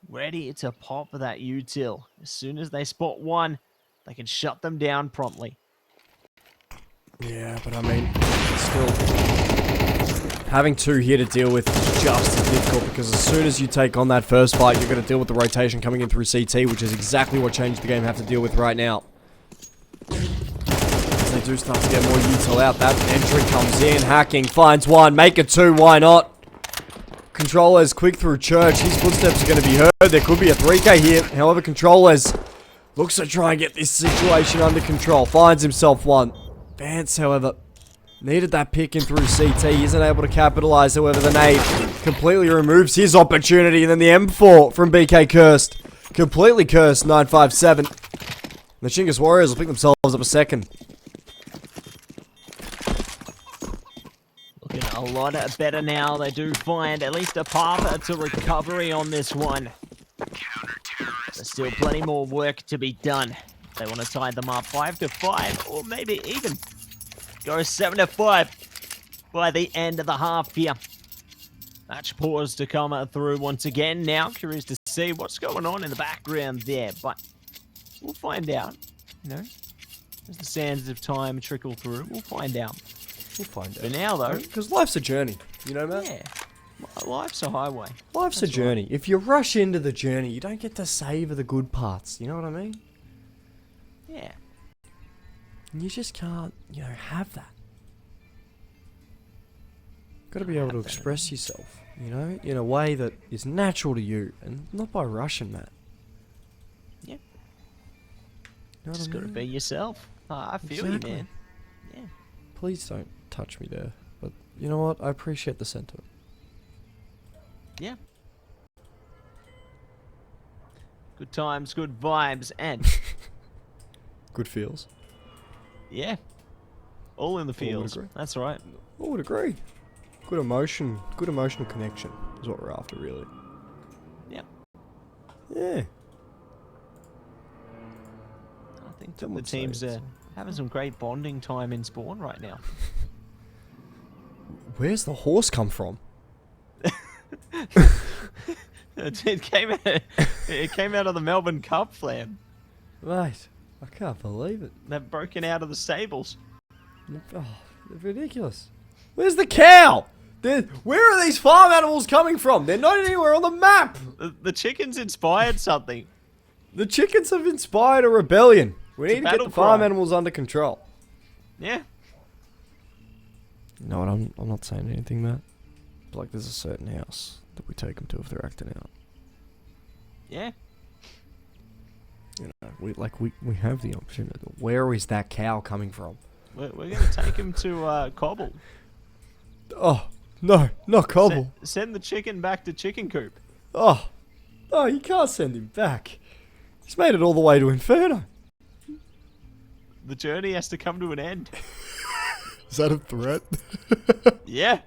Speaker 2: Ready to pop that util. As soon as they spot one, they can shut them down promptly.
Speaker 1: Yeah, but I mean, still, having 2 here to deal with is just as difficult, because as soon as you take on that first fight, you're going to deal with the rotation coming in through CT, which is exactly what Change the Game have to deal with right now. As they do start to get more util out, that entry comes in, hacking, finds 1, make it 2, why not? Controllers quick through Church, his footsteps are going to be heard. There could be a 3K here, however, Controllers Looks to try and get this situation under control. Finds himself one. Vance, however, needed that pick in through CT. Isn't able to capitalize. However, the nade completely removes his opportunity. And then the M4 from BK Cursed. Completely cursed. 957. The Chinggis Warriors will pick themselves up a second.
Speaker 2: Looking a lot better now. They do find at least a path to recovery on this one. There's still plenty more work to be done. They want to tie them up 5-5, or maybe even go 7-5 by the end of the half here. Match pause to come through once again now. Curious to see what's going on in the background there, but we'll find out. You know, as the sands of time trickle through, we'll find out.
Speaker 1: We'll find out.
Speaker 2: For now, though,
Speaker 1: Because life's a journey. You know, man?
Speaker 2: yeah, life's a highway.
Speaker 1: Life's a
Speaker 2: That's
Speaker 1: journey. If you rush into the journey, you don't get to savor the good parts. You know what I mean?
Speaker 2: Yeah.
Speaker 1: And you just can't, you know, have that. Got to be able to express yourself, you know, in a way that is natural to you, and not by rushing, Matt.
Speaker 2: Yeah.
Speaker 1: You know what
Speaker 2: Just
Speaker 1: I
Speaker 2: gotta
Speaker 1: mean?
Speaker 2: be yourself. I feel
Speaker 1: Exactly.
Speaker 2: you, man. Yeah.
Speaker 1: Please don't touch me there. But you know what? I appreciate the sentiment.
Speaker 2: Yeah. Good times, good vibes, and
Speaker 1: Good feels.
Speaker 2: yeah, all in the
Speaker 1: would
Speaker 2: fields.
Speaker 1: agree.
Speaker 2: That's right.
Speaker 1: I would agree. Good emotion, good emotional connection is what we're after, really.
Speaker 2: Yeah.
Speaker 1: Yeah.
Speaker 2: I think
Speaker 1: Some
Speaker 2: the
Speaker 1: would say
Speaker 2: teams
Speaker 1: it's-
Speaker 2: are having some great bonding time in spawn right now.
Speaker 1: Where's the horse come from?
Speaker 2: It came out of the Melbourne Cup flam.
Speaker 1: Mate, I can't believe it.
Speaker 2: They've broken out of the stables.
Speaker 1: Oh, they're ridiculous. Where's the cow? Where are these farm animals coming from? They're not anywhere on the map.
Speaker 2: The chickens inspired something.
Speaker 1: The chickens have inspired a rebellion. We
Speaker 2: It's
Speaker 1: need
Speaker 2: a
Speaker 1: to get
Speaker 2: battle
Speaker 1: the farm
Speaker 2: cry.
Speaker 1: animals under control.
Speaker 2: Yeah.
Speaker 1: No, I'm not saying anything, Matt. Like, there's a certain house that we take them to if they're acting out.
Speaker 2: Yeah.
Speaker 1: You know, we have the option. Where is that cow coming from?
Speaker 2: We're gonna take him to Cobble.
Speaker 1: Oh, no, not Cobble.
Speaker 2: Send the chicken back to chicken coop.
Speaker 1: Oh, you can't send him back. He's made it all the way to Inferno.
Speaker 2: The journey has to come to an end.
Speaker 1: Is that a threat?
Speaker 2: Yeah.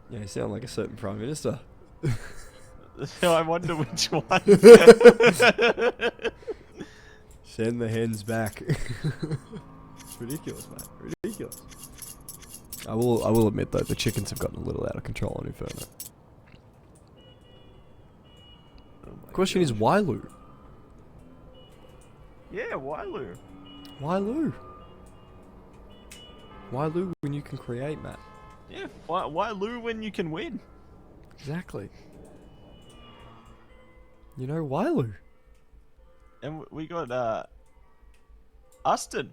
Speaker 1: Yeah, you sound like a certain Prime Minister.
Speaker 2: So I wonder which one.
Speaker 1: Send the hens back. It's ridiculous, mate. Ridiculous. I will admit though, the chickens have gotten a little out of control on Inferno. Question is, why Lou?
Speaker 2: Yeah, Wailu.
Speaker 1: Why Lou? Why Lou when you can create, Matt?
Speaker 2: Yeah, why Lou when you can win?
Speaker 1: Exactly. You know, why Lou?
Speaker 2: And we got Austin.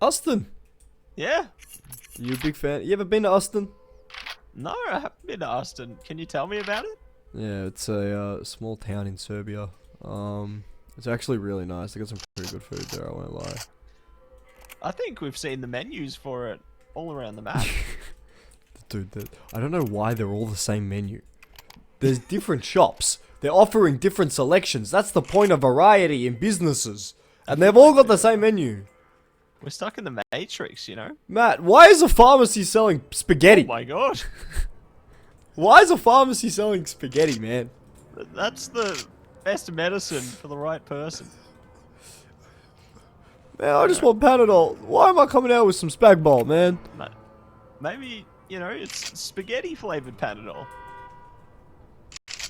Speaker 1: Austin.
Speaker 2: Yeah.
Speaker 1: You a big fan? You ever been to Austin?
Speaker 2: No, I haven't been to Austin. Can you tell me about it?
Speaker 1: Yeah, it's a small town in Serbia. It's actually really nice. They got some pretty good food there, I won't lie.
Speaker 2: I think we've seen the menus for it all around the map.
Speaker 1: Dude, I don't know why they're all the same menu. There's different shops. They're offering different selections. That's the point of variety in businesses. And they've all got the same menu.
Speaker 2: We're stuck in the Matrix, you know?
Speaker 1: Matt, why is a pharmacy selling spaghetti?
Speaker 2: Oh my god.
Speaker 1: Why is a pharmacy selling spaghetti, man?
Speaker 2: That's the best medicine for the right person.
Speaker 1: Man, I just want Panadol. Why am I coming out with some spag bol, man?
Speaker 2: Maybe, you know, it's spaghetti flavored Panadol.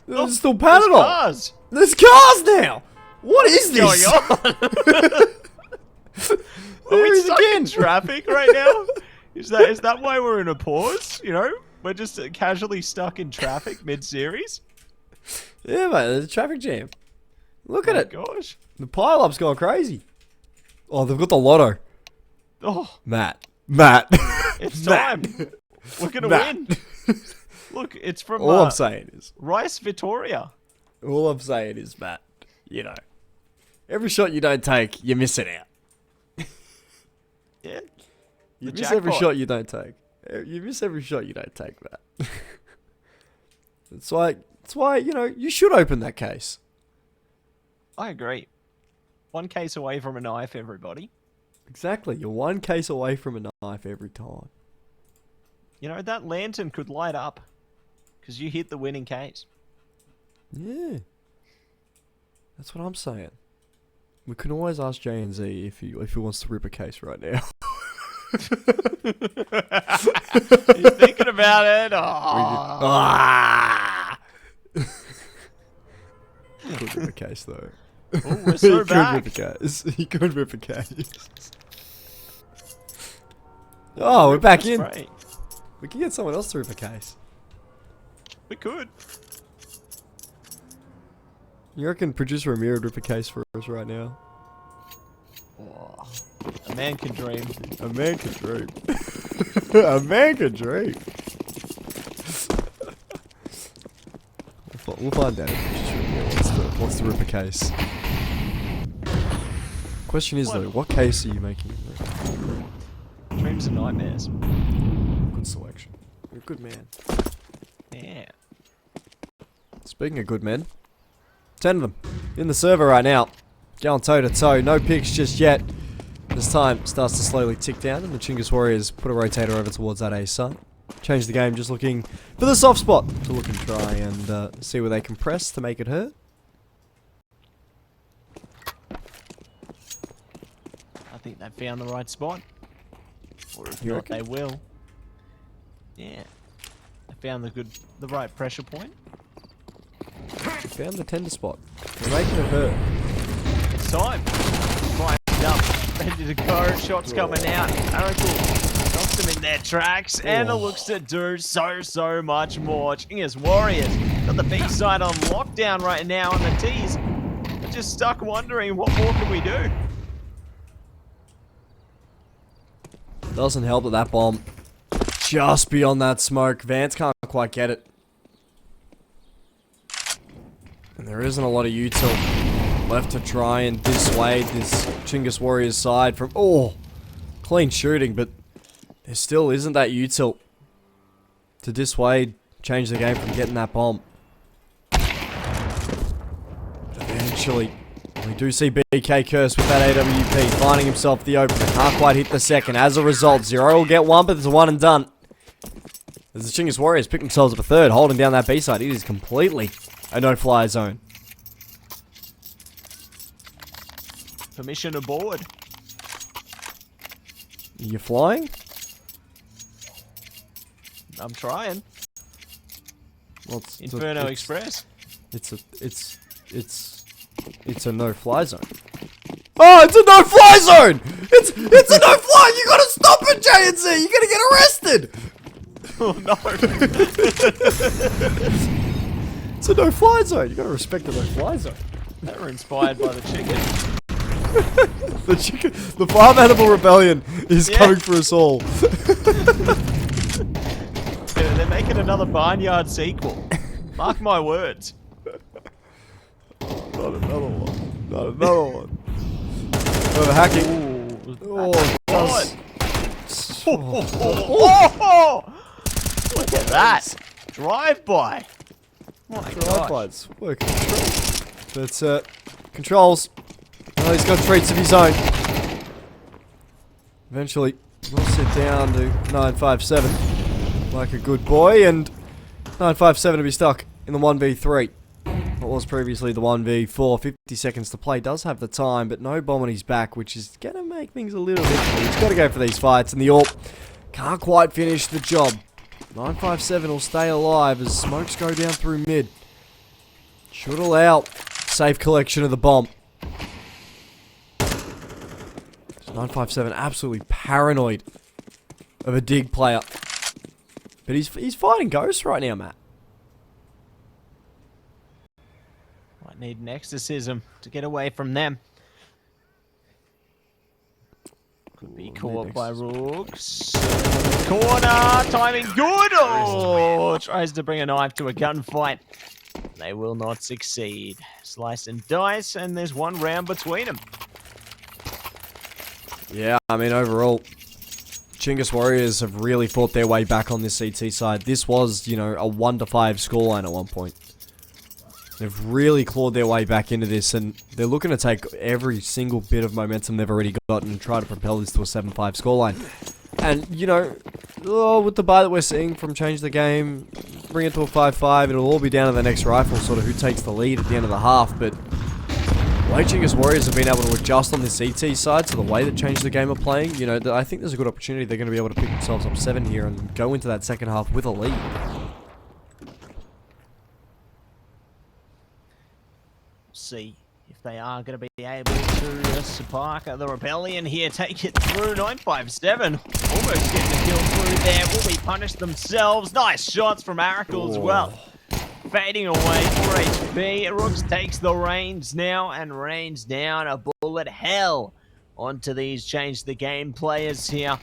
Speaker 1: There's still
Speaker 2: There's
Speaker 1: Panadol.
Speaker 2: cars
Speaker 1: There's cars now. What is
Speaker 2: going
Speaker 1: this?
Speaker 2: on. Are
Speaker 1: There
Speaker 2: we
Speaker 1: he is
Speaker 2: stuck
Speaker 1: again.
Speaker 2: in traffic right now? Is that why we're in a pause? You know, we're just casually stuck in traffic mid-series.
Speaker 1: Yeah, mate, there's a traffic jam. Look at
Speaker 2: Oh
Speaker 1: it.
Speaker 2: gosh.
Speaker 1: The pile-up's going crazy. Oh, they've got the lotto.
Speaker 2: Oh,
Speaker 1: Matt.
Speaker 2: it's time. We're gonna
Speaker 1: Matt.
Speaker 2: win. Look, it's from
Speaker 1: All I'm saying is,
Speaker 2: Rice Victoria.
Speaker 1: Matt, you know, every shot you don't take, you're missing out.
Speaker 2: Yeah.
Speaker 1: You
Speaker 2: The
Speaker 1: miss every
Speaker 2: jackpot.
Speaker 1: shot you don't take. You miss every shot you don't take, Matt. That's why, you know, you should open that case.
Speaker 2: I agree. One case away from a knife, everybody.
Speaker 1: Exactly. You're one case away from a knife every time.
Speaker 2: You know, that lantern could light up because you hit the winning case.
Speaker 1: Yeah. That's what I'm saying. We can always ask J&Z if he wants to rip a case right now.
Speaker 2: You're thinking about it. Oh.
Speaker 1: Ah! He could rip a case though.
Speaker 2: Oh, we're so
Speaker 1: He
Speaker 2: back.
Speaker 1: could rip a case. He could rip a case. Oh, we're back in.
Speaker 2: Spray.
Speaker 1: We can get someone else to rip a case.
Speaker 2: We could.
Speaker 1: You reckon producer Amir would rip a case for us right now?
Speaker 2: Oh, a man can dream.
Speaker 1: A man could dream. A man could dream. We'll find out if producer Amir wants to rip a case. Question is though, what case are you making?
Speaker 2: Dreams and nightmares.
Speaker 1: Good selection. You're a good man.
Speaker 2: Yeah.
Speaker 1: Speaking of good men, 10 of them in the server right now. Going toe to toe. No picks just yet. As time starts to slowly tick down, and the Chinggis Warriors put a rotator over towards that A site. Change the game, just looking for the soft spot to look and try and see where they can press to make it hurt.
Speaker 2: I think they found the right spot. Or if
Speaker 1: You
Speaker 2: not,
Speaker 1: reckon?
Speaker 2: they will. Yeah. They found the right pressure point.
Speaker 1: Found the tender spot. They're making it hurt.
Speaker 2: It's time. Primed up. Ready to go. Shots coming out. Miracle knocks them in their tracks. And it looks to do so much more. Chinggis Warriors got the B side on lockdown right now. And the T's are just stuck wondering what more can we do.
Speaker 1: Doesn't help that that bomb just beyond that smoke. Vance can't quite get it. And there isn't a lot of util left to try and dissuade this Chinggis Warriors side from... Oh! Clean shooting, but there still isn't that util to dissuade, change the game from getting that bomb. Eventually, we do see BK Curse with that AWP, finding himself the opener. Can't quite hit the second. As a result, Zero will get one, but it's a one and done. As the Chinggis Warriors pick themselves up a third, holding down that B side. It is completely a no-fly zone.
Speaker 2: Permission aboard.
Speaker 1: You flying?
Speaker 2: I'm trying.
Speaker 1: Well,
Speaker 2: Inferno Express.
Speaker 1: It's a no-fly zone. Oh, it's a no-fly zone! It's a no-fly! You gotta stop it, J&Z! You're gonna get arrested!
Speaker 2: Oh no.
Speaker 1: It's a no-fly zone. You gotta respect the no-fly zone.
Speaker 2: They were inspired by the chicken.
Speaker 1: The farm animal rebellion is
Speaker 2: Yeah.
Speaker 1: coming for us all.
Speaker 2: They're making another Barnyard sequel. Mark my words.
Speaker 1: Not another one. Not another one. Oh, hacking.
Speaker 2: Ooh.
Speaker 1: Oh,
Speaker 2: God.
Speaker 1: oh.
Speaker 2: Look at that. Drive-by. My gosh.
Speaker 1: Drive-bys. Working. That's controls. Oh, he's got treats of his own. Eventually, we'll sit down to 957 like a good boy, and 957 to be stuck in the 1v3. What was previously the 1v4, 50 seconds to play. Does have the time, but no bomb on his back, which is going to make things a little bit... He's got to go for these fights, and the AWP can't quite finish the job. 957 will stay alive as smokes go down through mid. Should allow safe collection of the bomb. 957 absolutely paranoid of a dig player. But he's fighting ghosts right now, Matt.
Speaker 2: Might need an exorcism to get away from them. Could be
Speaker 1: Ooh,
Speaker 2: caught
Speaker 1: mid
Speaker 2: by
Speaker 1: next.
Speaker 2: Rooks. Corner, timing good. Oh, tries to bring a knife to a gunfight. They will not succeed. Slice and dice, and there's one round between them.
Speaker 1: Yeah, I mean, overall, Chinggis Warriors have really fought their way back on this CT side. This was, you know, a 1-5 scoreline at one point. They've really clawed their way back into this, and they're looking to take every single bit of momentum they've already got and try to propel this to a 7-5 scoreline. And, you know, with the buy that we're seeing from Change the Game, bring it to a 5-5, it'll all be down to the next rifle, sort of who takes the lead at the end of the half, but the way Chinggis Warriors have been able to adjust on the CT side to the way that Change the Game are playing, you know, I think there's a good opportunity they're going to be able to pick themselves up 7 here and go into that second half with a lead.
Speaker 2: See if they are going to be able to spark the rebellion here, take it through. 957, almost getting a kill through there. Will be punished themselves. Nice shots from Aracle as well. Fading away, 4 HP. Rooks takes the reins now and rains down a bullet hell onto these Change the Game players here.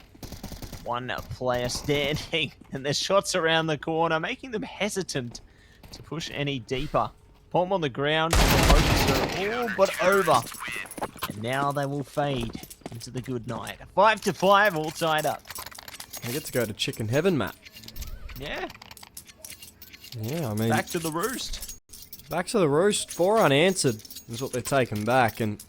Speaker 2: One player standing, and there's shots around the corner, making them hesitant to push any deeper. Palm on the ground, the hopes are all but over. And now they will fade into the good night. 5-5, all tied up.
Speaker 1: They get to go to Chicken Heaven, Matt.
Speaker 2: Yeah,
Speaker 1: Yeah, I mean,
Speaker 2: back to the roost.
Speaker 1: back to the roost. 4 unanswered is what they're taking back, and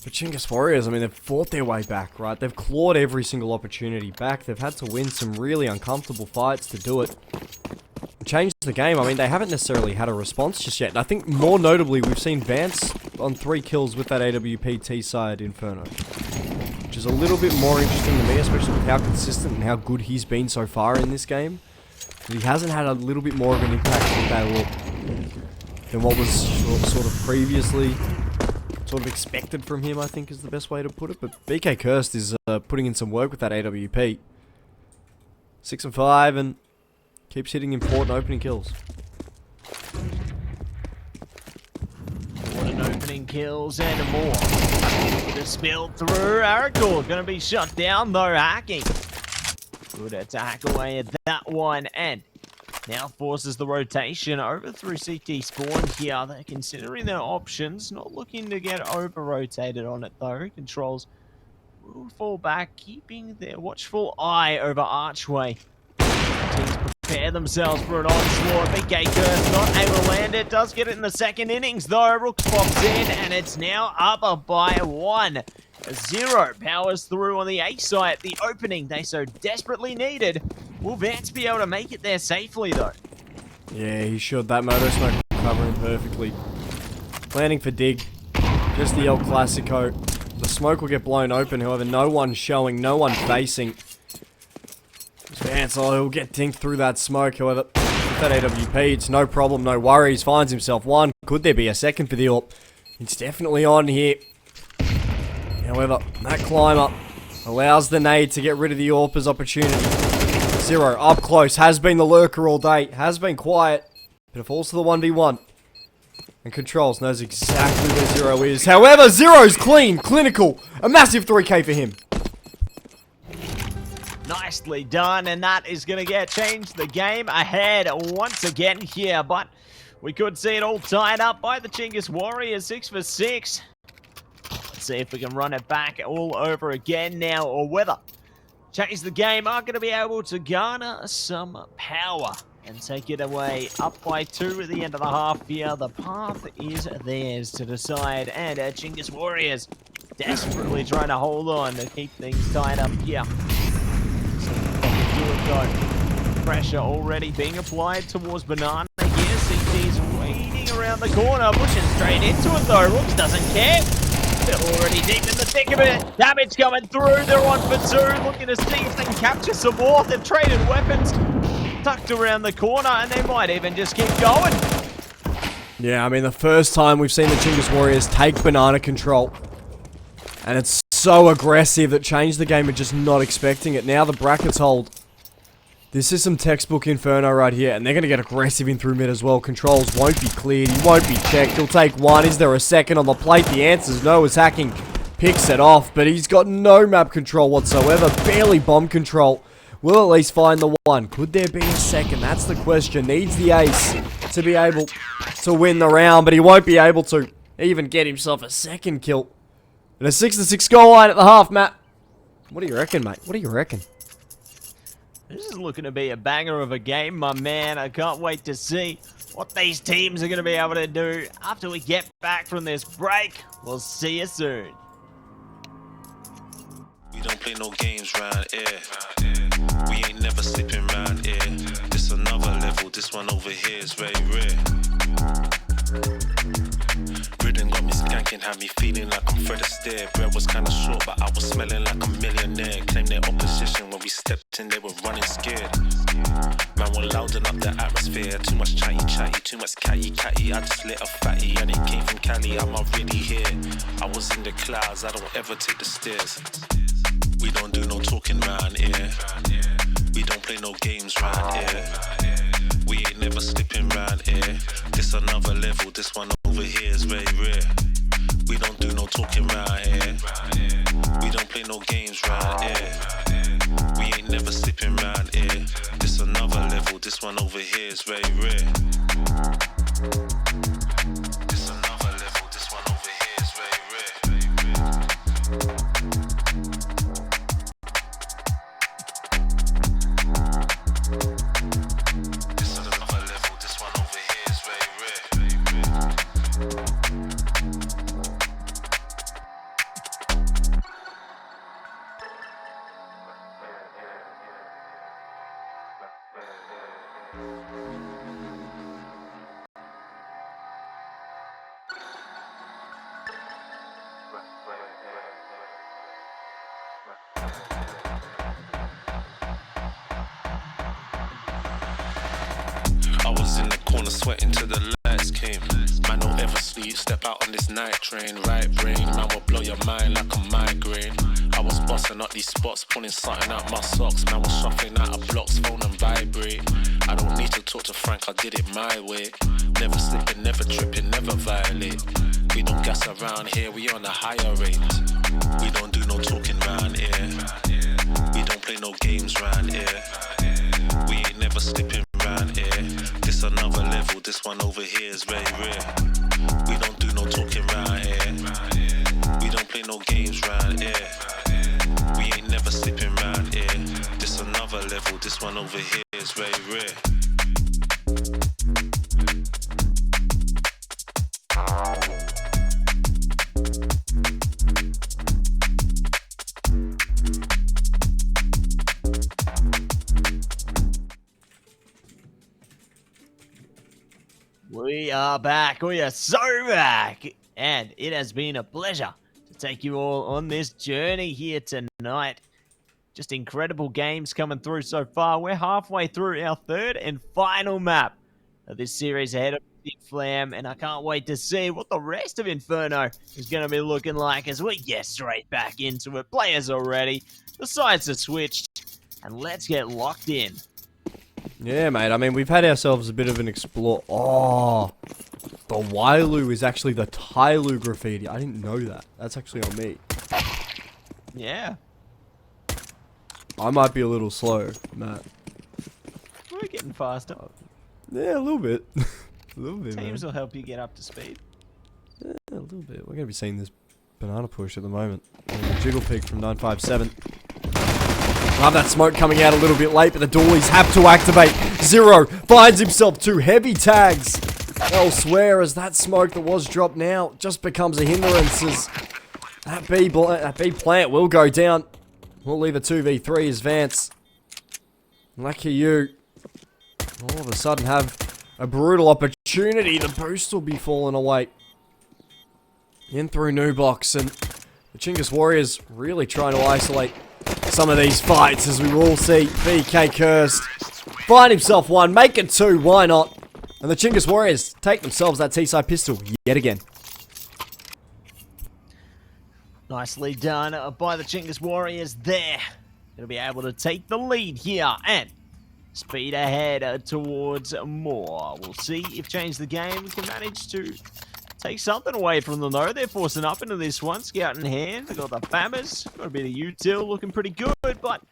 Speaker 1: for Chinggis Warriors, I mean, they've fought their way back, right? They've clawed every single opportunity back. They've had to win some really uncomfortable fights to do it. Change the game, I mean, they haven't necessarily had a response just yet. And I think more notably, we've seen Vance on 3 kills with that AWP T-side Inferno, which is a little bit more interesting to me, especially with how consistent and how good he's been so far in this game. But he hasn't had a little bit more of an impact with that look than what was sort of previously sort of expected from him, I think is the best way to put it. But BK Cursed is putting in some work with that AWP. 6 and 5 and keeps hitting important opening kills.
Speaker 2: Important opening kills and more. It is spilled through. Aracle gonna be shut down though, hacking. Good attack away at that one, and now forces the rotation over through CT spawn here. They're considering their options, not looking to get over-rotated on it though. Controls will fall back, keeping their watchful eye over Archway. Teams prepare themselves for an onslaught. Big K Curse not able to land it. Does get it in the second innings though. Rooks pops in, and it's now up by 1. 0 powers through on the A site. The opening they so desperately needed. Will Vance be able to make it there safely though?
Speaker 1: Yeah, he should. That motor smoke covering perfectly. Planning for dig. Just the El Clasico. The smoke will get blown open, however, no one showing, no one facing. Vance, he'll get dinked through that smoke, however, with that AWP, it's no problem, no worries. Finds himself one. Could there be a second for the AWP? It's definitely on here. However, that climb up allows the nade to get rid of the AWPer's opportunity. 0 up close, has been the lurker all day, has been quiet, but it falls to the 1v1. And Controls knows exactly where 0 is. However, 0's clean, clinical, a massive 3k for him.
Speaker 2: Nicely done, and that is going to change the game ahead once again here, but we could see it all tied up by the Chinggis Warriors, 6 for 6. Let's see if we can run it back all over again now, or whether Change the Game are going to be able to garner some power and take it away up by 2 at the end of the half here. The path is theirs to decide, and Chinggis Warriors desperately trying to hold on to keep things tied up here. Pressure already being applied towards Banana here. CT's waiting around the corner, pushing straight into it though. Rooks doesn't care. They're already deep in the thick of it. Damage coming through. They're on for 2, looking to see if they can capture some more. They've traded weapons, tucked around the corner, and they might even just keep going.
Speaker 1: Yeah, I mean, the first time we've seen the Chinggis Warriors take banana control. And it's so aggressive that Change the Game are just not expecting it. Now the brackets hold. This is some textbook Inferno right here, and they're going to get aggressive in through mid as well. Controls won't be cleared, he won't be checked, he'll take 1. Is there a second on the plate? The answer is no, as hacking Picks it off, but he's got no map control whatsoever. Barely bomb control. Will at least find the one. Could there be a second? That's the question. Needs the ace to be able to win the round, but he won't be able to even get himself a second kill. And a 6-6 scoreline at the half, Matt. What do you reckon, mate? What do you reckon?
Speaker 2: This is looking to be a banger of a game, my man. I can't wait to see what these teams are going to be able to do after we get back from this break. We'll see you soon.
Speaker 5: We don't play no games round here. We ain't never slipping round here. This another level, this one over here is very rare. Rhythm got me skanking, had me feeling like I'm Fred Astaire. Bread was kinda short, but I was smelling like a millionaire. Claimed their opposition when we stepped in, they were running scared. Man, we're louding up the atmosphere. Too much chatty, too much catty. I just lit a fatty and it came from Cali. I'm not really here. I was in the clouds, I don't ever take the stairs. We don't do no talking round here. We don't play no games round here. We ain't never slipping round here. This another level, this one over here is very rare. We don't do no talking round here. We don't play no games round here. We ain't never slipping round here. This another level, this one over here is very rare. This another level, this one over here is very rare. This another level, this one over here is very rare. I was in the corner sweating till the lights came. Man, don't ever sleep, step out on this night train. Right brain, man will blow your mind like a migraine. I was busting up these spots, pulling something out my socks. Man was shuffling out of blocks, phone and vibrate. I don't need to talk to Frank, I did it my way. Never slipping, never tripping, never violate. We don't gas around here, we on a higher rate. We don't do no talking round here. We don't play no games round here. We ain't never slipping round here. This another level, this one over here is very rare. We don't do no talking round here. We don't play no games round here. We ain't never slipping round here. This another level, this one over here is very rare.
Speaker 2: We are back. We are so back. And it has been a pleasure to take you all on this journey here tonight. Just incredible games coming through so far. We're halfway through our third and final map of this series ahead of Flam, and I can't wait to see what the rest of Inferno is going to be looking like as we get straight back into it. Players are ready. The sides are switched, and let's get locked in.
Speaker 1: Yeah, mate. I mean, we've had ourselves a bit of an explore. Oh, the Wailu is actually the Tailu graffiti. I didn't know that. That's actually on me.
Speaker 2: Yeah.
Speaker 1: I might be a little slow, Matt.
Speaker 2: We're getting faster.
Speaker 1: Yeah, a little bit. A little bit,
Speaker 2: Teams
Speaker 1: man.
Speaker 2: will help you get up to speed.
Speaker 1: Yeah, a little bit. We're going to be seeing this banana push at the moment. Jiggle pick from 957. Love that smoke coming out a little bit late, but the Doolies have to activate. Zero finds himself two heavy tags elsewhere as that smoke that was dropped now just becomes a hindrance as that B plant will go down. We'll leave a 2v3 as Vance. Lucky you. All of a sudden have a brutal opportunity. The boost will be falling away. In through new box, and the Chinggis Warriors really trying to isolate some of these fights, as we will see BK Cursed find himself one, make it two, why not? And the Chinggis Warriors take themselves that T-side pistol yet again.
Speaker 2: Nicely done by the Chinggis Warriors there. Gonna be able to take the lead here and speed ahead towards more. We'll see if Change the Game can manage to take something away from them, though. They're forcing up into this one. Scout in hand. They got the Bammers. Got a bit of util looking pretty good, but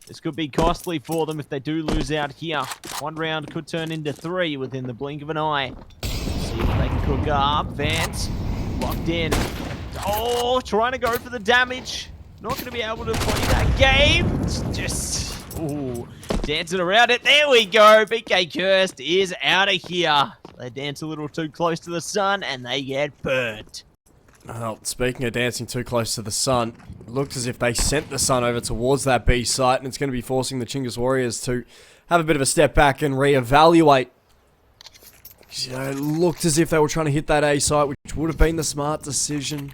Speaker 2: this could be costly for them if they do lose out here. One round could turn into 3 within the blink of an eye. See what they can cook up. Vance locked in. Oh, trying to go for the damage. Not going to be able to play that game. It's just, ooh, dancing around it. There we go. BK Cursed is out of here. They dance a little too close to the sun and they get burnt.
Speaker 1: Well, speaking of dancing too close to the sun, it looked as if they sent the sun over towards that B site, and it's going to be forcing the Chinggis Warriors to have a bit of a step back and reevaluate. You know, it looked as if they were trying to hit that A site, which would have been the smart decision.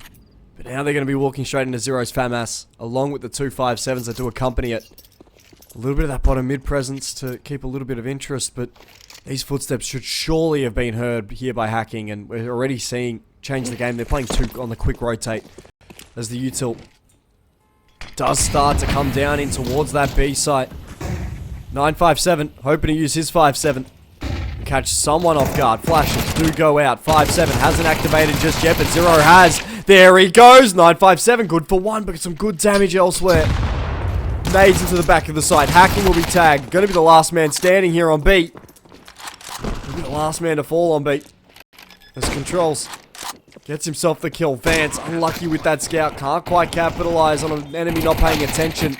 Speaker 1: But now they're going to be walking straight into Zero's FAMAS, along with the 257s that do accompany it. A little bit of that bottom mid presence to keep a little bit of interest, but these footsteps should surely have been heard here by Hacking, and we're already seeing change the game. They're playing 2 on the quick rotate as the util does start to come down in towards that B site. 957 hoping to use his 5-7. Catch someone off guard. Flashes do go out. 5-7 hasn't activated just yet, but Zero has. There he goes. 957 good for 1, but some good damage elsewhere. Nades into the back of the site. Hacking will be tagged. Going to be the last man standing here on B. Will be the last man to fall on B. As Controls gets himself the kill. Vance unlucky with that scout. Can't quite capitalize on an enemy not paying attention.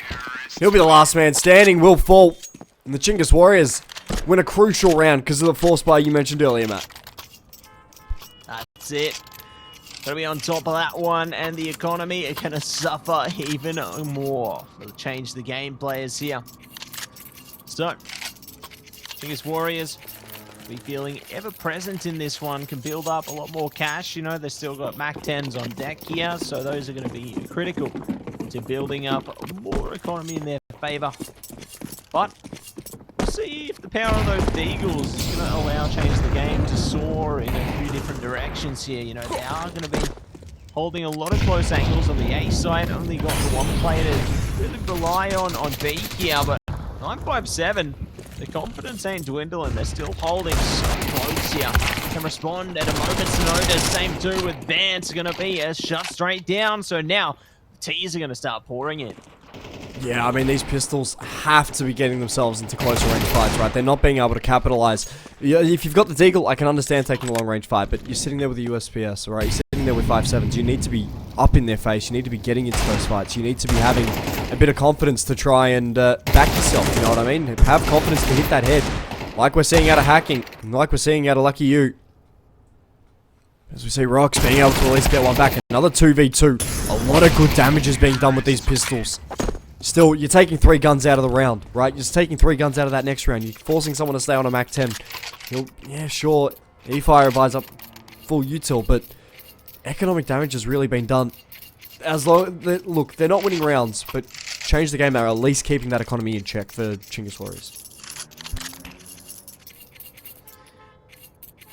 Speaker 1: He'll be the last man standing. Will fall. And the Chinggis Warriors win a crucial round because of the force buy you mentioned earlier, Matt.
Speaker 2: That's it. Gotta be on top of that one, and the economy are gonna suffer even more. We'll change the game players here. So, Chinggis Warriors be feeling ever present in this one, can build up a lot more cash. You know, they've still got Mac 10s on deck here, so those are going to be critical to building up more economy in their favor. But we'll see if the power of those Deagles is going to allow Change the Game to soar in a few different directions here. You know, they are going to be holding a lot of close angles on the A side. Only got the one player to really rely on B here, but 957. The confidence ain't dwindling. They're still holding so close here. Can respond at a moment's notice. Same too with Vance. Going to be a shut straight down. So now the T's are going to start pouring in.
Speaker 1: Yeah, I mean, these pistols have to be getting themselves into closer range fights, right? They're not being able to capitalize. If you've got the Deagle, I can understand taking a long range fight, but you're sitting there with the USPS, right? You're sitting there with 5.7s. You need to be up in their face. You need to be getting into those fights. You need to be having a bit of confidence to try and back yourself, you know what I mean? Have confidence to hit that head. Like we're seeing out of Hacking, like we're seeing out of Lucky You. As we see Rocks being able to at least get one back. Another 2v2. A lot of good damage is being done with these pistols. Still, you're taking 3 guns out of the round, right? You're just taking 3 guns out of that next round. You're forcing someone to stay on a Mac 10. Yeah, sure, E-Fire buys up full util, but economic damage has really been done. Look, they're not winning rounds, but Change the Game, they're at least keeping that economy in check for Chinggis Warriors.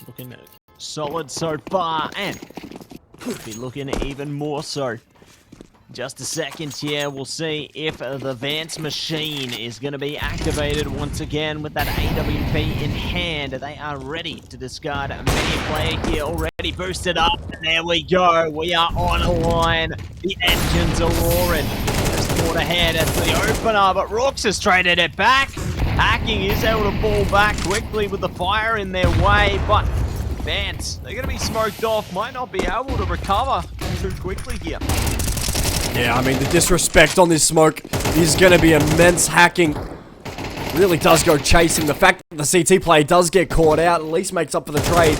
Speaker 2: Looking solid so far, and could be looking even more so. Just a second here, we'll see if the Vance machine is going to be activated once again with that AWP in hand. They are ready to discard a mini player here, already boosted up, and there we go. We are on a line. The engines are roaring. Just thought ahead at the opener, but Rooks has traded it back. Hacking is able to fall back quickly with the fire in their way, but Vance, they're going to be smoked off, might not be able to recover too quickly here.
Speaker 1: Yeah, I mean, the disrespect on this smoke is going to be immense. Hacking really does go chasing. The fact that the CT player does get caught out at least makes up for the trade,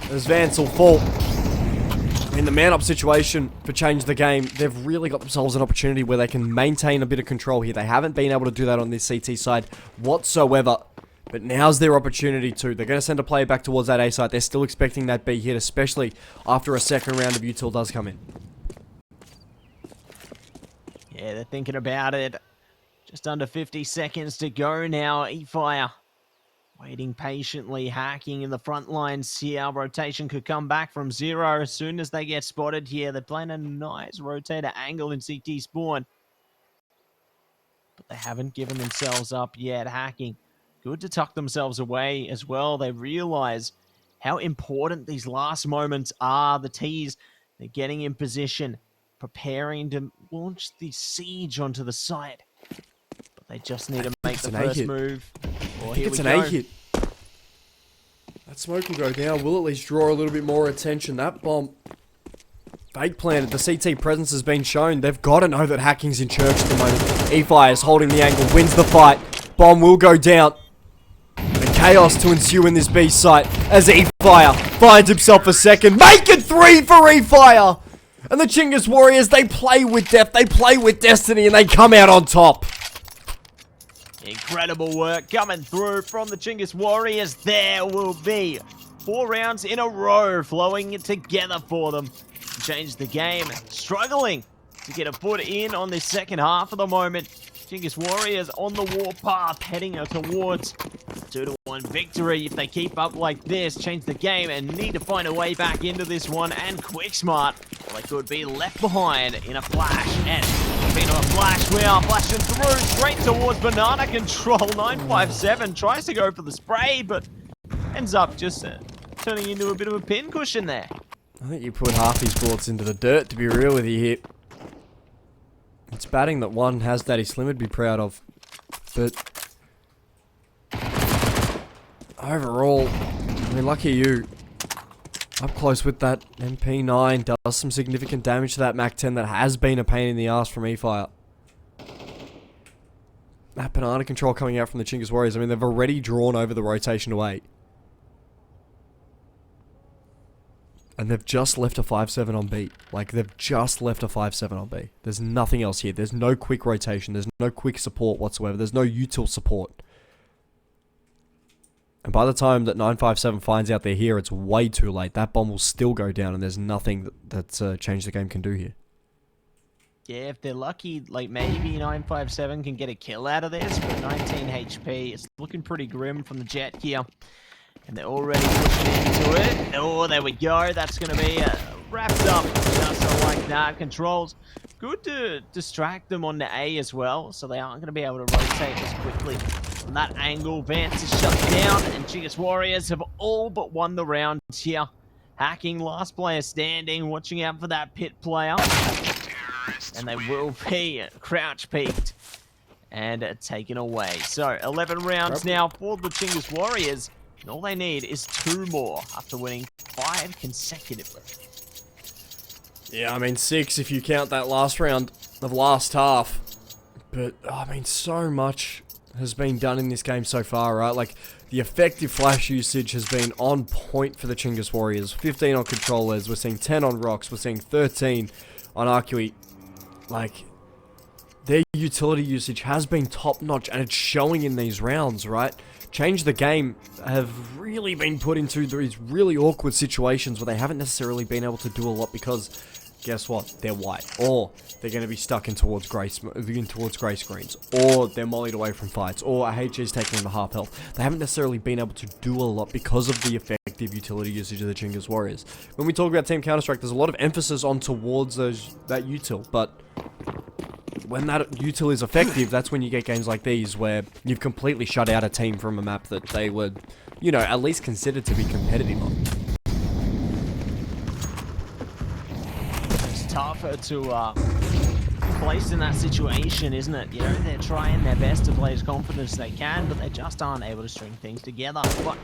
Speaker 1: as Vance will fall. In the man-up situation for Change the Game, they've really got themselves an opportunity where they can maintain a bit of control here. They haven't been able to do that on this CT side whatsoever. But now's their opportunity too. They're going to send a player back towards that A site. They're still expecting that B hit, especially after a second round of util does come in.
Speaker 2: Yeah, they're thinking about it. Just under 50 seconds to go now. E-Fire waiting patiently, Hacking in the front lines here. Rotation could come back from Zero as soon as they get spotted here. They're playing a nice rotator angle in CT spawn. But they haven't given themselves up yet. Hacking, good to tuck themselves away as well. They realize how important these last moments are. The T's, they're getting in position, preparing to launch the siege onto the site. But they just need to make the first move. Well, here we
Speaker 1: It's an
Speaker 2: go.
Speaker 1: A hit. That smoke will go down. Will at least draw a little bit more attention. That bomb fake planted. The CT presence has been shown. They've got to know that hacking's in church at the moment. EFI is holding the angle, wins the fight. Bomb will go down. And chaos to ensue in this B site as EFire finds himself a second. Make it 3 for EFire! And the Chinggis Warriors, they play with death, they play with destiny, and they come out on top.
Speaker 2: Incredible work coming through from the Chinggis Warriors. There will be 4 rounds in a row flowing together for them. Change the game. Struggling to get a foot in on this second half of the moment. Chinggis Warriors on the warpath heading towards 2-1 victory. If they keep up like this, change the game and need to find a way back into this one. And quick smart, well, they could be left behind in a flash. And being on a flash, we are flashing through straight towards banana control. 957 tries to go for the spray, but ends up just turning into a bit of a pincushion there.
Speaker 1: I think you put half his bullets into the dirt, to be real with you here. It's batting that one has Daddy Slim would be proud of. But overall, I mean, lucky you. Up close with that MP9 does some significant damage to that MAC-10 that has been a pain in the ass from E-Fire. That banana control coming out from the Chinggis Warriors, I mean, they've already drawn over the rotation to 8. And they've just left a 5-7 on B. Like, they've just left a 5-7 on B. There's nothing else here. There's no quick rotation. There's no quick support whatsoever. There's no util support. And by the time that 957 finds out they're here, it's way too late. That bomb will still go down, and there's nothing that Change the Game can do here.
Speaker 2: Yeah, if they're lucky, like maybe 957 can get a kill out of this, but 19 HP, it's looking pretty grim from the Jet here. And they're already pushing into it. Oh, there we go. That's going to be wrapped up just like that. Controls good to distract them on the A as well, so they aren't going to be able to rotate as quickly. From that angle, Vance is shut down, and Chinggis Warriors have all but won the round here. Hacking, last player standing, watching out for that pit player. And they will be crouch peaked and taken away. So, 11 rounds now for the Chinggis Warriors. And all they need is 2 more after winning 5 consecutively.
Speaker 1: Yeah, I mean 6 if you count that last round of last half. But, I mean, so much has been done in this game so far, right? Like, the effective flash usage has been on point for the Chinggis Warriors. 15 on controllers, we're seeing 10 on rocks, we're seeing 13 on Arcuit. Like, their utility usage has been top-notch, and it's showing in these rounds, right? Change the Game have really been put into these really awkward situations where they haven't necessarily been able to do a lot because, guess what? They're white. Or they're going to be stuck in towards grey screens. Or they're mollied away from fights. Or a HG's taking them to half health. They haven't necessarily been able to do a lot because of the effective utility usage of the Chinggis Warriors. When we talk about Team Counter-Strike, there's a lot of emphasis on towards that util, but when that util is effective, that's when you get games like these where you've completely shut out a team from a map that they would, you know, at least considered to be competitive on.
Speaker 2: It's tougher to place in that situation, isn't it? You know, they're trying their best to play as confident as they can, but they just aren't able to string things together. But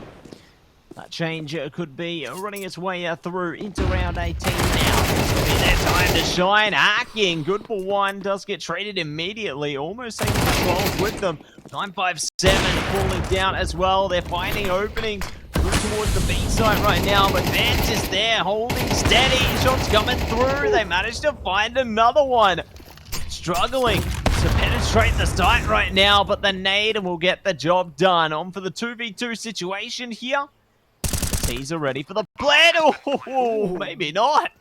Speaker 2: that change could be running its way through into round 18 now. This will be their time to shine. Hacking, good for one, does get traded immediately. Almost taking controls with them. 957 falling down as well. They're finding openings. Good towards the B side right now, but Vance is there holding steady. Shots coming through. They managed to find another one. Struggling to penetrate the site right now, but the nade will get the job done. On for the 2v2 situation here. T's are ready for the blend. Oh, maybe not.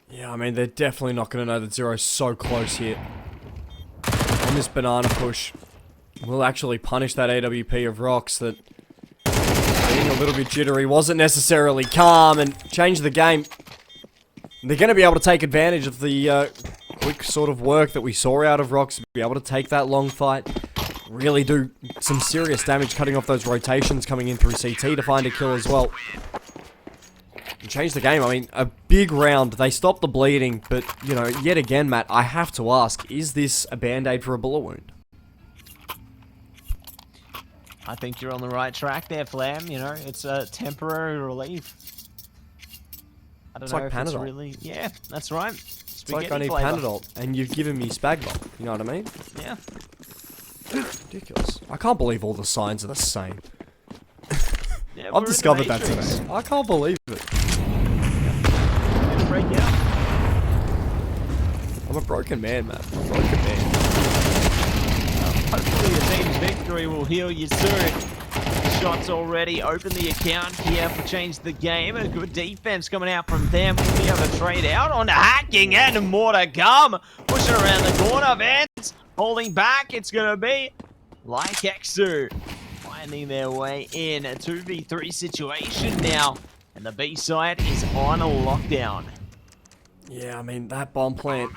Speaker 1: Yeah, I mean, they're definitely not going to know that Zero's so close here. On this banana push, will actually punish that AWP of rocks that, being a little bit jittery, wasn't necessarily calm, and change the game. They're going to be able to take advantage of the quick sort of work that we saw out of rocks, be able to take that long fight. really do some serious damage, cutting off those rotations coming in through CT to find a kill as well. And change the game. I mean, a big round. They stopped the bleeding, but, you know, yet again, Matt, I have to ask, is this a band-aid for a bullet wound?
Speaker 2: I think you're on the right track there, Flam. You know, it's a temporary relief. I don't
Speaker 1: It's
Speaker 2: know
Speaker 1: like
Speaker 2: if it's
Speaker 1: Panadol.
Speaker 2: really... Yeah, that's right.
Speaker 1: It's like I need
Speaker 2: flavor.
Speaker 1: Panadol, and you've given me Spagbol. You know what I mean?
Speaker 2: Yeah.
Speaker 1: Ridiculous. I can't believe all the signs are the same.
Speaker 2: Yeah,
Speaker 1: I've discovered that today. I can't believe it.
Speaker 2: Break out.
Speaker 1: I'm a broken man, man. I'm a broken man.
Speaker 2: Hopefully the team's victory will heal you soon. Shots already open the account here for Change the Game. A good defense coming out from them. We'll be able to trade out on hacking and more to come. Pushing around the corner. Vance holding back. It's going to be like Exu. Finding their way in a 2v3 situation now. And the B side is on a lockdown.
Speaker 1: Yeah, I mean, that bomb plant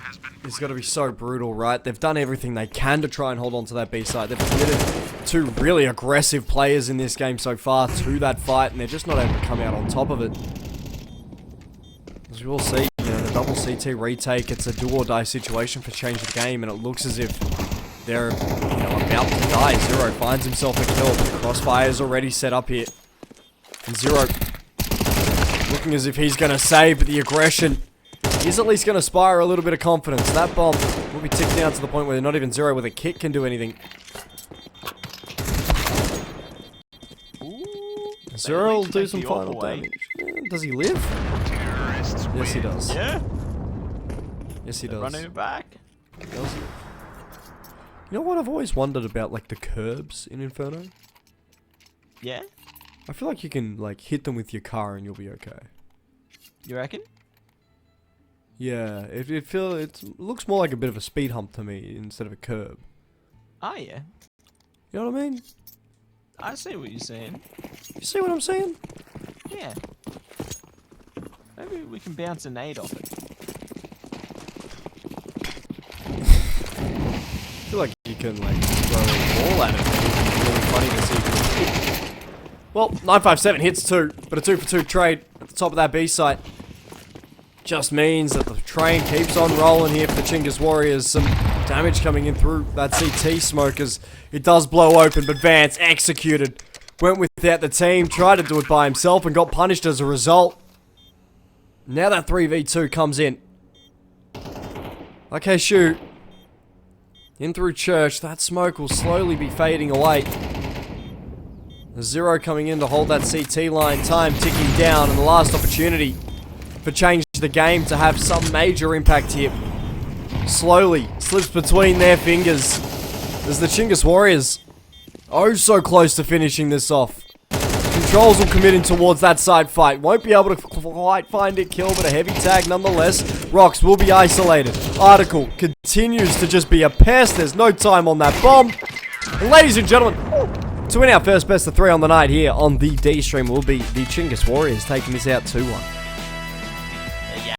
Speaker 1: is going to be so brutal, right? They've done everything they can to try and hold on to that B side. They've committed two really aggressive players in this game so far to that fight, and they're just not able to come out on top of it. As we will see, you know, the double CT retake, it's a do or die situation for Change the Game, and it looks as if they're, you know, about to die. Zero finds himself a kill. Crossfire is already set up here. And Zero looking as if he's going to save, but the aggression is at least going to inspire a little bit of confidence. That bomb will be ticked down to the point where not even Zero with a kick can do anything. Zero will do some final damage. Does he live?
Speaker 4: Terrorists
Speaker 1: Yes, he
Speaker 4: win.
Speaker 1: does.
Speaker 2: Yeah,
Speaker 1: Yes, he does.
Speaker 2: running it back.
Speaker 1: He does. You know what I've always wondered about, like, the curbs in Inferno?
Speaker 2: Yeah,
Speaker 1: I feel like you can, like, hit them with your car and you'll be okay.
Speaker 2: you reckon?
Speaker 1: Yeah, it looks more like a bit of a speed hump to me instead of a curb.
Speaker 2: Oh yeah,
Speaker 1: You know what I mean?
Speaker 2: I see what you're saying.
Speaker 1: You see what I'm saying?
Speaker 2: Yeah. Maybe we can bounce a nade off it.
Speaker 1: I feel like you can, like, throw a ball at it. It's really funny to see. Well, 957 hits 2, but a 2-for-2 trade at the top of that B site. Just means that the train keeps on rolling here for the Chinggis Warriors. Some damage coming in through that CT smoke as it does blow open, but Vance executed. Went without the team, tried to do it by himself and got punished as a result. Now that 3v2 comes in. Okay, shoot. In through Church, that smoke will slowly be fading away. The Zero coming in to hold that CT line, time ticking down, and the last opportunity for Change the Game to have some major impact here. Slowly slips between their fingers as the Chinggis Warriors, oh so close to finishing this off. Controls will commit in towards that side fight. Won't be able to quite find it kill, but a heavy tag nonetheless. Rocks will be isolated. Article continues to just be a pest. There's no time on that bomb. And ladies and gentlemen, to win our first best of 3 on the night here on the D stream will be the Chinggis Warriors taking this out 2-1.